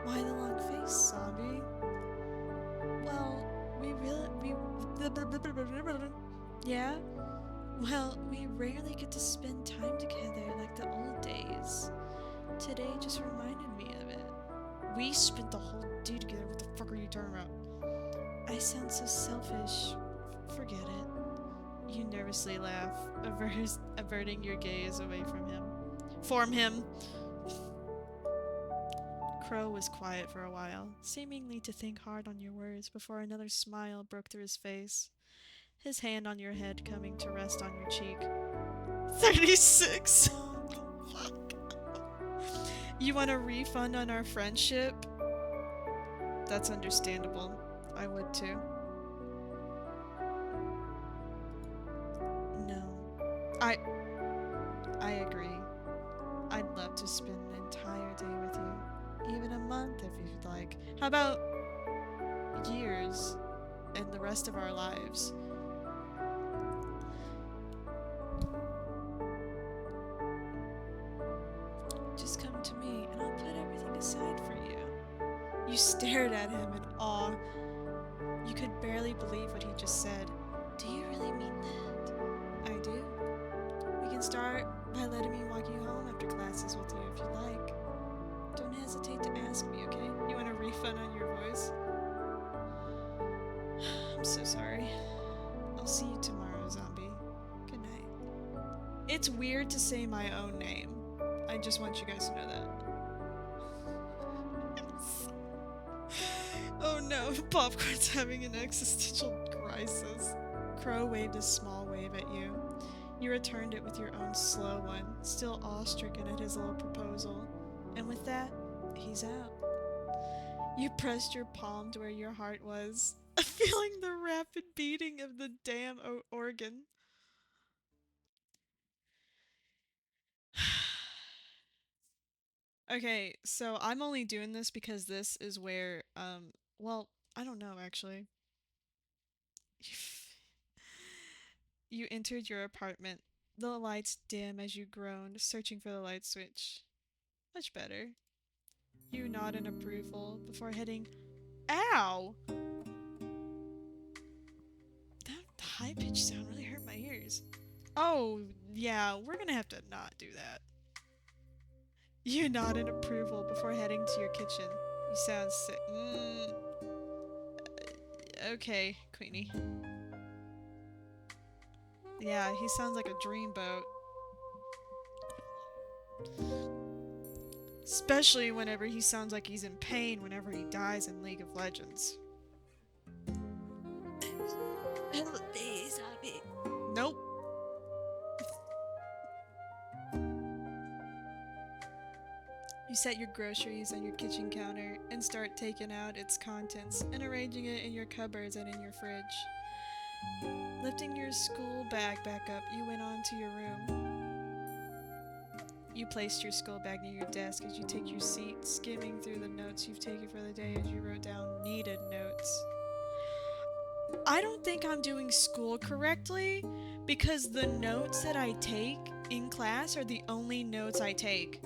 Why the long face, zombie? Well, yeah? Well, we rarely get to spend time together like the old days. Today just reminded me of it. We spent the whole day together. What the fuck are you talking about? I sound so selfish. Forget it. You nervously laugh, averting your gaze away from him. Form him! Crow was quiet for a while, seemingly to think hard on your words before another smile broke through his face, his hand on your head coming to rest on your cheek. 36! Fuck. You want a refund on our friendship? That's understandable. I would too. No. I agree. I'd love to spend an entire day with you. Even a month if you'd like. How about years and the rest of our lives? Just come to me and I'll put everything aside for you. You stared at him in awe. You could barely believe what he just said. Do you really mean that? I do. We can start by letting me walk you home after classes with you if you like. Don't hesitate to ask me, okay? You want a refund on your voice? I'm so sorry. I'll see you tomorrow, zombie. Good night. It's weird to say my own name. I just want you guys to know that. Oh no, Popcorn's having an existential crisis. Crow waved a small wave at you. You returned it with your own slow one, still awe-stricken at his little proposal. And with that, he's out. You pressed your palm to where your heart was, feeling the rapid beating of the damn organ. Okay, so I'm only doing this because this is where, well, I don't know actually. You entered your apartment, the lights dim as you groaned, searching for the light switch. Much better. You nod in approval before heading. Ow! That high pitched sound really hurt my ears. Oh, yeah, we're gonna have to not do that. You nod in approval before heading to your kitchen. You sound sick. Okay, Queenie. Yeah, he sounds like a dreamboat. Especially whenever he sounds like he's in pain whenever he dies in League of Legends. Nope. You set your groceries on your kitchen counter and start taking out its contents and arranging it in your cupboards and in your fridge. Lifting your school bag back up, you went on to your room. You placed your school bag near your desk as you take your seat, skimming through the notes you've taken for the day as you wrote down needed notes. I don't think I'm doing school correctly because the notes that I take in class are the only notes I take.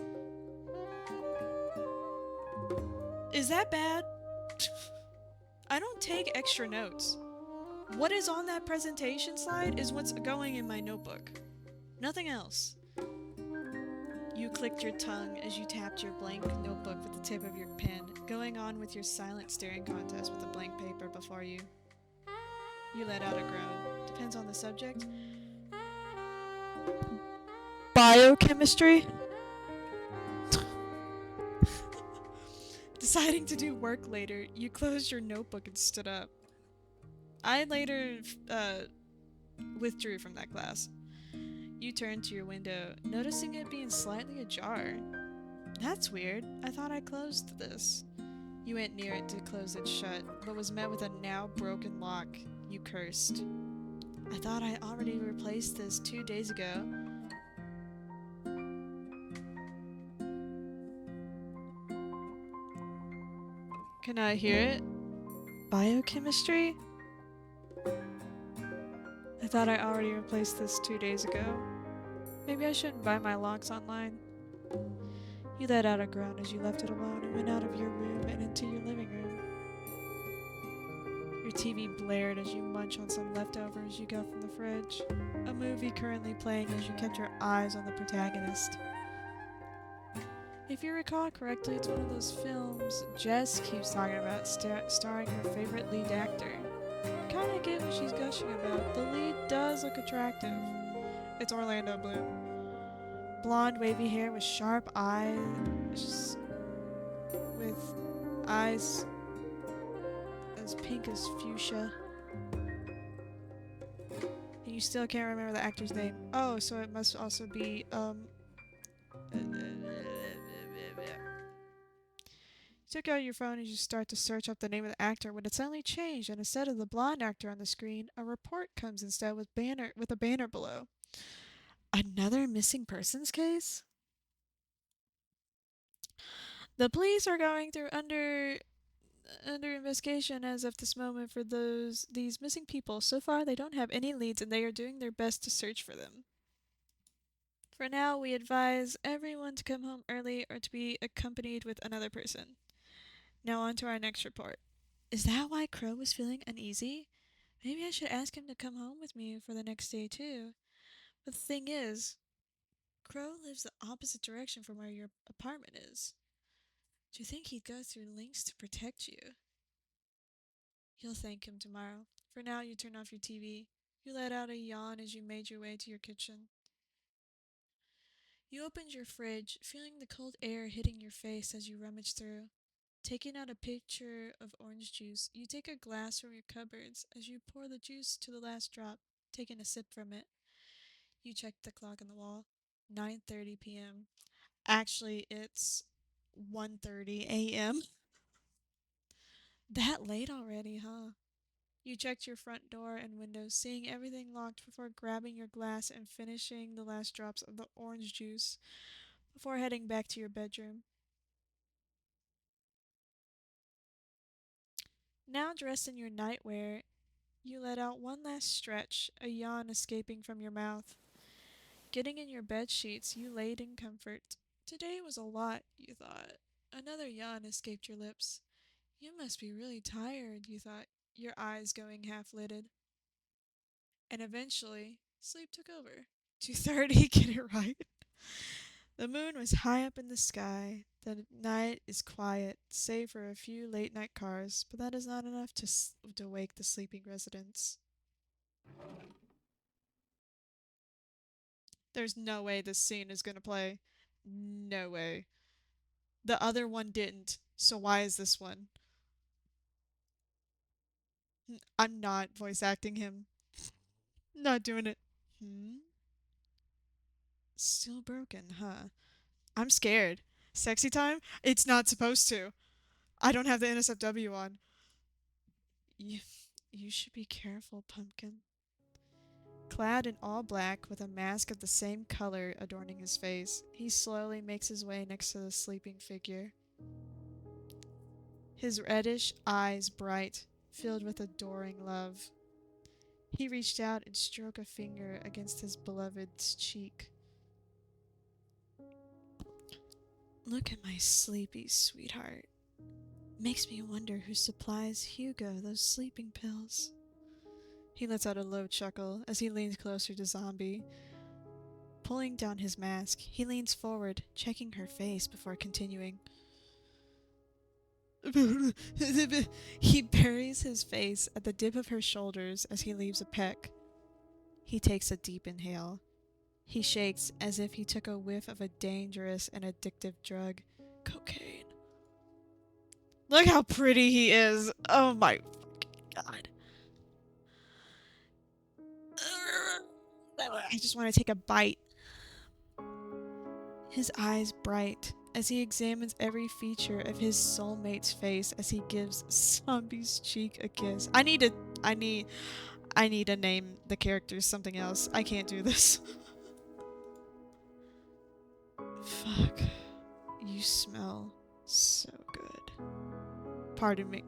Is that bad? I don't take extra notes. What is on that presentation slide is what's going in my notebook. Nothing else. You clicked your tongue as you tapped your blank notebook with the tip of your pen, going on with your silent staring contest with the blank paper before you. You let out a groan. Depends on the subject. Biochemistry? Deciding to do work later, you closed your notebook and stood up. I later withdrew from that class. You turned to your window, noticing it being slightly ajar. That's weird. I thought I closed this. You went near it to close it shut, but was met with a now broken lock. You cursed. I thought I already replaced this 2 days ago. Can I hear it? Biochemistry? I thought I already replaced this 2 days ago. Maybe I shouldn't buy my locks online. You let out a groan as you left it alone and went out of your room and into your living room. Your TV blared as you munch on some leftovers you got from the fridge. A movie currently playing as you kept your eyes on the protagonist. If you recall correctly, it's one of those films Jess keeps talking about starring her favorite lead actor. I kinda get what she's gushing about. The lead does look attractive. It's Orlando Bloom. Blonde, wavy hair with sharp eyes, with eyes as pink as fuchsia. And you still can't remember the actor's name. Oh, so it must also be, You took out your phone as you start to search up the name of the actor when it suddenly changed, and instead of the blonde actor on the screen, a report comes instead with a banner below. Another missing persons case? The police are going through under investigation as of this moment for these missing people. So far, they don't have any leads, and they are doing their best to search for them. For now, we advise everyone to come home early or to be accompanied with another person. Now on to our next report. Is that why Crow was feeling uneasy? Maybe I should ask him to come home with me for the next day, too. But the thing is, Crow lives the opposite direction from where your apartment is. Do you think he'd go through lengths to protect you? You'll thank him tomorrow. For now, you turn off your TV. You let out a yawn as you made your way to your kitchen. You opened your fridge, feeling the cold air hitting your face as you rummage through. Taking out a pitcher of orange juice, you take a glass from your cupboards as you pour the juice to the last drop, taking a sip from it. You check the clock on the wall. 9:30 p.m. Actually, it's 1:30 a.m. That late already, huh? You checked your front door and windows, seeing everything locked before grabbing your glass and finishing the last drops of the orange juice before heading back to your bedroom. Now dressed in your nightwear, you let out one last stretch, a yawn escaping from your mouth. Getting in your bed sheets, you laid in comfort. Today was a lot, you thought. Another yawn escaped your lips. You must be really tired, you thought, your eyes going half-lidded. And eventually, sleep took over. 2:30, get it right. The moon was high up in the sky. The night is quiet, save for a few late-night cars, but that is not enough to wake the sleeping residents. There's no way this scene is gonna play. No way. The other one didn't, so why is this one? I'm not voice acting him. Not doing it. Still broken, huh? I'm scared. Sexy time? It's not supposed to. I don't have the NSFW on. You, you should be careful, Pumpkin. Clad in all black with a mask of the same color adorning his face, he slowly makes his way next to the sleeping figure. His reddish eyes bright, filled with adoring love. He reached out and stroked a finger against his beloved's cheek. Look at my sleepy sweetheart. Makes me wonder who supplies Hugo those sleeping pills. He lets out a low chuckle as he leans closer to zZombi. Pulling down his mask, he leans forward, checking her face before continuing. He buries his face at the dip of her shoulders as he leaves a peck. He takes a deep inhale. He shakes as if he took a whiff of a dangerous and addictive drug. Cocaine. Look how pretty he is. Oh my god. I just want to take a bite. His eyes bright as he examines every feature of his soulmate's face as he gives zZombi's cheek a kiss. I need to name the characters something else. I can't do this. Fuck. You smell so good. Pardon me.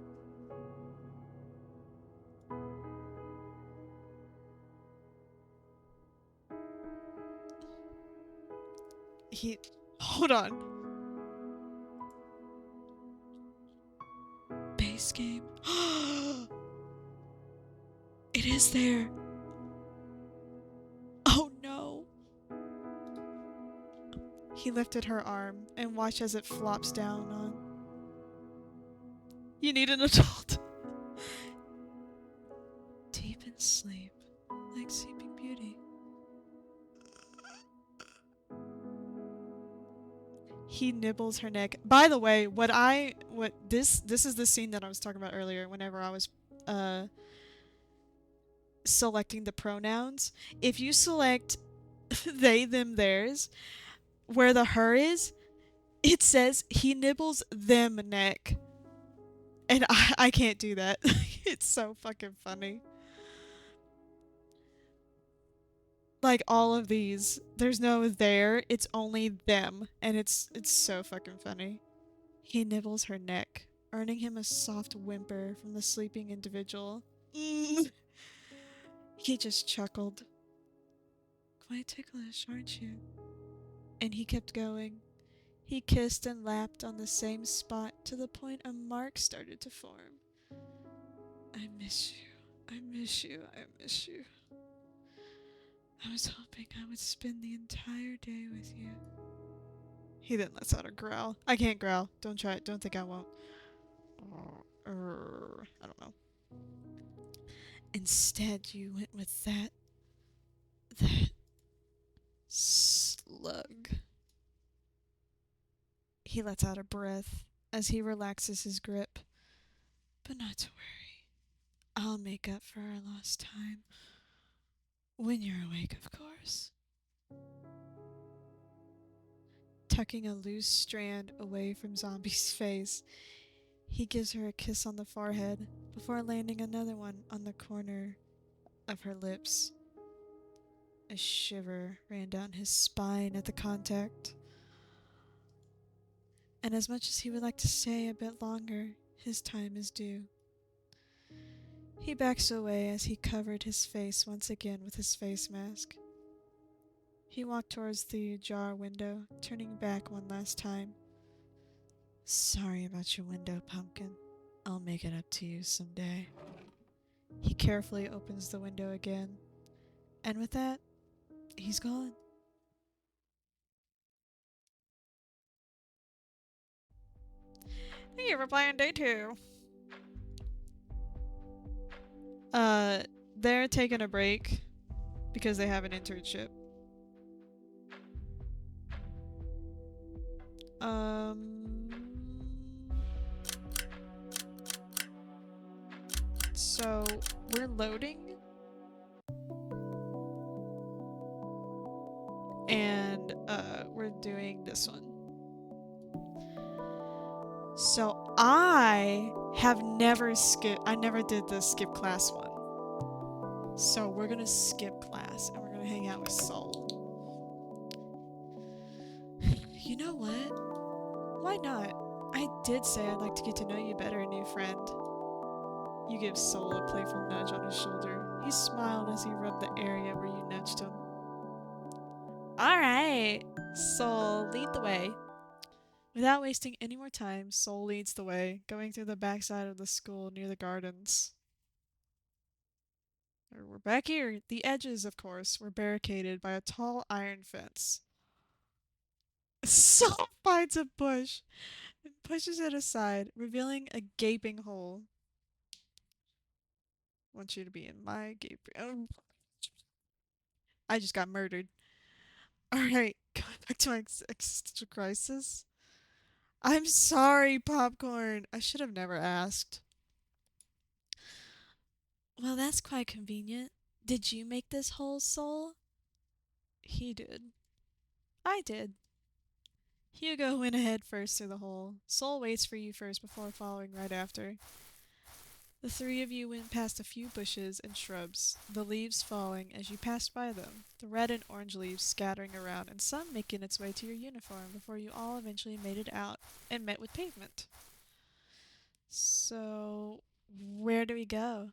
He... Hold on. Base game. It is there. Oh no. He lifted her arm and watched as it flops down on. You need an adult. Deep in sleep, like Sleeping Beauty. He nibbles her neck. By the way, this is the scene that I was talking about earlier whenever I was uh selecting the pronouns. If you select they, them, theirs, where the her is, it says he nibbles them neck. And I can't do that. It's so fucking funny. Like all of these, there's no there, it's only them, and it's so fucking funny. He nibbles her neck, earning him a soft whimper from the sleeping individual. Mm. He just chuckled. Quite ticklish, aren't you? And he kept going. He kissed and lapped on the same spot to the point a mark started to form. I miss you. I miss you. I miss you. I was hoping I would spend the entire day with you. He then lets out a growl. I can't growl. Don't try it. Don't think I won't. I don't know. Instead, you went with that slug. He lets out a breath as he relaxes his grip. But not to worry. I'll make up for our lost time. When you're awake, of course. Tucking a loose strand away from Zombie's face, he gives her a kiss on the forehead before landing another one on the corner of her lips. A shiver ran down his spine at the contact. And as much as he would like to stay a bit longer, his time is due. He backs away as he covered his face once again with his face mask. He walked towards the ajar window, turning back one last time. Sorry about your window, Pumpkin. I'll make it up to you someday. He carefully opens the window again, and with that, he's gone. Hey, we're playing day 2. They're taking a break because they have an internship. So we're loading. And we're doing this one. So I never did the skip class one. So we're gonna skip class and we're gonna hang out with Soul. You know what? Why not? I did say I'd like to get to know you better, new friend. You give Soul a playful nudge on his shoulder. He smiled as he rubbed the area where you nudged him. Alright, Soul, lead the way. Without wasting any more time, Soul leads the way, going through the backside of the school near the gardens. We're back here. The edges, of course, were barricaded by a tall iron fence. Soul finds a bush and pushes it aside, revealing a gaping hole. I want you to be in my gaping... Oh. I just got murdered. Alright, going back to my existential crisis. I'm sorry, Popcorn. I should have never asked. Well, that's quite convenient. Did you make this hole, Soul? He did. I did. Hugo went ahead first through the hole. Soul waits for you first before following right after. The three of you went past a few bushes and shrubs, the leaves falling as you passed by them, the red and orange leaves scattering around and some making its way to your uniform before you all eventually made it out and met with pavement. So, where do we go?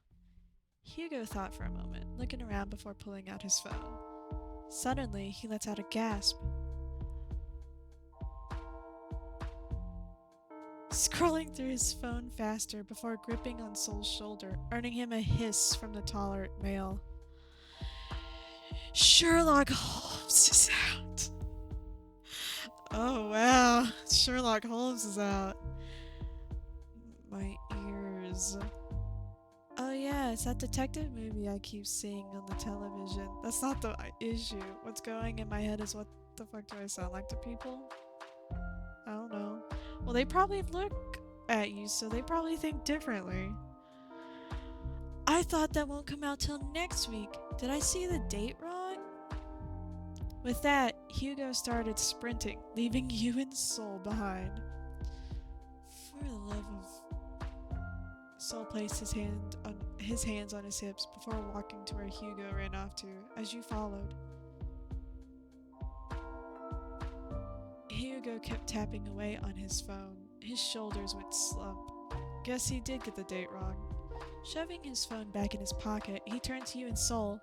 Hugo thought for a moment, looking around before pulling out his phone. Suddenly, he lets out a gasp. Scrolling through his phone faster before gripping on Soul's shoulder, earning him a hiss from the taller male. Sherlock Holmes is out. Oh wow, Sherlock Holmes is out. My ears. Oh yeah, it's that detective movie I keep seeing on the television. That's not the issue. What's going in my head is what the fuck do I sound like to people? I don't know. Well, they probably look at you, so they probably think differently. I thought that won't come out till next week. Did I see the date wrong? With that, Hugo started sprinting, leaving you and Soul behind. For the love of... Soul placed his hands on his hips before walking to where Hugo ran off to, as you followed. Hugo kept tapping away on his phone. His shoulders went slump. Guess he did get the date wrong. Shoving his phone back in his pocket, he turned to you and Soul.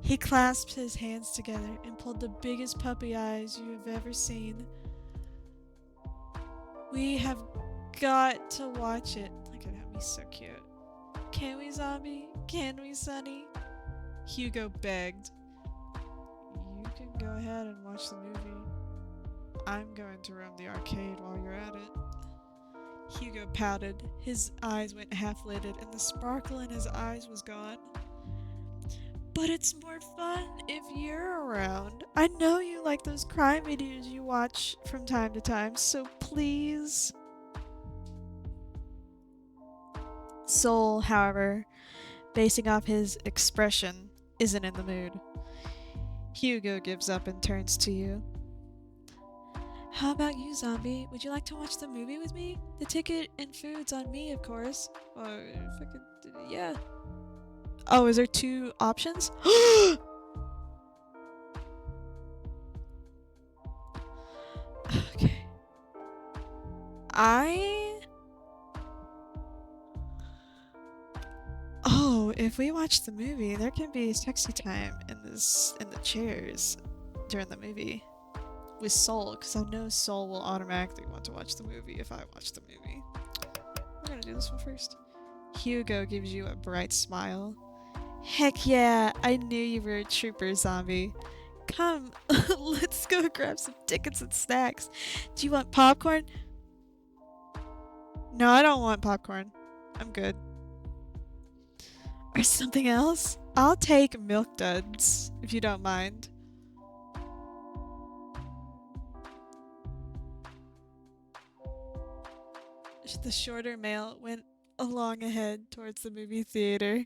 He clasped his hands together and pulled the biggest puppy eyes you have ever seen. We have got to watch it. Look at him, he's so cute. Can we, Zombie? Can we, Sonny? Hugo begged. You can go ahead and watch the movie. I'm going to roam the arcade while you're at it. Hugo pouted. His eyes went half-lidded and the sparkle in his eyes was gone. But it's more fun if you're around. I know you like those crime videos you watch from time to time, so please. Soul, however, basing off his expression, isn't in the mood. Hugo gives up and turns to you. How about you, Zombie? Would you like to watch the movie with me? The ticket and food's on me, of course. If I could, yeah. Oh, is there two options? Okay. Oh, if we watch the movie, there can be sexy time in the chairs during the movie with Soul, because I know Soul will automatically want to watch the movie if I watch the movie. We're gonna do this one first. Hugo gives you a bright smile. Heck yeah, I knew you were a trooper, Zombie. Come, let's go grab some tickets and snacks. Do you want popcorn? No, I don't want popcorn. I'm good. Or something else? I'll take Milk Duds, if you don't mind. The shorter male went along ahead towards the movie theater,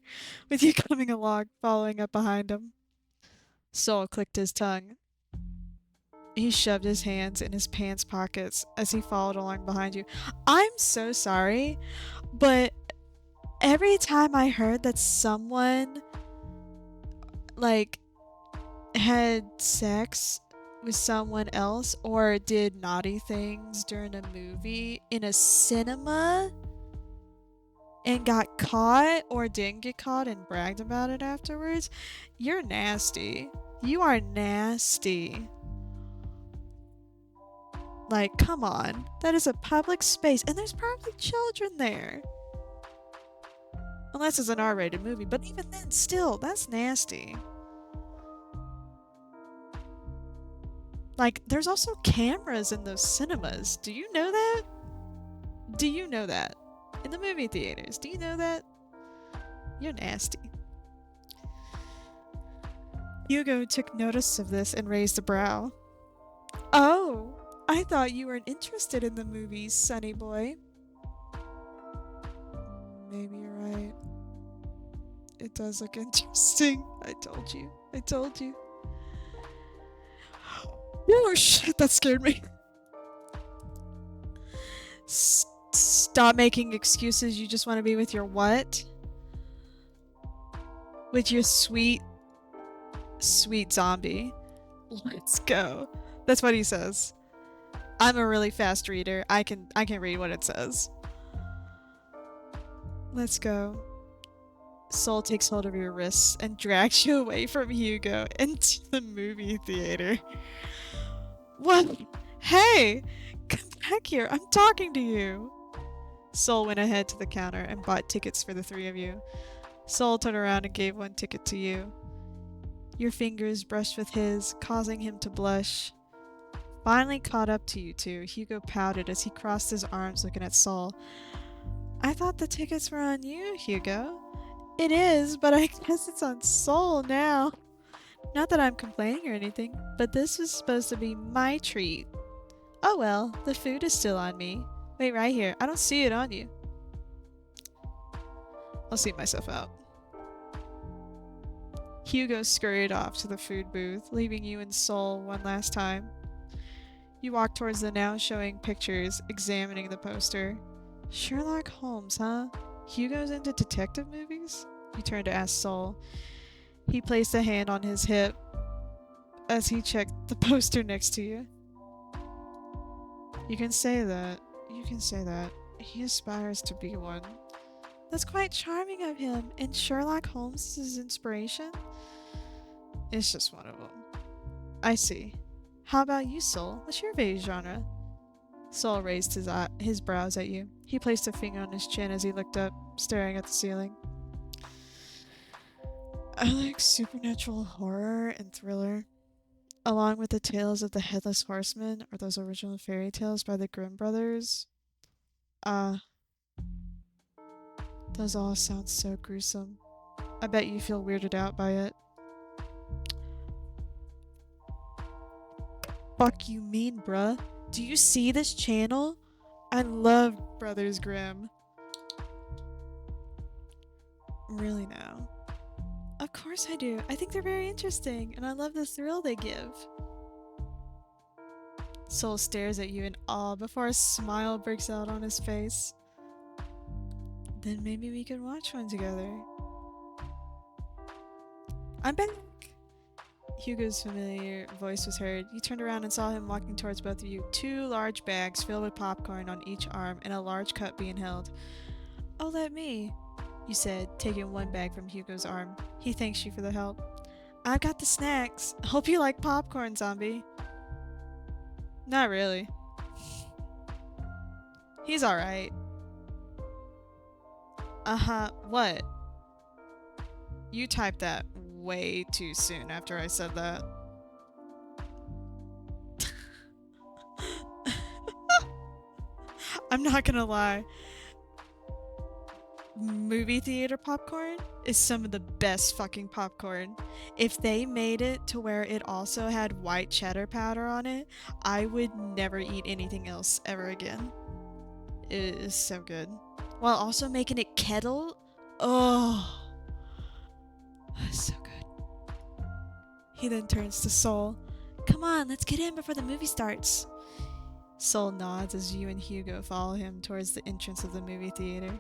with you coming along, following up behind him. Soul clicked his tongue. He shoved his hands in his pants pockets as he followed along behind you. I'm so sorry, but every time I heard that someone, like, had sex with someone else or did naughty things during a movie in a cinema and got caught or didn't get caught and bragged about it afterwards, you're nasty. You are nasty. Like, come on. That is a public space and there's probably children there. Unless it's an R-rated movie, but even then, still, that's nasty. Like, there's also cameras in those cinemas. Do you know that? Do you know that? In the movie theaters. Do you know that? You're nasty. Hugo took notice of this and raised a brow. Oh, I thought you weren't interested in the movies, sonny boy. Maybe you're right. It does look interesting. I told you. I told you. Oh shit, that scared me. Stop making excuses. You just want to be with your what? With your sweet, sweet zombie. Let's go. That's what he says. I'm a really fast reader. I can read what it says. Let's go. Soul takes hold of your wrists and drags you away from Hugo into the movie theater. What? Hey! Come back here. I'm talking to you. Soul went ahead to the counter and bought tickets for the three of you. Soul turned around and gave one ticket to you. Your fingers brushed with his, causing him to blush. Finally caught up to you two, Hugo pouted as he crossed his arms looking at Soul. I thought the tickets were on you, Hugo. It is, but I guess it's on Soul now. Not that I'm complaining or anything, but this was supposed to be my treat. Oh well, the food is still on me. Wait right here, I don't see it on you. I'll see myself out. Hugo scurried off to the food booth, leaving you and Soul one last time. You walked towards the now showing pictures, examining the poster. Sherlock Holmes, huh? Hugo's into detective movies? You turned to ask Soul. He placed a hand on his hip as he checked the poster next to you. You can say that. You can say that. He aspires to be one. That's quite charming of him. And Sherlock Holmes is his inspiration? It's just one of them. I see. How about you, Soul? What's your favorite genre? Soul raised his brows at you. He placed a finger on his chin as he looked up, staring at the ceiling. I like supernatural horror and thriller, along with the tales of the Headless Horseman or those original fairy tales by the Grimm brothers. Ah, those all sound so gruesome. I bet you feel weirded out by it. Fuck you mean, bruh? Do you see this channel? I love Brothers Grimm. Really now? Of course I do. I think they're very interesting, and I love the thrill they give. Soul stares at you in awe before a smile breaks out on his face. Then maybe we could watch one together. I'm back! Hugo's familiar voice was heard. You turned around and saw him walking towards both of you, two large bags filled with popcorn on each arm and a large cup being held. Oh, let me, you said, taking one bag from Hugo's arm. He thanks you for the help. I've got the snacks. Hope you like popcorn, zombie. Not really. He's alright. Uh-huh, what? You typed that way too soon after I said that. I'm not gonna lie. Movie theater popcorn is some of the best fucking popcorn. If they made it to where it also had white cheddar powder on it, I would never eat anything else ever again. It is so good. While also making it kettle. Oh, that's so good. He then turns to Soul. Come on, let's get in before the movie starts. Soul nods as you and Hugo follow him towards the entrance of the movie theater.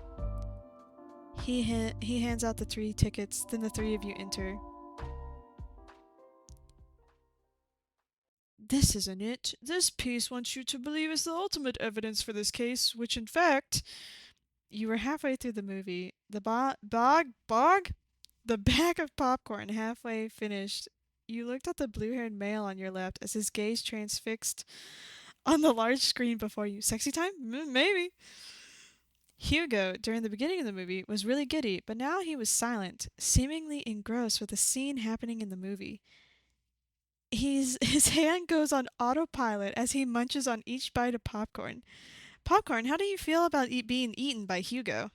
He hands out the 3 tickets, then the 3 of you enter. This isn't it. This piece wants you to believe is the ultimate evidence for this case, which in fact, you were halfway through the movie. The the bag of popcorn halfway finished. You looked at the blue-haired male on your left as his gaze transfixed on the large screen before you. Sexy time? Maybe. Hugo, during the beginning of the movie, was really giddy, but now he was silent, seemingly engrossed with the scene happening in the movie. His hand goes on autopilot as he munches on each bite of popcorn. Popcorn, how do you feel about being eaten by Hugo?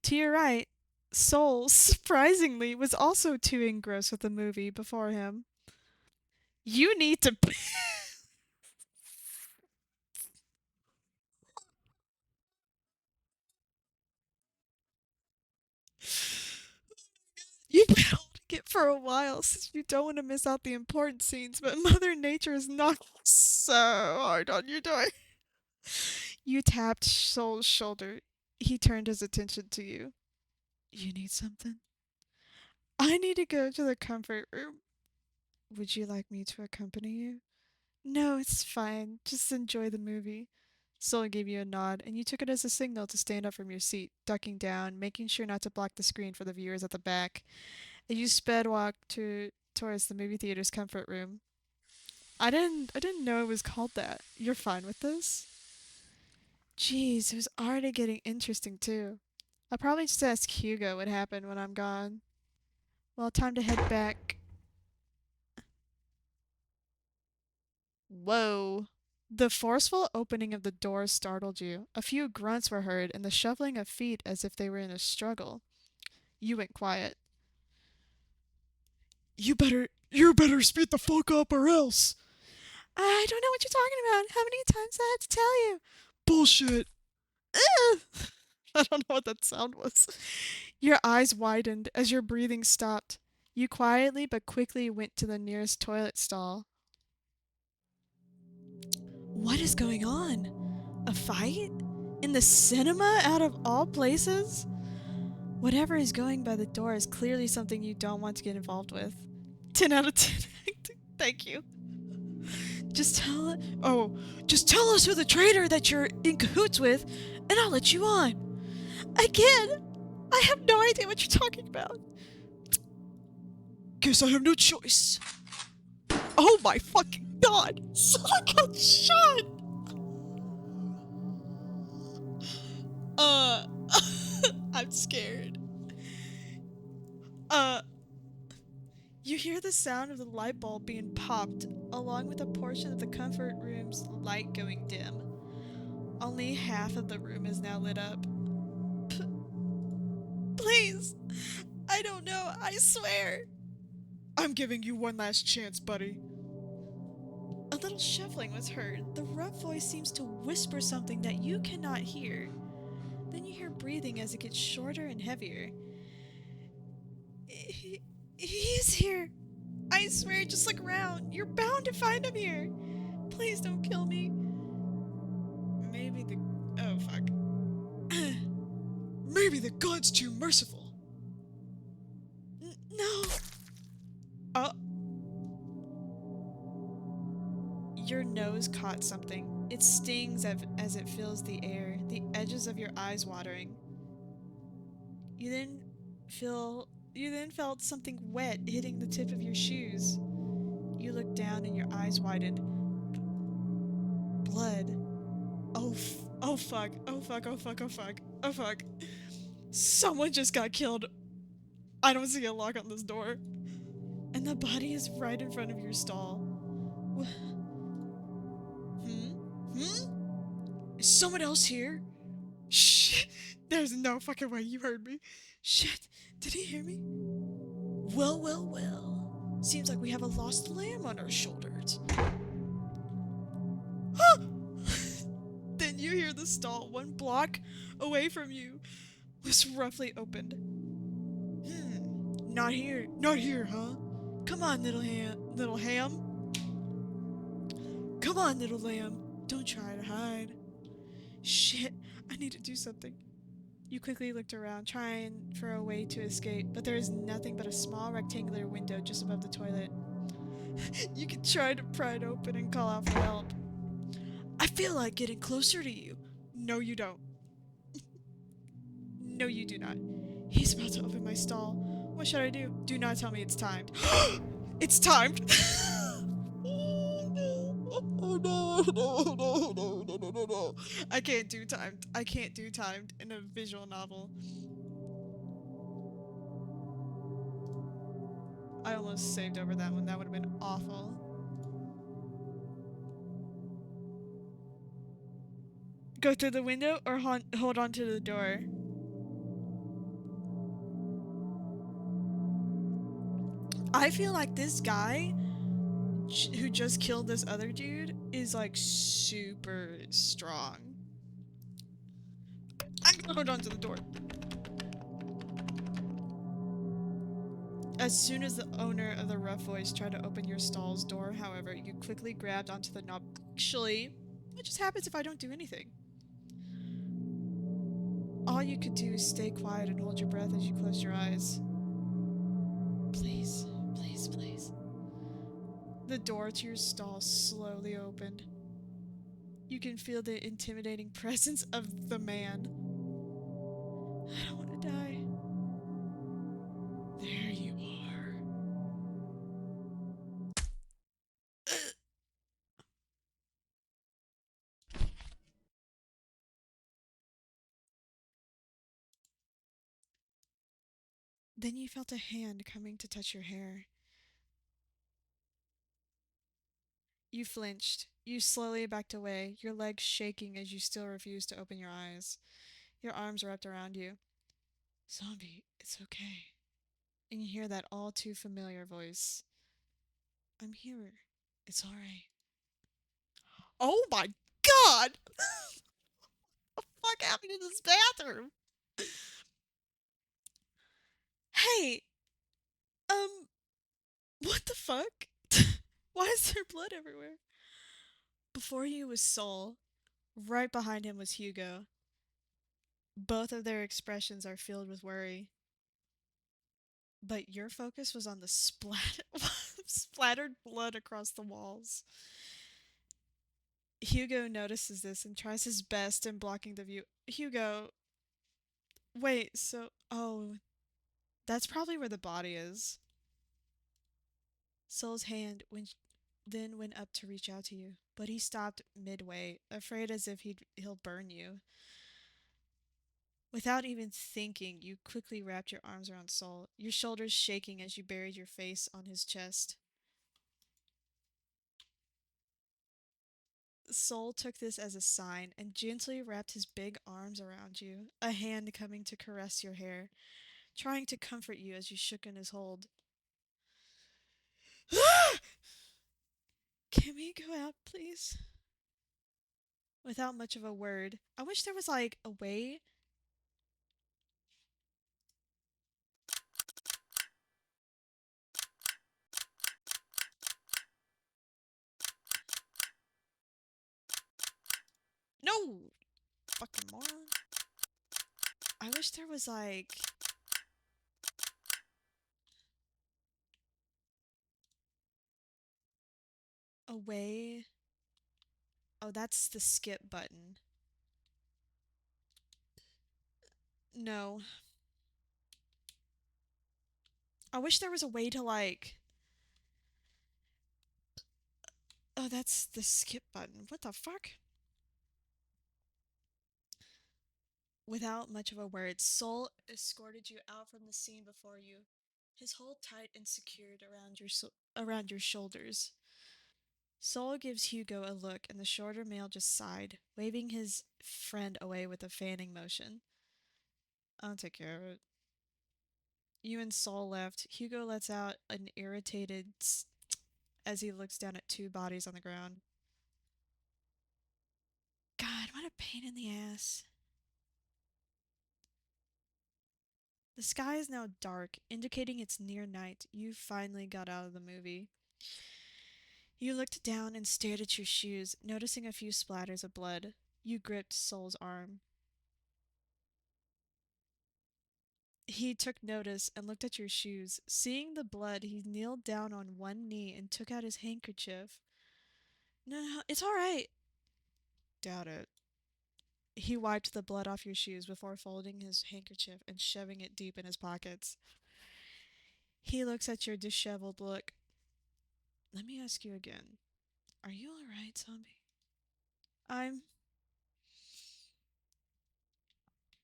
To your right, Soul, surprisingly, was also too engrossed with the movie before him. You need to... You've been holding it for a while since you don't want to miss out the important scenes, but Mother Nature is knocking so hard on your door. You tapped Soul's shoulder. He turned his attention to you. You need something? I need to go to the comfort room. Would you like me to accompany you? No, it's fine. Just enjoy the movie. Sully gave you a nod, and you took it as a signal to stand up from your seat, ducking down, making sure not to block the screen for the viewers at the back. And you sped walk towards the movie theater's comfort room. I didn't know it was called that. You're fine with this? Jeez, it was already getting interesting too. I'll probably just ask Hugo what happened when I'm gone. Well, time to head back. Whoa. The forceful opening of the door startled you. A few grunts were heard and the shuffling of feet as if they were in a struggle. You went quiet. You better speed the fuck up or else. I don't know what you're talking about. How many times did I have to tell you? Bullshit. Ugh. I don't know what that sound was. Your eyes widened as your breathing stopped. You quietly but quickly went to the nearest toilet stall. What is going on? A fight? In the cinema, out of all places? Whatever is going by the door is clearly something you don't want to get involved with. 10 out of 10 acting. Thank you. Just tell us who the traitor that you're in cahoots with, and I'll let you on. Again, I have no idea what you're talking about. Guess I have no choice. Oh my fucking god! Someone got shot! Uh, I'm scared. Uh, you hear the sound of the light bulb being popped, along with a portion of the comfort room's light going dim. Only half of the room is now lit up. Please! I don't know, I swear! I'm giving you one last chance, buddy. A little shuffling was heard. The rough voice seems to whisper something that you cannot hear. Then you hear breathing as it gets shorter and heavier. He is here. I swear, just look around. You're bound to find him here. Please don't kill me. Maybe the... Oh, fuck. Maybe the god's too merciful. No. Oh. Your nose caught something. It stings as it fills the air, the edges of your eyes watering. You then felt something wet hitting the tip of your shoes. You looked down and your eyes widened. Blood. Oh fuck. Oh fuck. Oh fuck. Oh fuck. Oh fuck. Someone just got killed. I don't see a lock on this door. And the body is right in front of your stall. Is someone else here? Shh. There's no fucking way you heard me. Shit. Did he hear me? Well, well, well. Seems like we have a lost lamb on our shoulders. Then you hear the stall 1 block away from you was roughly opened. Not here. Not here, huh? Come on, little ham. Come on, little lamb. Don't try to hide. Shit, I need to do something. You quickly looked around, trying for a way to escape, but there is nothing but a small rectangular window just above the toilet. You can try to pry it open and call out for help. I feel like getting closer to you. No, you don't. No, you do not. He's about to open my stall. What should I do? Do not tell me it's timed. It's timed! Oh no, no, no, no, no, no, no, no. I can't do timed. I can't do timed in a visual novel. I almost saved over that one. That would have been awful. Go through the window or hold on to the door. I feel like this guy who just killed this other dude is like super strong. I'm gonna hold on to the door. As soon as the owner of the rough voice tried to open your stall's door, however, you quickly grabbed onto the knob. Actually, what just happens if I don't do anything? All you could do is stay quiet and hold your breath as you closed your eyes. Please, please, please. The door to your stall slowly opened. You can feel the intimidating presence of the man. I don't want to die. There you are. Then you felt a hand coming to touch your hair. You flinched. You slowly backed away, your legs shaking as you still refused to open your eyes. Your arms wrapped around you. Zombie, it's okay. And you hear that all too familiar voice. I'm here. It's alright. Oh my god! What the fuck happened in this bathroom? Hey, what the fuck? Why is there blood everywhere? Before you was Soul. Right behind him was Hugo. Both of their expressions are filled with worry. But your focus was on the splattered blood across the walls. Hugo notices this and tries his best in blocking the view. Hugo, wait, so. Oh, that's probably where the body is. Soul's hand then went up to reach out to you, but he stopped midway, afraid as if he'll burn you. Without even thinking, you quickly wrapped your arms around Soul, your shoulders shaking as you buried your face on his chest. Soul took this as a sign and gently wrapped his big arms around you, a hand coming to caress your hair, trying to comfort you as you shook in his hold. Can we go out, please? Without much of a word. I wish there was like a way. No! Fucking moron. I wish there was like a way. Oh, that's the skip button. No. I wish there was a way to like. Oh, that's the skip button. What the fuck? Without much of a word, Soul escorted you out from the scene before you, his hold tight and secured around your shoulders. Soul gives Hugo a look, and the shorter male just sighed, waving his friend away with a fanning motion. I'll take care of it. You and Soul left. Hugo lets out an irritated as he looks down at two bodies on the ground. God, what a pain in the ass. The sky is now dark, indicating it's near night. You finally got out of the movie. You looked down and stared at your shoes, noticing a few splatters of blood. You gripped Soul's arm. He took notice and looked at your shoes. Seeing the blood, he kneeled down on one knee and took out his handkerchief. No, no, it's all right. Doubt it. He wiped the blood off your shoes before folding his handkerchief and shoving it deep in his pockets. He looks at your disheveled look. Let me ask you again. Are you alright, zombie? I'm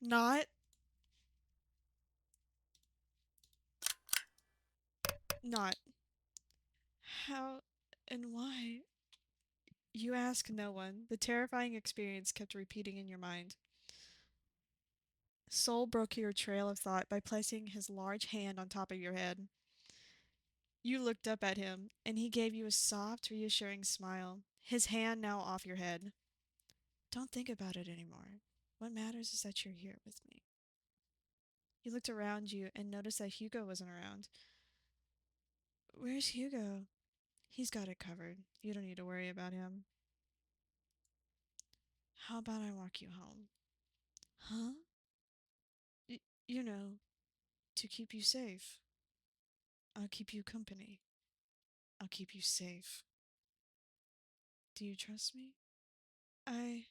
not. Not. How and why? You ask no one. The terrifying experience kept repeating in your mind. Soul broke your trail of thought by placing his large hand on top of your head. You looked up at him, and he gave you a soft, reassuring smile, his hand now off your head. Don't think about it anymore. What matters is that you're here with me. You looked around you and noticed that Hugo wasn't around. Where's Hugo? He's got it covered. You don't need to worry about him. How about I walk you home? Huh? Y- you know, to keep you safe. I'll keep you company. I'll keep you safe. Do you trust me? I...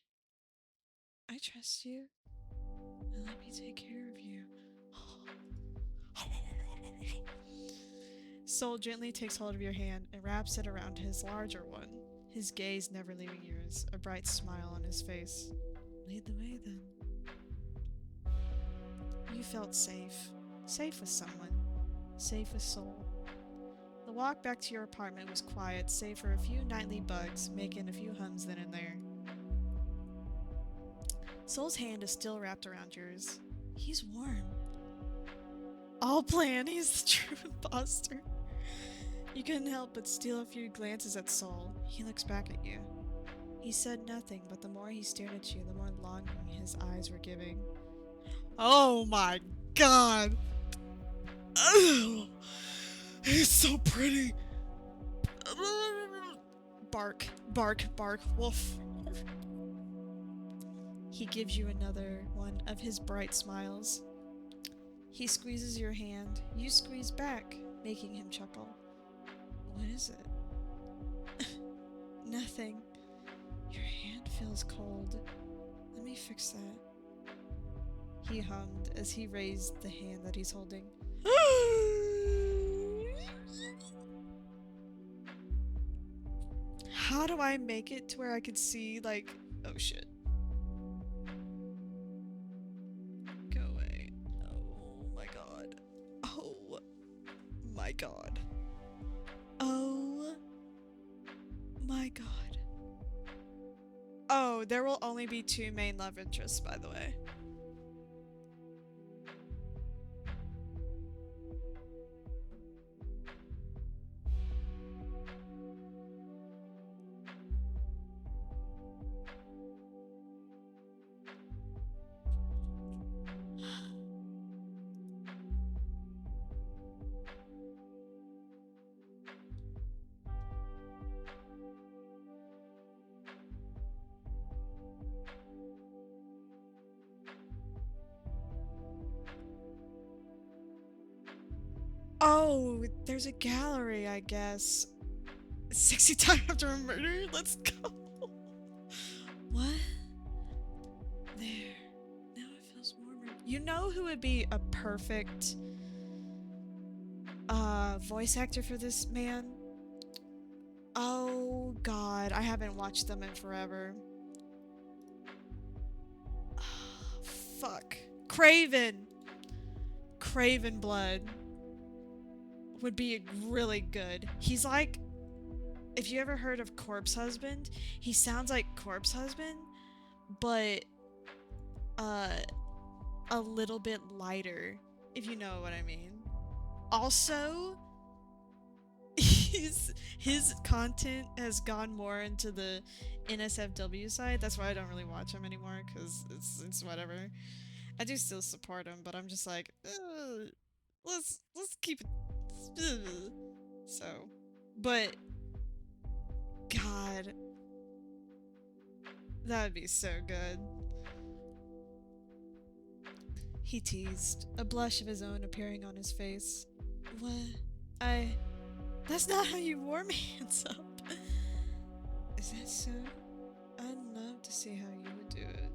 I trust you. And let me take care of you. Soul gently takes hold of your hand and wraps it around his larger one, his gaze never leaving yours, a bright smile on his face. Lead the way, then. You felt safe. Safe with someone. Safe with Soul. The walk back to your apartment was quiet, save for a few nightly bugs, making a few hums then and there. Soul's hand is still wrapped around yours. He's warm. All plan, he's the true imposter. You couldn't help but steal a few glances at Soul. He looks back at you. He said nothing, but the more he stared at you, the more longing his eyes were giving. Oh my god! Oh, he's so pretty! Bark, bark, bark, woof. He gives you another one of his bright smiles. He squeezes your hand. You squeeze back, making him chuckle. What is it? Nothing. Your hand feels cold. Let me fix that. He hummed as he raised the hand that he's holding. How do I make it to where I could see, like... Oh shit. Go away. Oh my god. Oh my god. Oh my god. Oh, there will only be 2 main love interests, by the way. Oh, there's a gallery, I guess. 60 times after a murder? Let's go. What? There. Now it feels warmer. You know who would be a perfect voice actor for this man? Oh god, I haven't watched them in forever. Fuck. Craven! Craven Blood would be really good. He's like, if you ever heard of Corpse Husband, he sounds like Corpse Husband, but a little bit lighter, if you know what I mean. Also, his content has gone more into the NSFW side. That's why I don't really watch him anymore, because it's whatever. I do still support him, but I'm just like, let's keep it. So, but God, that would be so good. He teased, a blush of his own appearing on his face. What? That's not how you warm hands up. Is that so? I'd love to see how you would do it.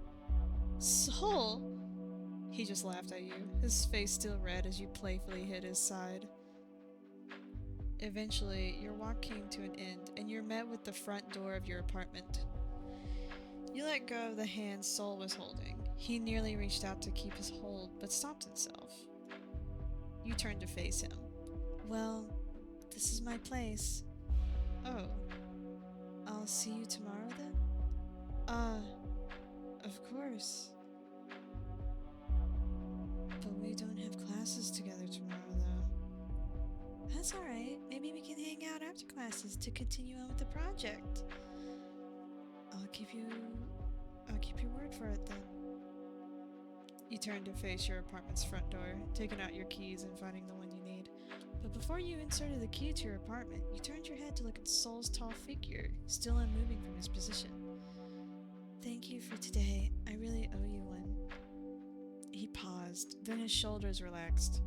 Soul? He just laughed at you, his face still red as you playfully hit his side. Eventually, your walk came to an end, and you're met with the front door of your apartment. You let go of the hand Soul was holding. He nearly reached out to keep his hold, but stopped himself. You turned to face him. Well, this is my place. Oh. I'll see you tomorrow then? Of course. But we don't have classes together tomorrow, though. That's alright. Maybe we can hang out after classes to continue on with the project. I'll keep your word for it then. You turn to face your apartment's front door, taking out your keys and finding the one you need. But before you inserted the key to your apartment, you turned your head to look at Soul's tall figure, still unmoving from his position. Thank you for today. I really owe you one. He paused, then his shoulders relaxed.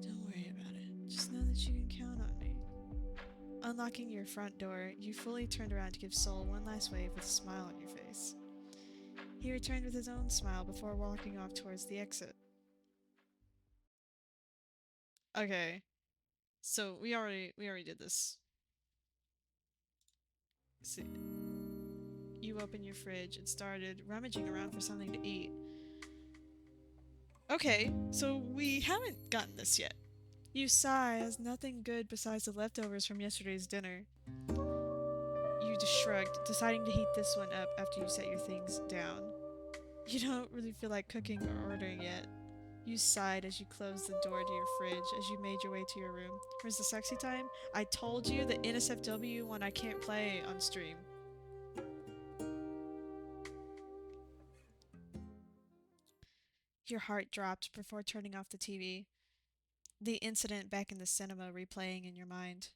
Don't worry about it. Just know that you can count on me. Unlocking your front door, you fully turned around to give Soul one last wave with a smile on your face. He returned with his own smile before walking off towards the exit. Okay, so we already did this. See, you opened your fridge and started rummaging around for something to eat. Okay, so we haven't gotten this yet. You sigh as nothing good besides the leftovers from yesterday's dinner. You just shrugged, deciding to heat this one up after you set your things down. You don't really feel like cooking or ordering yet. You sighed as you closed the door to your fridge as you made your way to your room. Where's the sexy time? I told you the NSFW one I can't play on stream. Your heart dropped before turning off the TV. The incident back in the cinema replaying in your mind.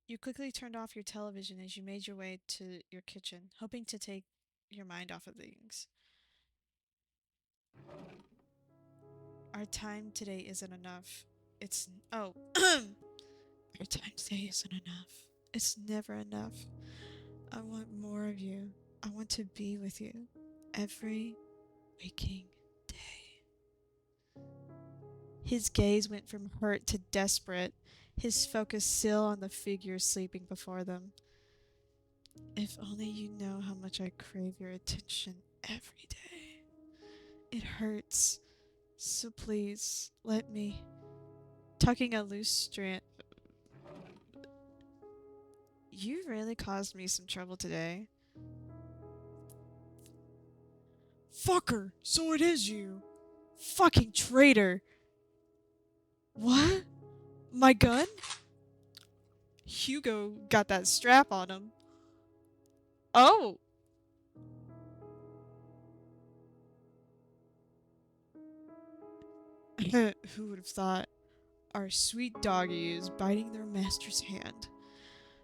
You quickly turned off your television as you made your way to your kitchen, hoping to take your mind off of things. Our time today isn't enough. Oh. Our time today isn't enough. It's never enough. I want more of you. I want to be with you every waking day. His gaze went from hurt to desperate, his focus still on the figure sleeping before them. If only you know how much I crave your attention every day. It hurts. So please, let me. Tucking a loose strand. You really caused me some trouble today. Fucker! So it is you! Fucking traitor! What? My gun? Hugo got that strap on him. Oh! Who would have thought? Our sweet doggy is biting their master's hand.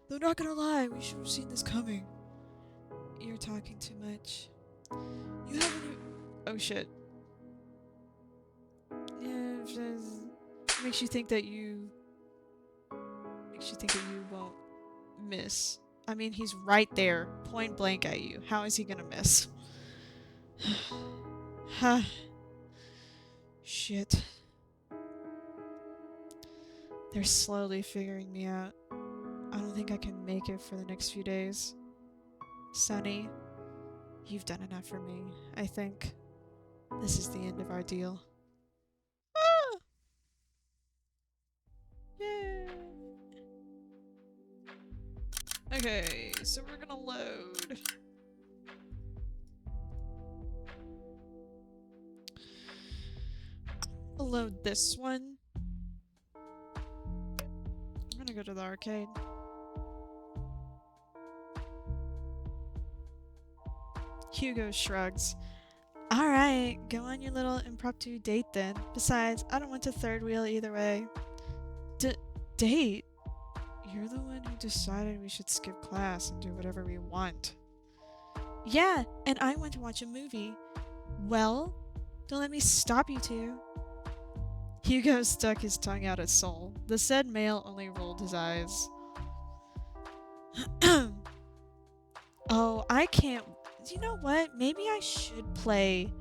Though not gonna lie, we should have seen this coming. You're talking too much. You haven't even... Oh shit. Yeah, makes you think that you won't miss. I mean, he's right there, point blank at you. How is he gonna miss? Huh. Shit. They're slowly figuring me out. I don't think I can make it for the next few days. Sonny, you've done enough for me. I think this is the end of our deal. Ah! Yay! Okay, so we're gonna load. I'll load this one. I'm gonna go to the arcade. Hugo shrugs. Alright, go on your little impromptu date then. Besides, I don't want to third wheel either way. Date? You're the one who decided we should skip class and do whatever we want. Yeah, and I want to watch a movie. Well, don't let me stop you two. Hugo stuck his tongue out at Soul. The said male only rolled his eyes. Oh, I can't... You know what? Maybe I should play...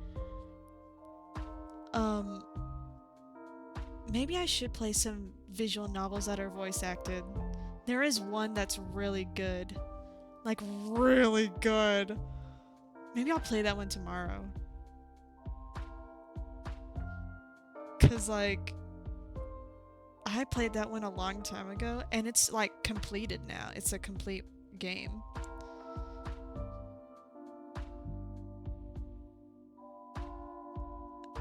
Maybe I should play some visual novels that are voice acted. There is one that's really good. Like, really good. Maybe I'll play that one tomorrow. Cause, like... I played that one a long time ago, and it's, like, completed now. It's a complete game.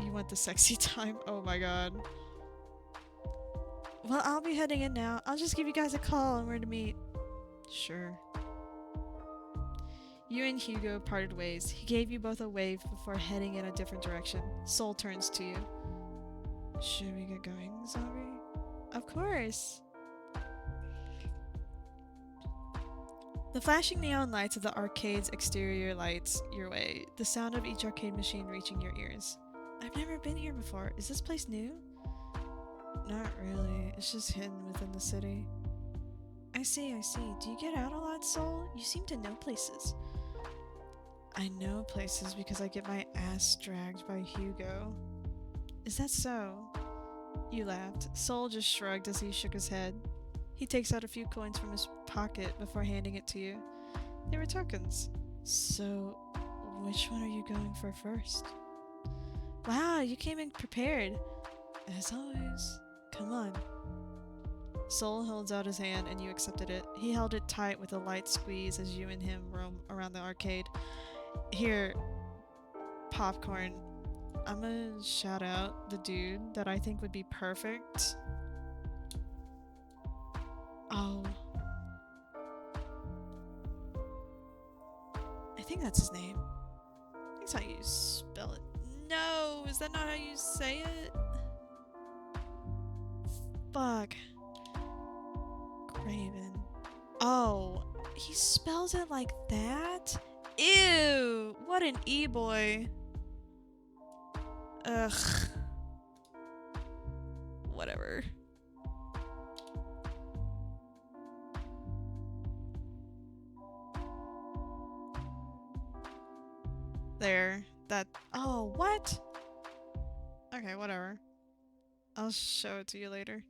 You want the sexy time? Oh my god. Well, I'll be heading in now. I'll just give you guys a call on where to meet. Sure. You and Hugo parted ways. He gave you both a wave before heading in a different direction. Soul turns to you. Should we get going, Zombie? Of course. The flashing neon lights of the arcade's exterior lights your way, the sound of each arcade machine reaching your ears. I've never been here before. Is this place new? Not really. It's just hidden within the city. I I see. Do you get out a lot, Soul? You seem to know places. I know places because I get my ass dragged by Hugo. Is that so? You laughed. Soul just shrugged as he shook his head. He takes out a few coins from his pocket before handing it to you. They were tokens. So, which one are you going for first? Wow, you came in prepared. As always. Come on. Soul holds out his hand and you accepted it. He held it tight with a light squeeze as you and him roam around the arcade. Here, popcorn. I'm gonna shout out the dude that I think would be perfect. Oh. I think that's his name. I think that's how you spell it. No, is that not how you say it? Fuck. Craven. Oh, he spells it like that? Ew! What an e-boy. Ugh. Whatever. There. That. Oh, what? Okay, whatever. I'll show it to you later.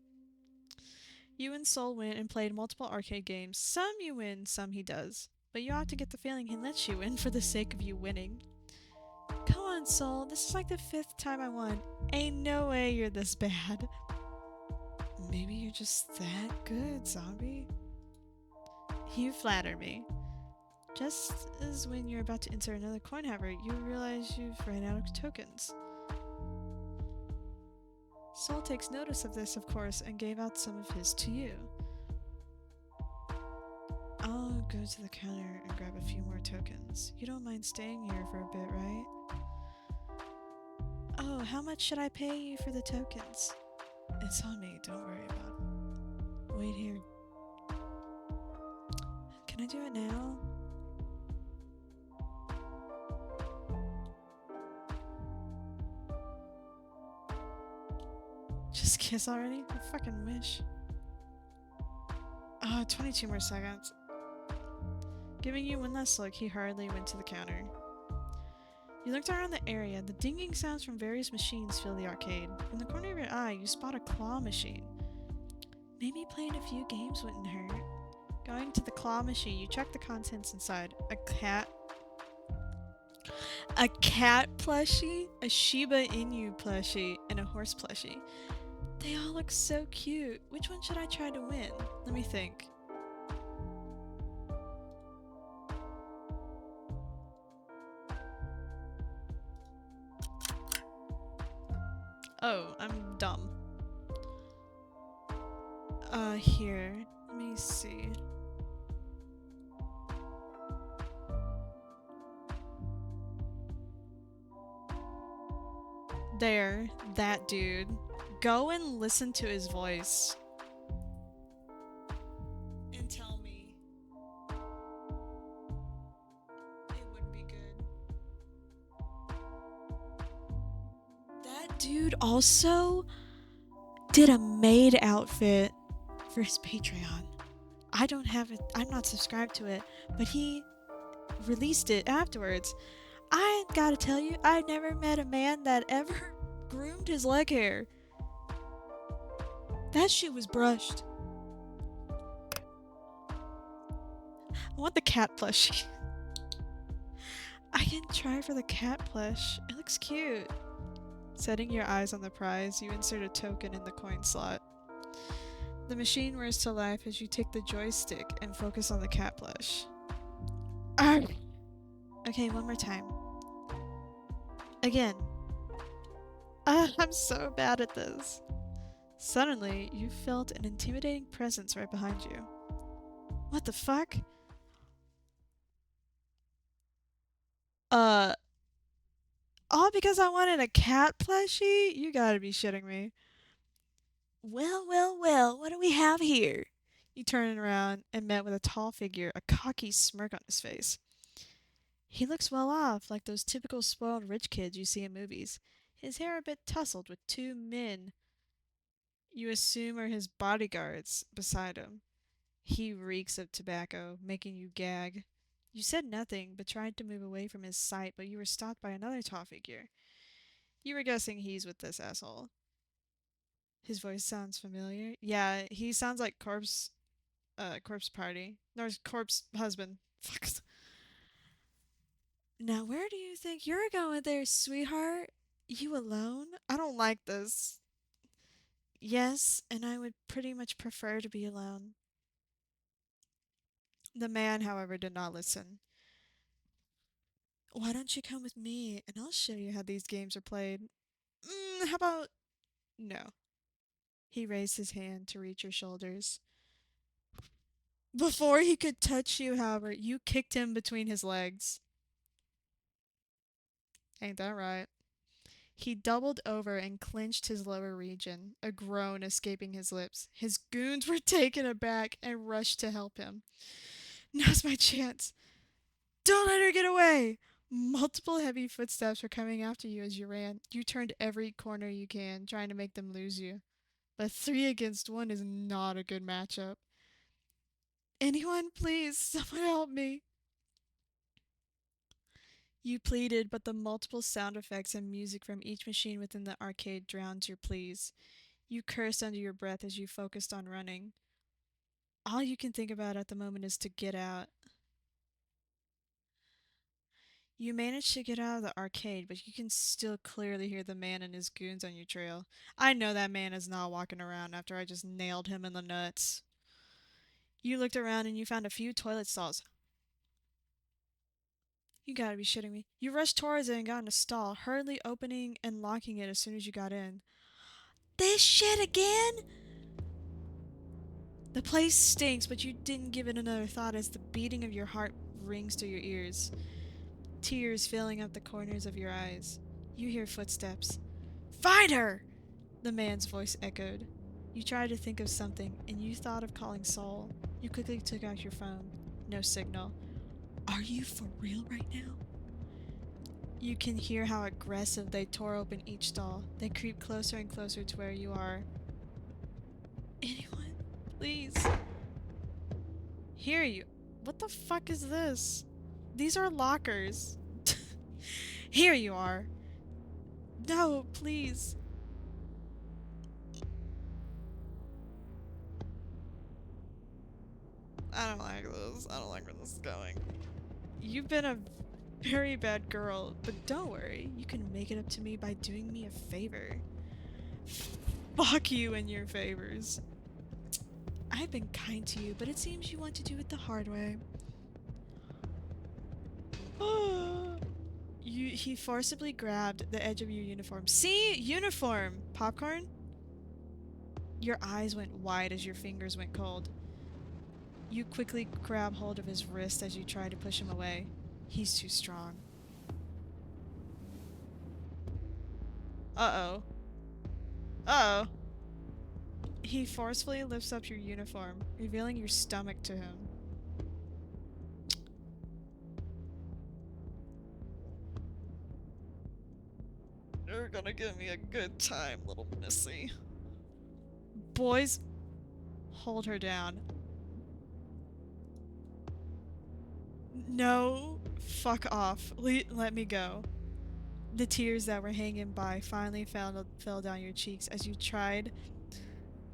You and Soul went and played multiple arcade games. Some you win, some he does. But you ought to get the feeling he lets you win for the sake of you winning. Come on, Soul. This is like the 5th time I won. Ain't no way you're this bad. Maybe you're just that good, zombie. You flatter me. Just as when you're about to insert another coin, however, you realize you've ran out of tokens. Soul takes notice of this, of course, and gave out some of his to you. I'll go to the counter and grab a few more tokens. You don't mind staying here for a bit, right? Oh, how much should I pay you for the tokens? It's on me, don't worry about it. Wait here. Can I do it now? Just kiss already? I fucking wish. Oh, 22 more seconds. Giving you one last look, he hurriedly went to the counter. You looked around the area. The dinging sounds from various machines fill the arcade. From the corner of your eye, you spot a claw machine. Maybe playing a few games wouldn't hurt. Going to the claw machine, you check the contents inside. A cat plushie, a Shiba Inu plushie, and a horse plushie. They all look so cute. Which one should I try to win? Let me think. Oh, I'm dumb. Here. Let me see. There, that dude. Go and listen to his voice. And tell me it wouldn't be good. That dude also did a maid outfit for his Patreon. I don't have it, I'm not subscribed to it, but he released it afterwards. I gotta tell you, I never met a man that ever groomed his leg hair. That shit was brushed. I want the cat plushie. I can try for the cat plush. It looks cute. Setting your eyes on the prize, you insert a token in the coin slot. The machine wears to life as you take the joystick and focus on the cat plush. Arrgh. Okay, one more time. Again. I'm so bad at this. Suddenly, you felt an intimidating presence right behind you. What the fuck? All because I wanted a cat plushie? You gotta be shitting me. Well, well, well, what do we have here? You turned around and met with a tall figure, a cocky smirk on his face. He looks well off, like those typical spoiled rich kids you see in movies. His hair a bit tousled with 2 men you assume are his bodyguards beside him. He reeks of tobacco, making you gag. You said nothing, but tried to move away from his sight, but you were stopped by another tall figure. You were guessing he's with this asshole. His voice sounds familiar. Yeah, he sounds like Corpse Party. No, Corpse Husband. Fuck. Now, where do you think you're going there, sweetheart? You alone? I don't like this. Yes, and I would pretty much prefer to be alone. The man, however, did not listen. Why don't you come with me and I'll show you how these games are played? How about. No. He raised his hand to reach your shoulders. Before he could touch you, however, you kicked him between his legs. Ain't that right? He doubled over and clenched his lower region, a groan escaping his lips. His goons were taken aback and rushed to help him. Now's my chance. Don't let her get away! Multiple heavy footsteps were coming after you as you ran. You turned every corner you can, trying to make them lose you. But 3 against 1 is not a good matchup. Anyone, please, someone help me. You pleaded, but the multiple sound effects and music from each machine within the arcade drowned your pleas. You cursed under your breath as you focused on running. All you can think about at the moment is to get out. You manage to get out of the arcade, but you can still clearly hear the man and his goons on your trail. I know that man is not walking around after I just nailed him in the nuts. You looked around and you found a few toilet stalls. You gotta be shitting me. You rushed towards it and got in a stall, hurriedly opening and locking it as soon as you got in. This shit again? The place stinks, but you didn't give it another thought as the beating of your heart rings through your ears. Tears filling up the corners of your eyes. You hear footsteps. Find her! The man's voice echoed. You tried to think of something, and you thought of calling Saul. You quickly took out your phone. No signal. Are you for real right now? You can hear how aggressive they tore open each stall. They creep closer and closer to where you are. Anyone? Please. Hear you. What the fuck is this? These are lockers. Here you are. No, please. I don't like this. I don't like where this is going. You've been a very bad girl, but don't worry. You can make it up to me by doing me a favor. Fuck you and your favors. I've been kind to you, but it seems you want to do it the hard way. He forcibly grabbed the edge of your uniform. See? Uniform! Popcorn? Your eyes went wide as your fingers went cold. You quickly grab hold of his wrist as you try to push him away. He's too strong. Uh-oh. Uh-oh. He forcefully lifts up your uniform, revealing your stomach to him. You're gonna give me a good time, little missy. Boys, hold her down. No, fuck off. Let me go. The tears that were hanging by finally fell down your cheeks as you tried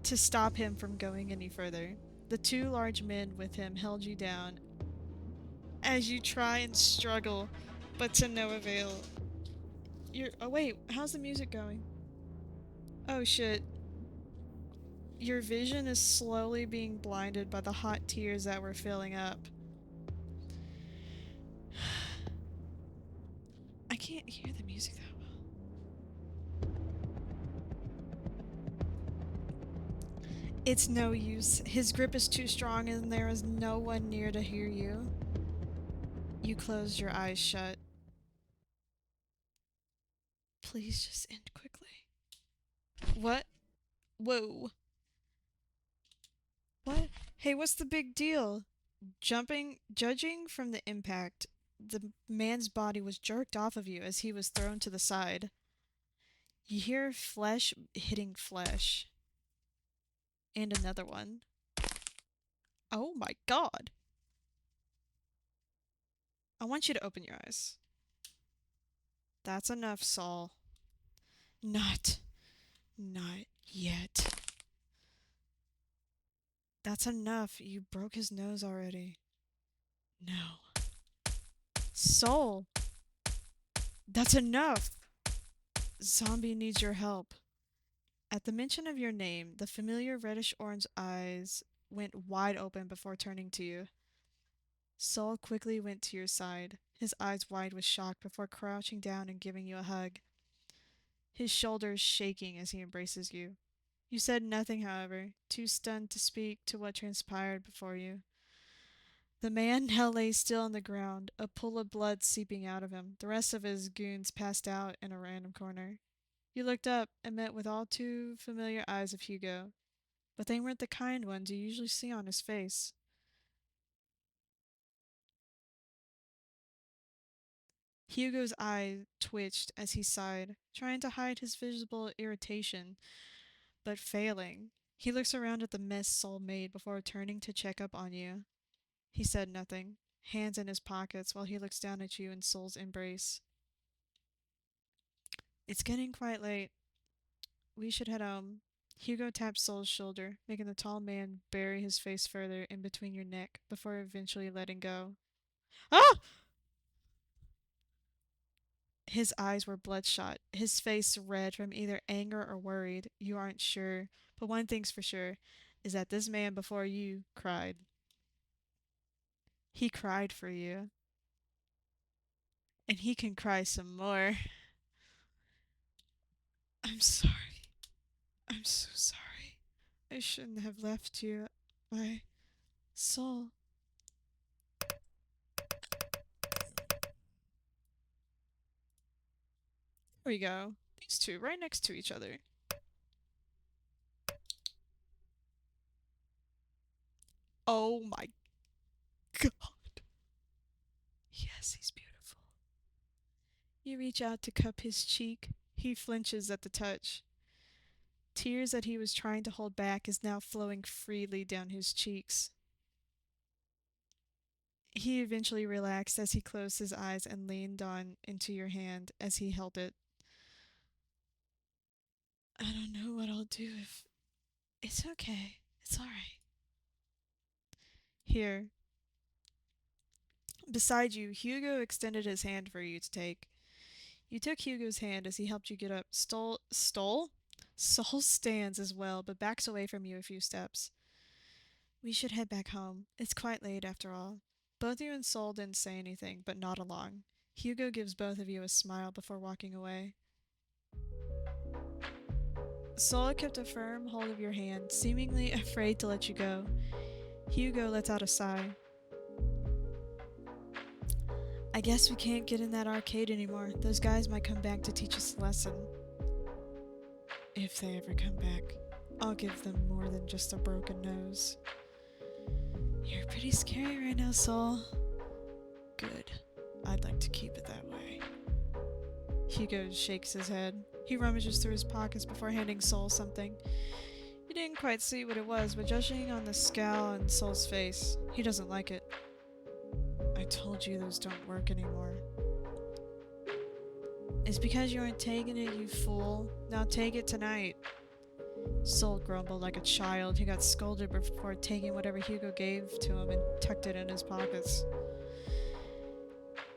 to stop him from going any further. The two large men with him held you down as you try and struggle, but to no avail. Oh wait, how's the music going? Oh shit. Your vision is slowly being blinded by the hot tears that were filling up. I can't hear the music that well. It's no use. His grip is too strong and there is no one near to hear you. You close your eyes shut. Please just end quickly. What? Whoa. What? Hey, what's the big deal? Judging from the impact, the man's body was jerked off of you as he was thrown to the side. You hear flesh hitting flesh. And another one. Oh my god. I want you to open your eyes. That's enough, Saul. Not. Not yet. That's enough. You broke his nose already. No. Saul! That's enough! Zombie needs your help. At the mention of your name, the familiar reddish-orange eyes went wide open before turning to you. Saul quickly went to your side, his eyes wide with shock before crouching down and giving you a hug, his shoulders shaking as he embraces you. You said nothing, however, too stunned to speak to what transpired before you. The man now lay still on the ground, a pool of blood seeping out of him, the rest of his goons passed out in a random corner. You looked up and met with all too familiar eyes of Hugo, but they weren't the kind ones you usually see on his face. Hugo's eye twitched as he sighed, trying to hide his visible irritation, but failing. He looks around at the mess Soul made before turning to check up on you. He said nothing, hands in his pockets while he looks down at you in Soul's embrace. It's getting quite late. We should head home. Hugo tapped Soul's shoulder, making the tall man bury his face further in between your neck before eventually letting go. Ah! His eyes were bloodshot, his face red from either anger or worried. You aren't sure, but one thing's for sure is that this man before you cried. He cried for you, and he can cry some more. I'm sorry. I'm so sorry. I shouldn't have left you. My soul. There we go. These two right next to each other. Oh my god. Yes, he's beautiful. You reach out to cup his cheek. He flinches at the touch. Tears that he was trying to hold back is now flowing freely down his cheeks. He eventually relaxed as he closed his eyes and leaned on into your hand as he held it. I don't know what I'll do if... It's okay. It's alright. Here. Beside you, Hugo extended his hand for you to take. You took Hugo's hand as he helped you get up. Stole? Soul stands as well, but backs away from you a few steps. We should head back home. It's quite late after all. Both you and Soul didn't say anything, but nod along. Hugo gives both of you a smile before walking away. Soul kept a firm hold of your hand, seemingly afraid to let you go. Hugo lets out a sigh. I guess we can't get in that arcade anymore. Those guys might come back to teach us a lesson. If they ever come back, I'll give them more than just a broken nose. You're pretty scary right now, Soul. Good. I'd like to keep it that way. Hugo shakes his head. He rummages through his pockets before handing Soul something. You didn't quite see what it was, but judging on the scowl on Soul's face, he doesn't like it. I told you those don't work anymore. It's because you aren't taking it, you fool. Now take it tonight. Soul grumbled like a child. He got scolded before taking whatever Hugo gave to him and tucked it in his pockets.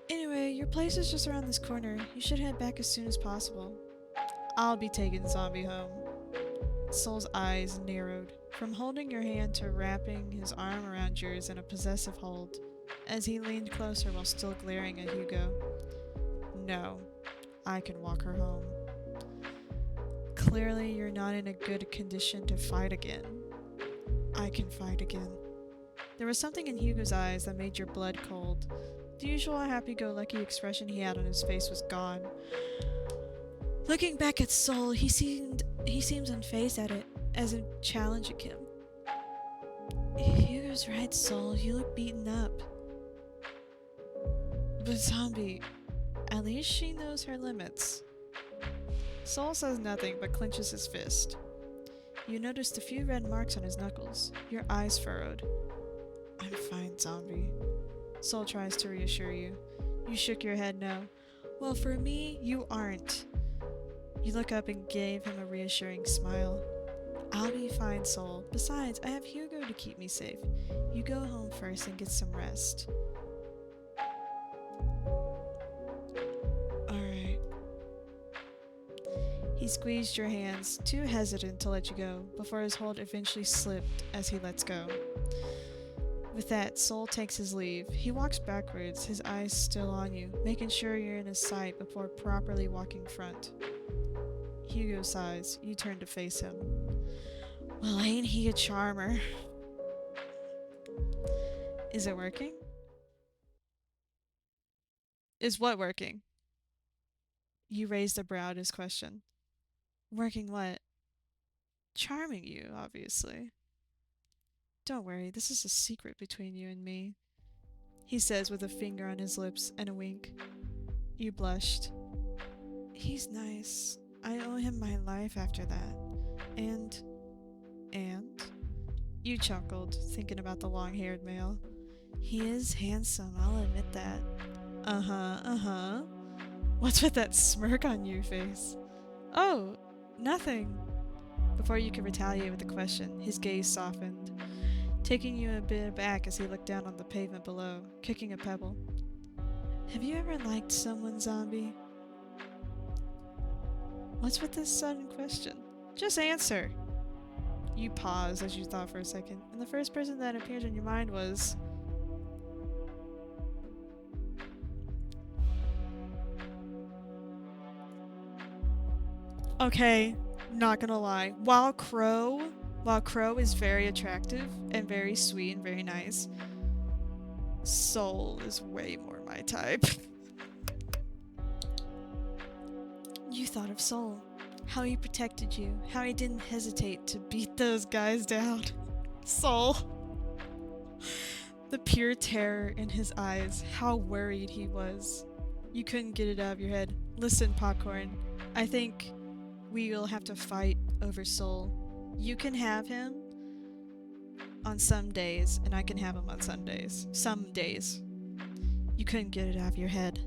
Anyway, your place is just around this corner. You should head back as soon as possible. I'll be taking Zombie home. Soul's eyes narrowed, from holding your hand to wrapping his arm around yours in a possessive hold, as he leaned closer while still glaring at Hugo. No, I can walk her home. Clearly, you're not in a good condition to fight again. I can fight again. There was something in Hugo's eyes that made your blood cold. The usual happy-go-lucky expression he had on his face was gone. Looking back at Soul, he seems unfazed at it, as if challenging him. Hugo's right, Soul. You look beaten up. But Zombie, at least she knows her limits. Soul says nothing but clenches his fist. You noticed a few red marks on his knuckles, your eyes furrowed. I'm fine, zombie. Soul tries to reassure you. You shook your head no. Well, for me, you aren't. You look up and gave him a reassuring smile. I'll be fine, Soul. Besides, I have Hugo to keep me safe. You go home first and get some rest. Alright. He squeezed your hands, too hesitant to let you go, before his hold eventually slipped as he lets go. With that, Soul takes his leave. He walks backwards, his eyes still on you, making sure you're in his sight before properly walking front. Hugo sighs. You turn to face him. Well, ain't he a charmer? Is it working? Is what working? You raised a brow at his question. Working what? Charming you, obviously. Don't worry, this is a secret between you and me, he says with a finger on his lips and a wink. You blushed. He's nice. I owe him my life after that. And? You chuckled, thinking about the long-haired male. He is handsome, I'll admit that. Uh-huh. What's with that smirk on your face? Oh, nothing. Before you could retaliate with a question, his gaze softened, taking you a bit aback as he looked down on the pavement below, kicking a pebble. Have you ever liked someone, zombie? What's with this sudden question? Just answer. You paused as you thought for a second, and the first person that appeared in your mind was... Okay, not gonna lie. While Crow is very attractive and very sweet and very nice, Soul is way more my type. You thought of Soul. How he protected you. How he didn't hesitate to beat those guys down. Soul. The pure terror in his eyes. How worried he was. You couldn't get it out of your head. Listen, Popcorn. I think we will have to fight over Soul. You can have him on some days, and I can have him on Sundays. Some days. You couldn't get it out of your head.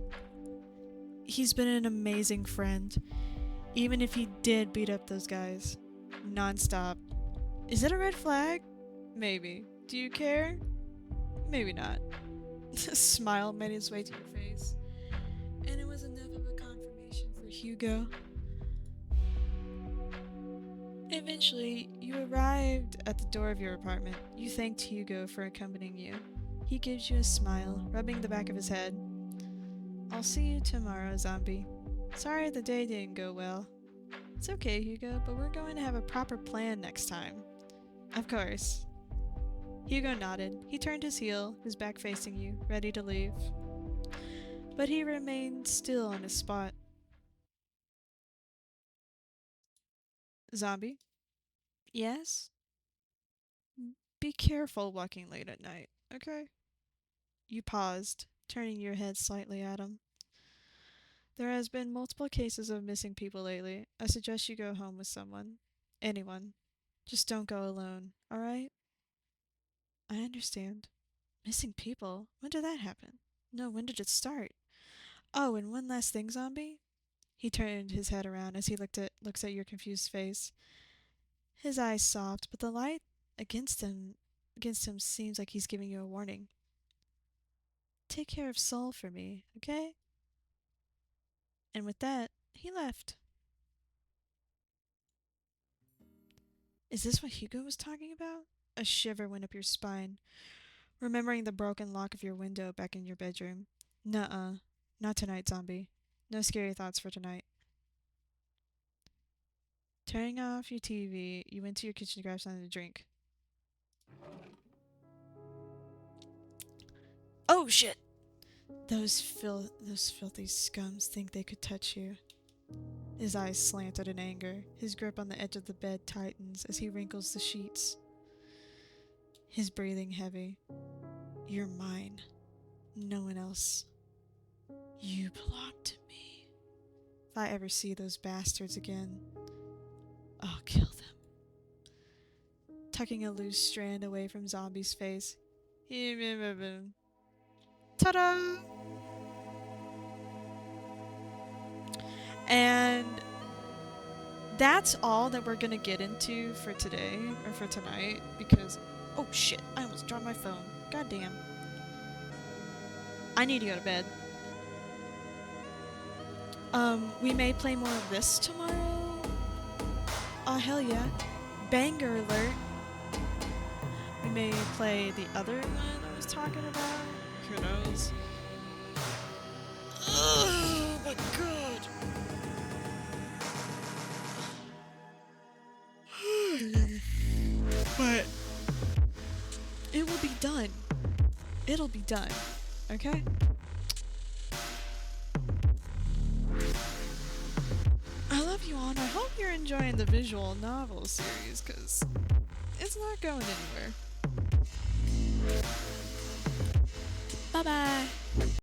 He's been an amazing friend. Even if he did beat up those guys. Non-stop. Is it a red flag? Maybe. Do you care? Maybe not. A smile made its way to your face. And it was enough of a confirmation for Hugo. Eventually, you arrived at the door of your apartment. You thanked Hugo for accompanying you. He gives you a smile, rubbing the back of his head. I'll see you tomorrow, zombie. Sorry the day didn't go well. It's okay, Hugo, but we're going to have a proper plan next time. Of course. Hugo nodded. He turned his heel, his back facing you, ready to leave. But he remained still on his spot. Zombie? Yes? Be careful walking late at night, okay? You paused, turning your head slightly at him. There has been multiple cases of missing people lately. I suggest you go home with someone. Anyone. Just don't go alone, alright? I understand. Missing people? When did that happen? No, when did it start? Oh, and one last thing, zombie? He turned his head around as he looks at your confused face. His eyes soft, but the light against him seems like he's giving you a warning. Take care of Soul for me, okay? And with that, he left. Is this what Hugo was talking about? A shiver went up your spine, remembering the broken lock of your window back in your bedroom. Nuh-uh. Not tonight, zombie. No scary thoughts for tonight. Turning off your TV, you went to your kitchen to grab something to drink. Oh shit! Those filthy scums think they could touch you. His eyes slanted in anger. His grip on the edge of the bed tightens as he wrinkles the sheets. His breathing heavy. You're mine. No one else. You belong to me. If I ever see those bastards again, I'll kill them. Tucking a loose strand away from Zombie's face, Ta-da! And that's all that we're gonna get into for today, or for tonight, because... Oh shit, I almost dropped my phone. God damn. I need to go to bed. We may play more of this tomorrow. Oh, hell yeah. Banger alert. We may play the other one I was talking about. Who knows? Oh my god. But it will be done. It'll be done. Okay? I love you all, and I hope you're enjoying the visual novel series, because it's not going anywhere. Bye-bye!